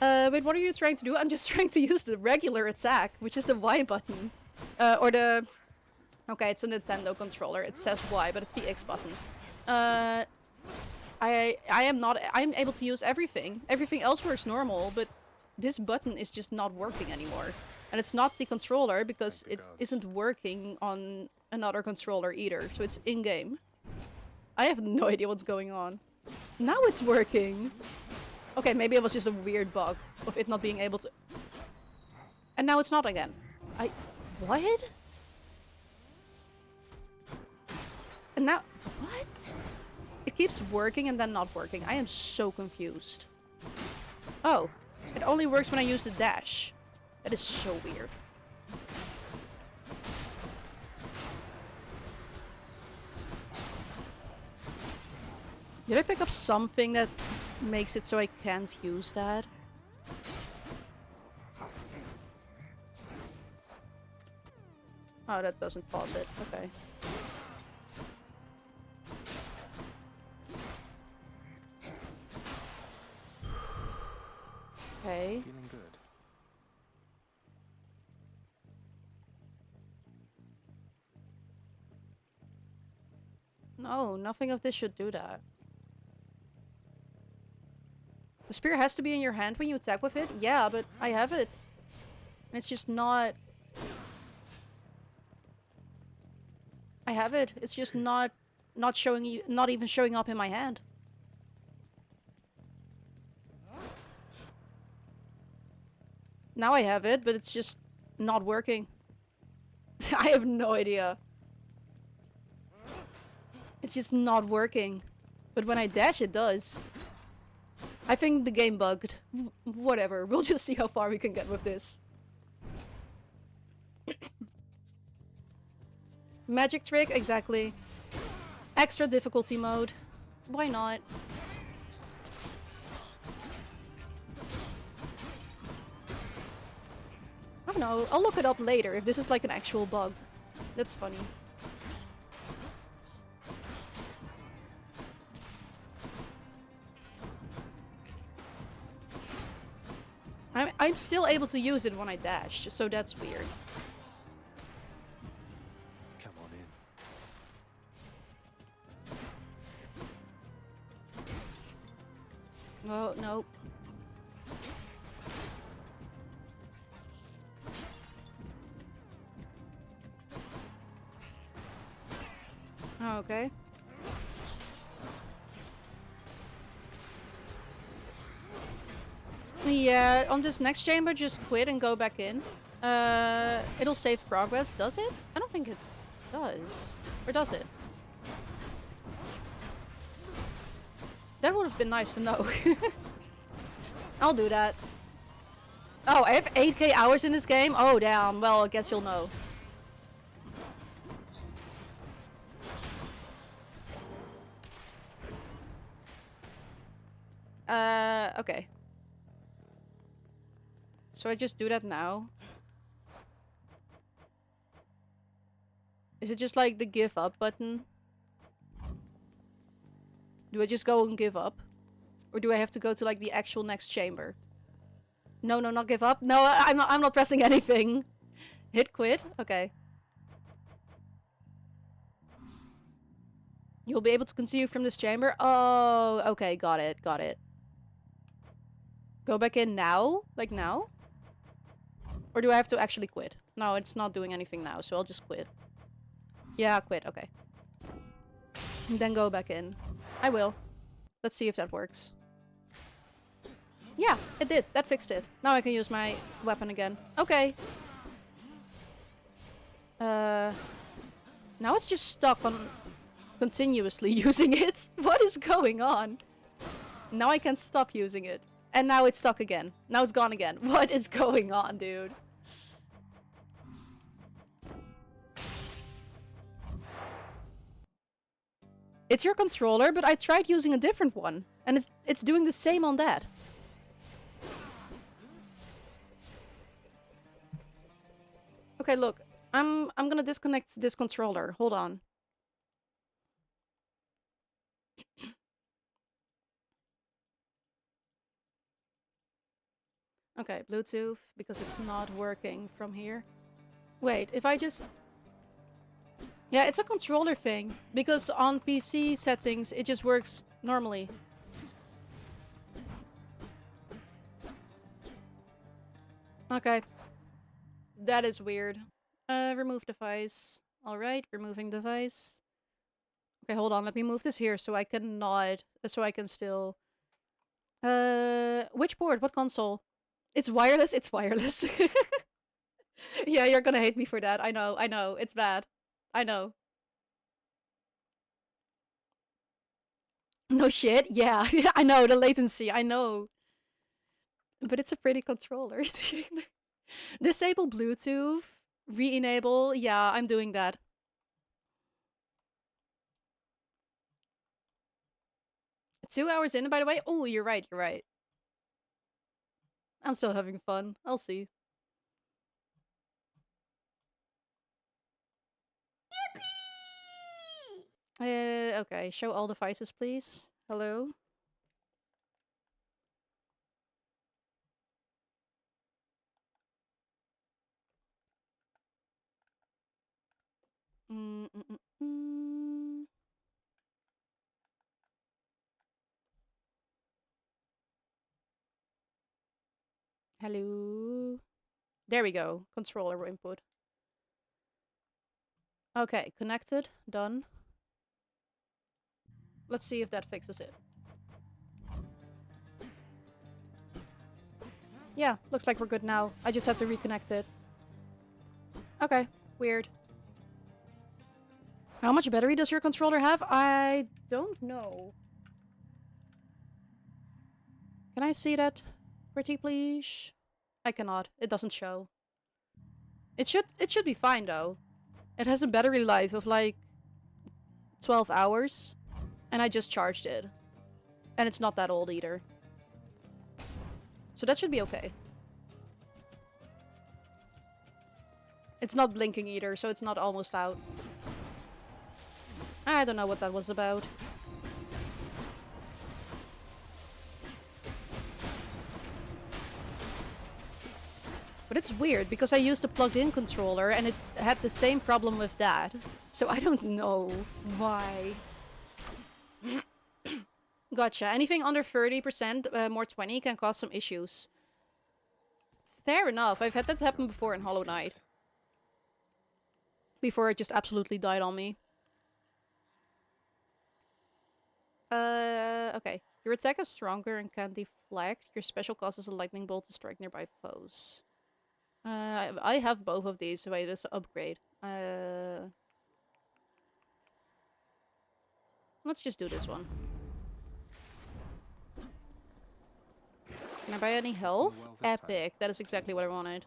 Wait, what are you trying to do? I'm just trying to use the regular attack, which is the Y button. Or the... Okay, it's a Nintendo controller. It says Y, but it's the X button. I'm able to use everything. Everything else works normal, but this button is just not working anymore. And it's not the controller because it isn't working on another controller either. So it's in-game. I have no idea what's going on. Now it's working! Okay, maybe it was just a weird bug of it not being able to... And now it's not again. What? And now... What? It keeps working and then not working. I am so confused. Oh. It only works when I use the dash. That is so weird. Did I pick up something that makes it so I can't use that? Oh, that doesn't pause it. Okay. Okay. Feeling good. No, nothing of this should do that. The spear has to be in your hand when you attack with it? Yeah, but I have it. And it's just not... I have it. It's just not showing you, not even showing up in my hand. Now I have it, but it's just not working. I have no idea. It's just not working. But when I dash, it does. I think the game bugged. Whatever, we'll just see how far we can get with this. Magic trick, exactly. Extra difficulty mode. Why not? I don't know, I'll look it up later if this is like an actual bug. That's funny. I'm still able to use it when I dash, so that's weird. Come on in. Oh, no. Okay. Yeah, on this next chamber, just quit and go back in. It'll save progress, does it? I don't think it does. Or does it? That would have been nice to know. I'll do that. Oh, I have 8k hours in this game? Oh, damn. Well, I guess you'll know. Okay. So I just do that now. Is it just like the give up button? Do I just go and give up? Or do I have to go to like the actual next chamber? No, not give up. No, I'm not pressing anything. Hit quit? Okay. You'll be able to continue from this chamber? Oh, okay, got it. Go back in now? Like now? Or do I have to actually quit? No, it's not doing anything now, so I'll just quit. Yeah, quit, okay. And then go back in. I will. Let's see if that works. Yeah, it did. That fixed it. Now I can use my weapon again. Okay. Now it's just stuck on continuously using it. What is going on? Now I can stop using it. And now it's stuck again. Now it's gone again. What is going on, dude? It's your controller, but I tried using a different one. And it's doing the same on that. Okay, look. I'm gonna disconnect this controller. Hold on. Okay, Bluetooth, because it's not working from here. Wait, if I just... Yeah, it's a controller thing. Because on PC settings, it just works normally. Okay. That is weird. Remove device. Alright, removing device. Okay, hold on. Let me move this here so I can not... So I can still... Which board? What console? It's wireless? It's wireless. Yeah, you're gonna hate me for that. I know. It's bad. I know. No shit? Yeah. I know, the latency. I know. But it's a pretty controller. Disable Bluetooth. Re-enable. Yeah, I'm doing that. Two hours in, by the way. Oh, you're right. I'm still having fun. I'll see. Okay. Show all devices, please. Hello? Hello? There we go. Controller input. Okay, connected. Done. Let's see if that fixes it. Yeah, looks like we're good now. I just had to reconnect it. Okay, weird. How much battery does your controller have? I don't know. Can I see that pretty please? I cannot. It doesn't show. It should be fine though. It has a battery life of like 12 hours. And I just charged it. And it's not that old either. So that should be okay. It's not blinking either, so it's not almost out. I don't know what that was about. But it's weird, because I used a plugged-in controller and it had the same problem with that. So I don't know why. Gotcha. Anything under 30%, more 20 can cause some issues. Fair enough. I've had that happen before in Hollow Knight. Before it just absolutely died on me. Okay. Your attack is stronger and can deflect. Your special causes a lightning bolt to strike nearby foes. I have both of these. Wait, this upgrade. Let's just do this one. Can I buy any health? Epic. That is exactly what I wanted.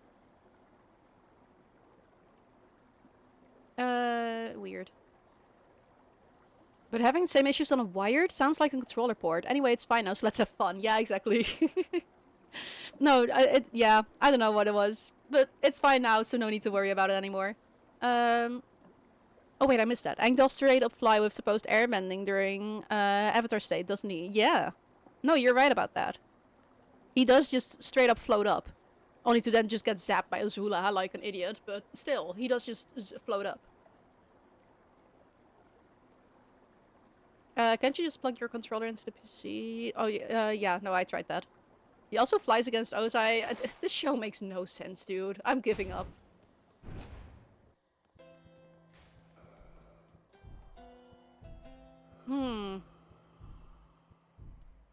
Weird. But having the same issues on a wired sounds like a controller port. Anyway, it's fine now, so let's have fun. Yeah, exactly. No, yeah, I don't know what it was. But it's fine now, so no need to worry about it anymore. Oh wait, I missed that. Aang does straight up fly with supposed airbending during Avatar state, doesn't he? Yeah. No, you're right about that. He does just straight up float up. Only to then just get zapped by Azula like an idiot, but still, he does just float up. Can't you just plug your controller into the PC? Oh, yeah, no, I tried that. He also flies against Ozai. This show makes no sense, dude. I'm giving up.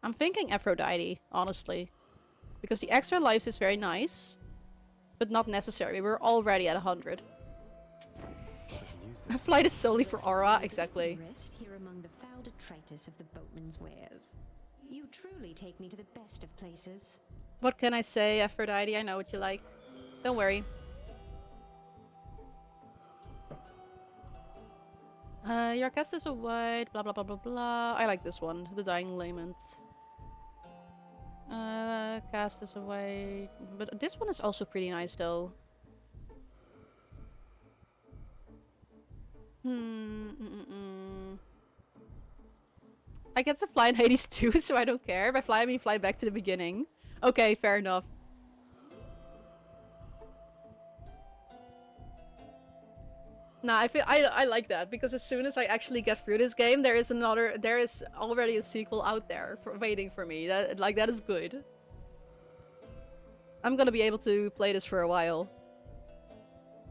I'm thinking Aphrodite, honestly. Because the extra lives is very nice, but not necessary. We're already at 100. I fly this solely for aura, exactly. Rest here among the foul detritus of the boatman's wares. You truly take me to the best of places. What can I say, Aphrodite? I know what you like. Don't worry. Your cast is a white, blah blah blah blah blah. I like this one, the Dying Lament. Cast is a white, but this one is also pretty nice though. I get to fly in Hades too, so I don't care. By fly, I mean fly back to the beginning. Okay, fair enough. Nah, I like that because as soon as I actually get through this game, there is already a sequel out there waiting for me. That is good. I'm gonna be able to play this for a while.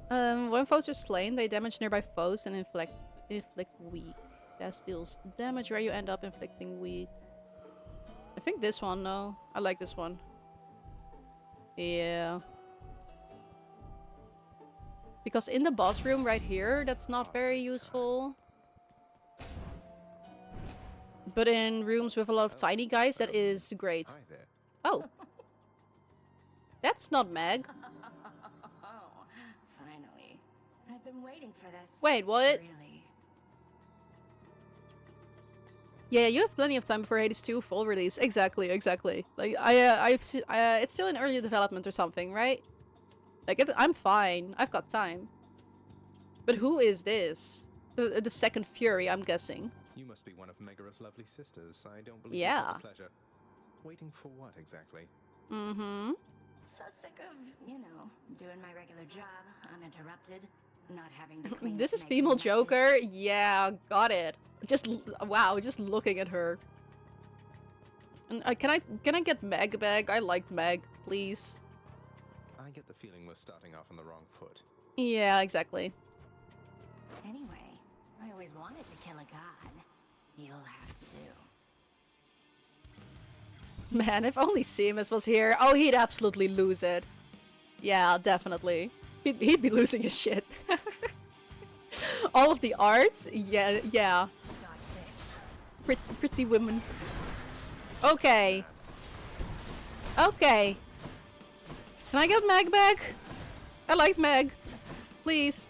When foes are slain, they damage nearby foes and inflict weak. That deals damage where you end up inflicting weak. I think this one, no. I like this one. Yeah. Because in the boss room right here, that's not very useful. But in rooms with a lot of tiny guys, that is great. Oh. That's not Meg. Finally. I've been waiting for this. Wait, what? Really? Yeah, you have plenty of time before Hades 2 full release. Exactly, exactly. Like, it's still in early development or something, right? Like, I'm fine. I've got time. But who is this? The second Fury, I'm guessing. You must be one of Megaera's lovely sisters. I don't believe Yeah. you've got the pleasure. Waiting for what exactly? Mm-hmm. So sick of, doing my regular job, uninterrupted, not having to clean This up is Meg's female messes. Joker? Yeah, got it. Wow, just looking at her. And can I get Meg back? I liked Meg, please. I get the feeling we're starting off on the wrong foot. Yeah, exactly. Anyway, I always wanted to kill a god. You'll have to do. Man, if only Seamus was here. Oh, he'd absolutely lose it. Yeah, definitely. He'd be losing his shit. All of the arts? Yeah. Pretty women. Okay. Okay. Can I get Meg back? I liked Meg. Please.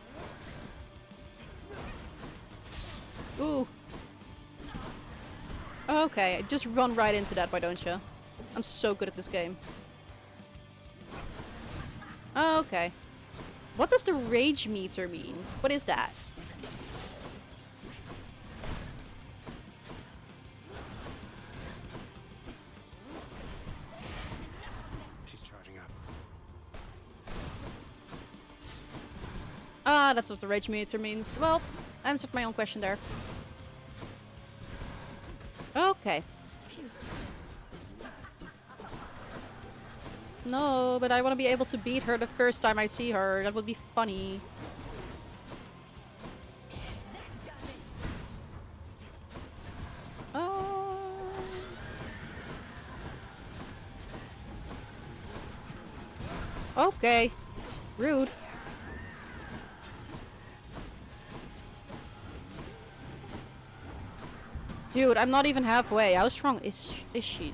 Ooh. Okay, just run right into that, why don't you? I'm so good at this game. Okay. What does the rage meter mean? What is that? She's charging up. Ah, that's what the rage meter means. Well, answered my own question there. Okay. No, but I want to be able to beat her the first time I see her. That would be funny. Okay. Rude. Dude, I'm not even halfway. How strong is she?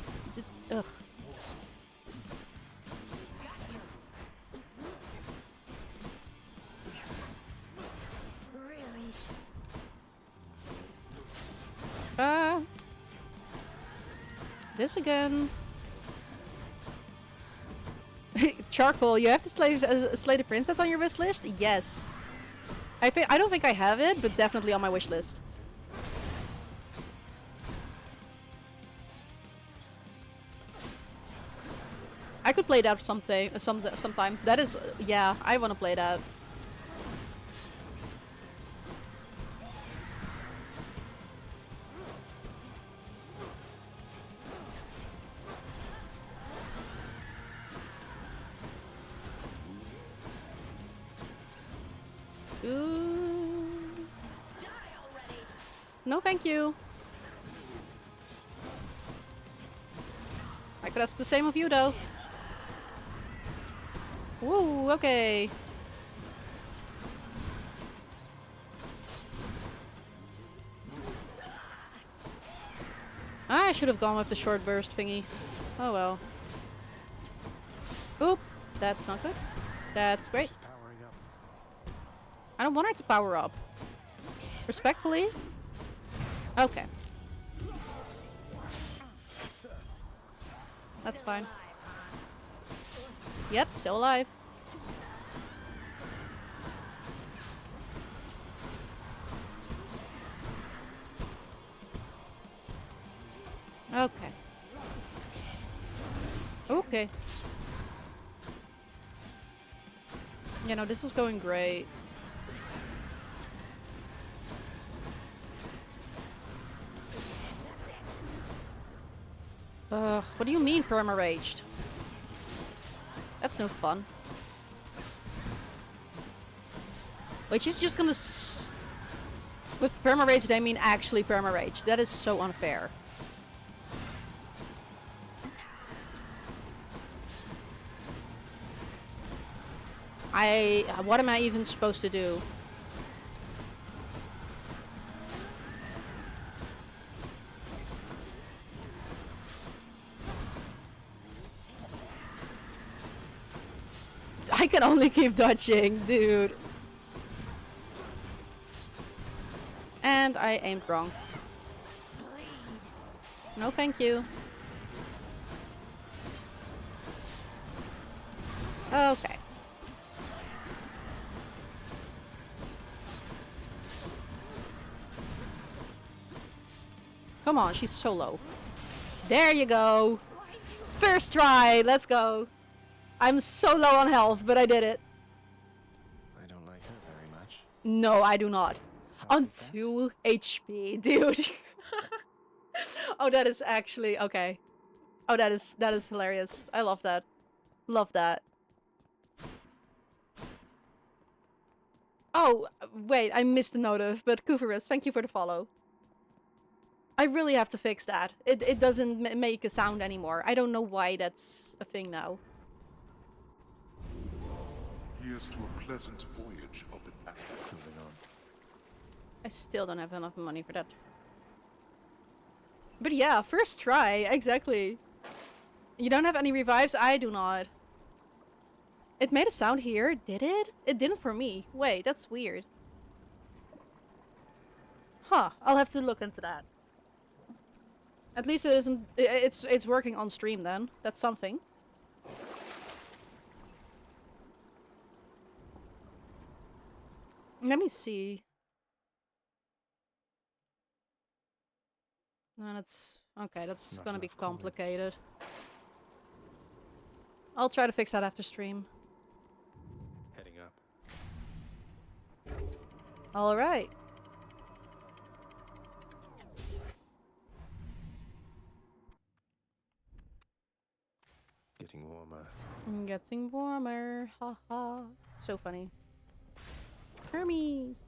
Ugh. This again. Charcoal, you have to slay the princess on your wish list? Yes. I don't think I have it, but definitely on my wish list. I could play that sometime. That is, yeah, I want to play that. Ooh. No, thank you. I could ask the same of you, though. Woo, okay. I should have gone with the short burst thingy. Oh well. Oop, that's not good. That's great. I don't want her to power up. Respectfully? Okay. That's fine. Yep, still alive. Okay. Okay. You know, this is going great. What do you mean perma-raged? That's no fun. Wait, she's just gonna with perma-raged, I mean actually perma-raged. That is so unfair. What am I even supposed to do? I can only keep dodging, dude. And I aimed wrong. No, thank you. Okay. Come on, she's so low. There you go. First try, let's go. I'm so low on health, but I did it. I don't like her very much. No, I do not. On 2 HP, dude. Oh, that is actually okay. Oh, that is hilarious. I love that. Love that. Oh, wait, I missed the notif, but Kuvarus, thank you for the follow. I really have to fix that. It doesn't make a sound anymore. I don't know why that's a thing now. Here's to a pleasant voyage up in Asgard. Moving on. I still don't have enough money for that. But yeah, first try, exactly. You don't have any revives? I do not. It made a sound here, did it? It didn't for me. Wait, that's weird. Huh, I'll have to look into that. At least it isn't. It's working on stream then. That's something. Let me see. No, that's okay. That's gonna be complicated. I'll try to fix that after stream. Heading up. All right. Getting warmer. I'm getting warmer. Ha ha. So funny. Hermes.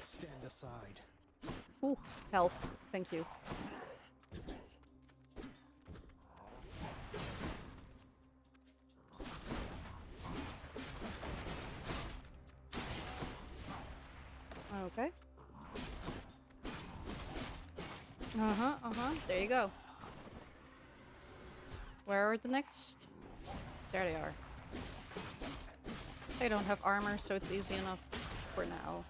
Stand aside. Ooh, health. Thank you. Okay. There you go. Where are the next? There they are. They don't have armor, so it's easy enough for now.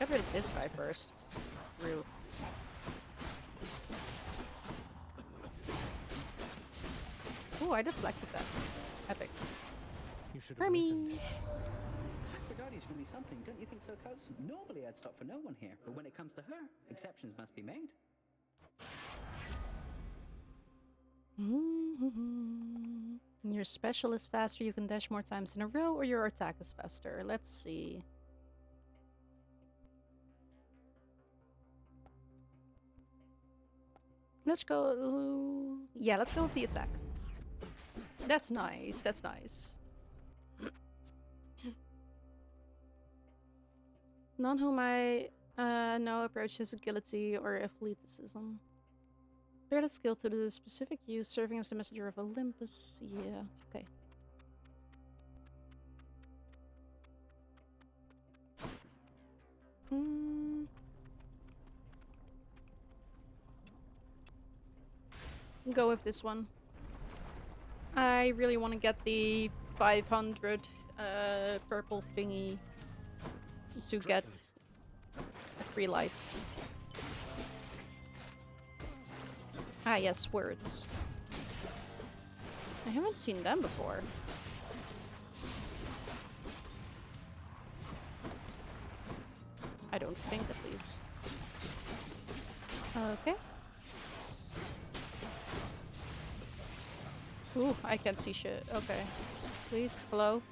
Get rid of this guy first. Rude. Ooh, I deflected that. Epic. You should have Hermes. listened. Aphrodite's really something, don't you think so, cuz? Normally I'd stop for no one here, but when it comes to her, exceptions must be made. Your special is faster, you can dash more times in a row, or your attack is faster. Let's see. Let's go... Yeah, let's go with the attack. That's nice, that's nice. None whom I know approach his agility or athleticism. Bear the skill to the specific use, serving as the messenger of Olympus. Yeah, okay. Go with this one. I really want to get the 500 purple thingy to get 3 lives. Ah yes, words. I haven't seen them before. I don't think, at least. Okay. Ooh, I can't see shit. Okay. Please, hello?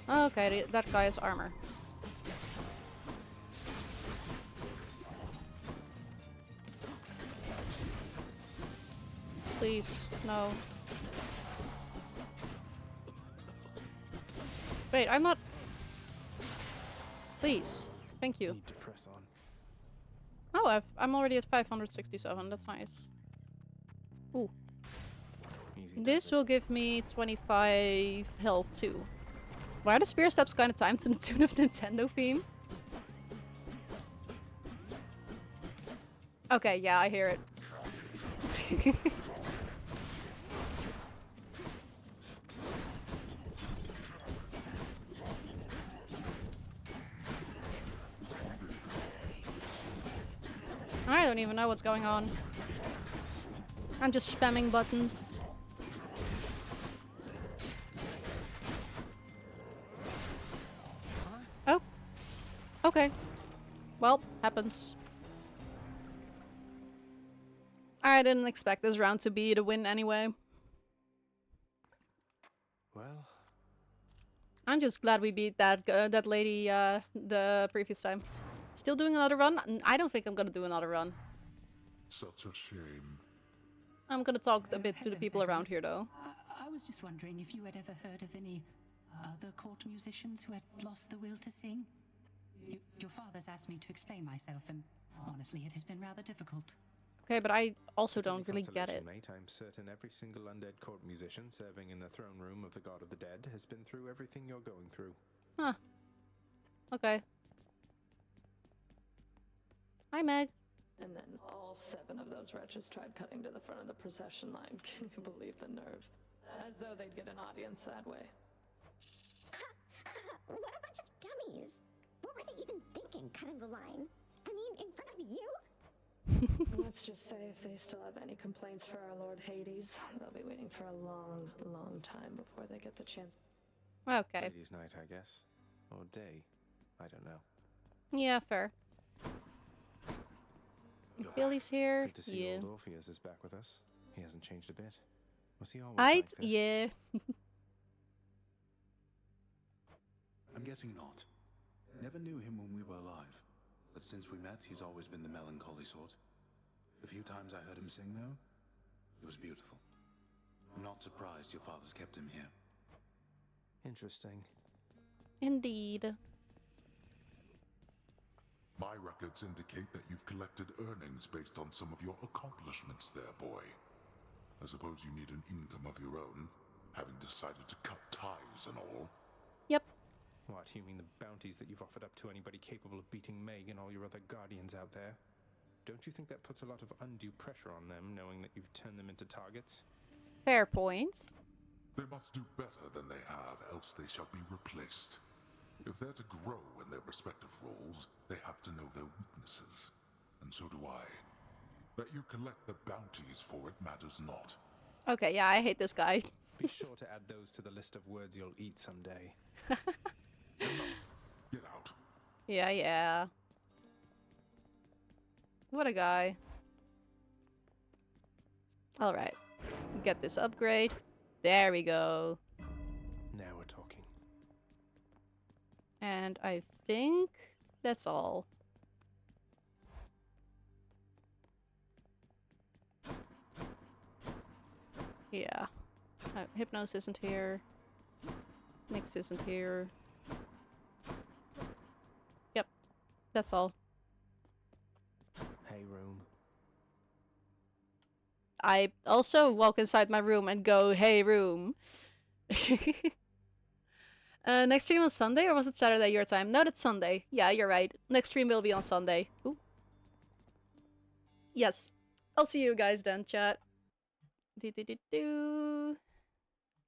Okay, that guy has armor. Please, no. Wait, I'm not... Please. Thank you. Need to press on. Oh, I'm already at 567. That's nice. Ooh. Easy This will give me 25 health too. Why are the spear steps kind of timed to the tune of Nintendo theme? Okay, yeah, I hear it. I don't even know what's going on. I'm just spamming buttons. Oh. Okay. Well, happens. I didn't expect this round to be the win anyway. Well, I'm just glad we beat that lady the previous time. Still doing another run? I don't think I'm gonna do another run. Such a shame. I'm gonna talk a bit to the people around here, though. I was just wondering if you had ever heard of any other court musicians who had lost the will to sing? Your father's asked me to explain myself, and honestly, it has been rather difficult. Okay, but I also it's don't really get it. Mate, I'm certain every single undead court musician serving in the throne room of the God of the Dead has been through everything you're going through. Huh. Okay. Hi, Meg. And then all 7 of those wretches tried cutting to the front of the procession line. Can you believe the nerve? As though they'd get an audience that way. What a bunch of dummies! What were they even thinking, cutting the line? I mean, in front of you? Let's just say if they still have any complaints for our Lord Hades, they'll be waiting for a long, long time before they get the chance. Okay. Ladies' night, I guess. Or day. I don't know. Yeah, fair. Billy's here. Good to see Yeah. old Orpheus is back with us. He hasn't changed a bit. Was he always like this? Yeah. I'm guessing not. Never knew him when we were alive, but since we met, he's always been the melancholy sort. The few times I heard him sing, though, it was beautiful. I'm not surprised your father's kept him here. Interesting. Indeed. My records indicate that you've collected earnings based on some of your accomplishments there, boy. I suppose you need an income of your own, having decided to cut ties and all. Yep. What, you mean the bounties that you've offered up to anybody capable of beating Meg and all your other guardians out there? Don't you think that puts a lot of undue pressure on them, knowing that you've turned them into targets? Fair point. They must do better than they have, else they shall be replaced. If they're to grow in their respective roles, they have to know their weaknesses. And so do I. That you collect the bounties for it matters not. Okay, yeah, I hate this guy. Be sure to add those to the list of words you'll eat someday. Get out. Yeah, yeah. What a guy. Alright. Get this upgrade. There we go. Now we're talking. And I think that's all. Yeah. Hypnos isn't here. Nyx isn't here. Yep. That's all. Hey, room. I also walk inside my room and go, hey, room. Next stream on Sunday, or was it Saturday your time? No, that's Sunday. Yeah, you're right. Next stream will be on Sunday. Ooh. Yes. I'll see you guys then, chat. Do.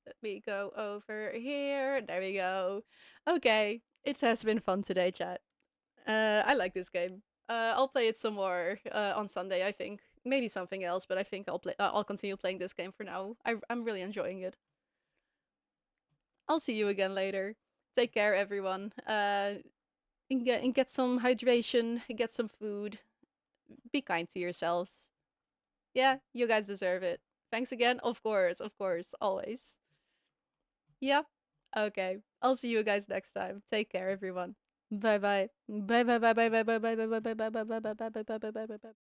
Let me go over here. There we go. Okay. It has been fun today, chat. I like this game. I'll play it some more on Sunday, I think. Maybe something else, but I think I'll continue playing this game for now. I'm really enjoying it. I'll see you again later. Take care, everyone. And get some hydration, get some food. Be kind to yourselves. Yeah, you guys deserve it. Thanks again. Of course, always. Yeah. Okay. I'll see you guys next time. Take care, everyone. Bye bye. Bye bye bye bye bye bye bye bye bye bye bye bye bye bye bye bye bye bye bye bye.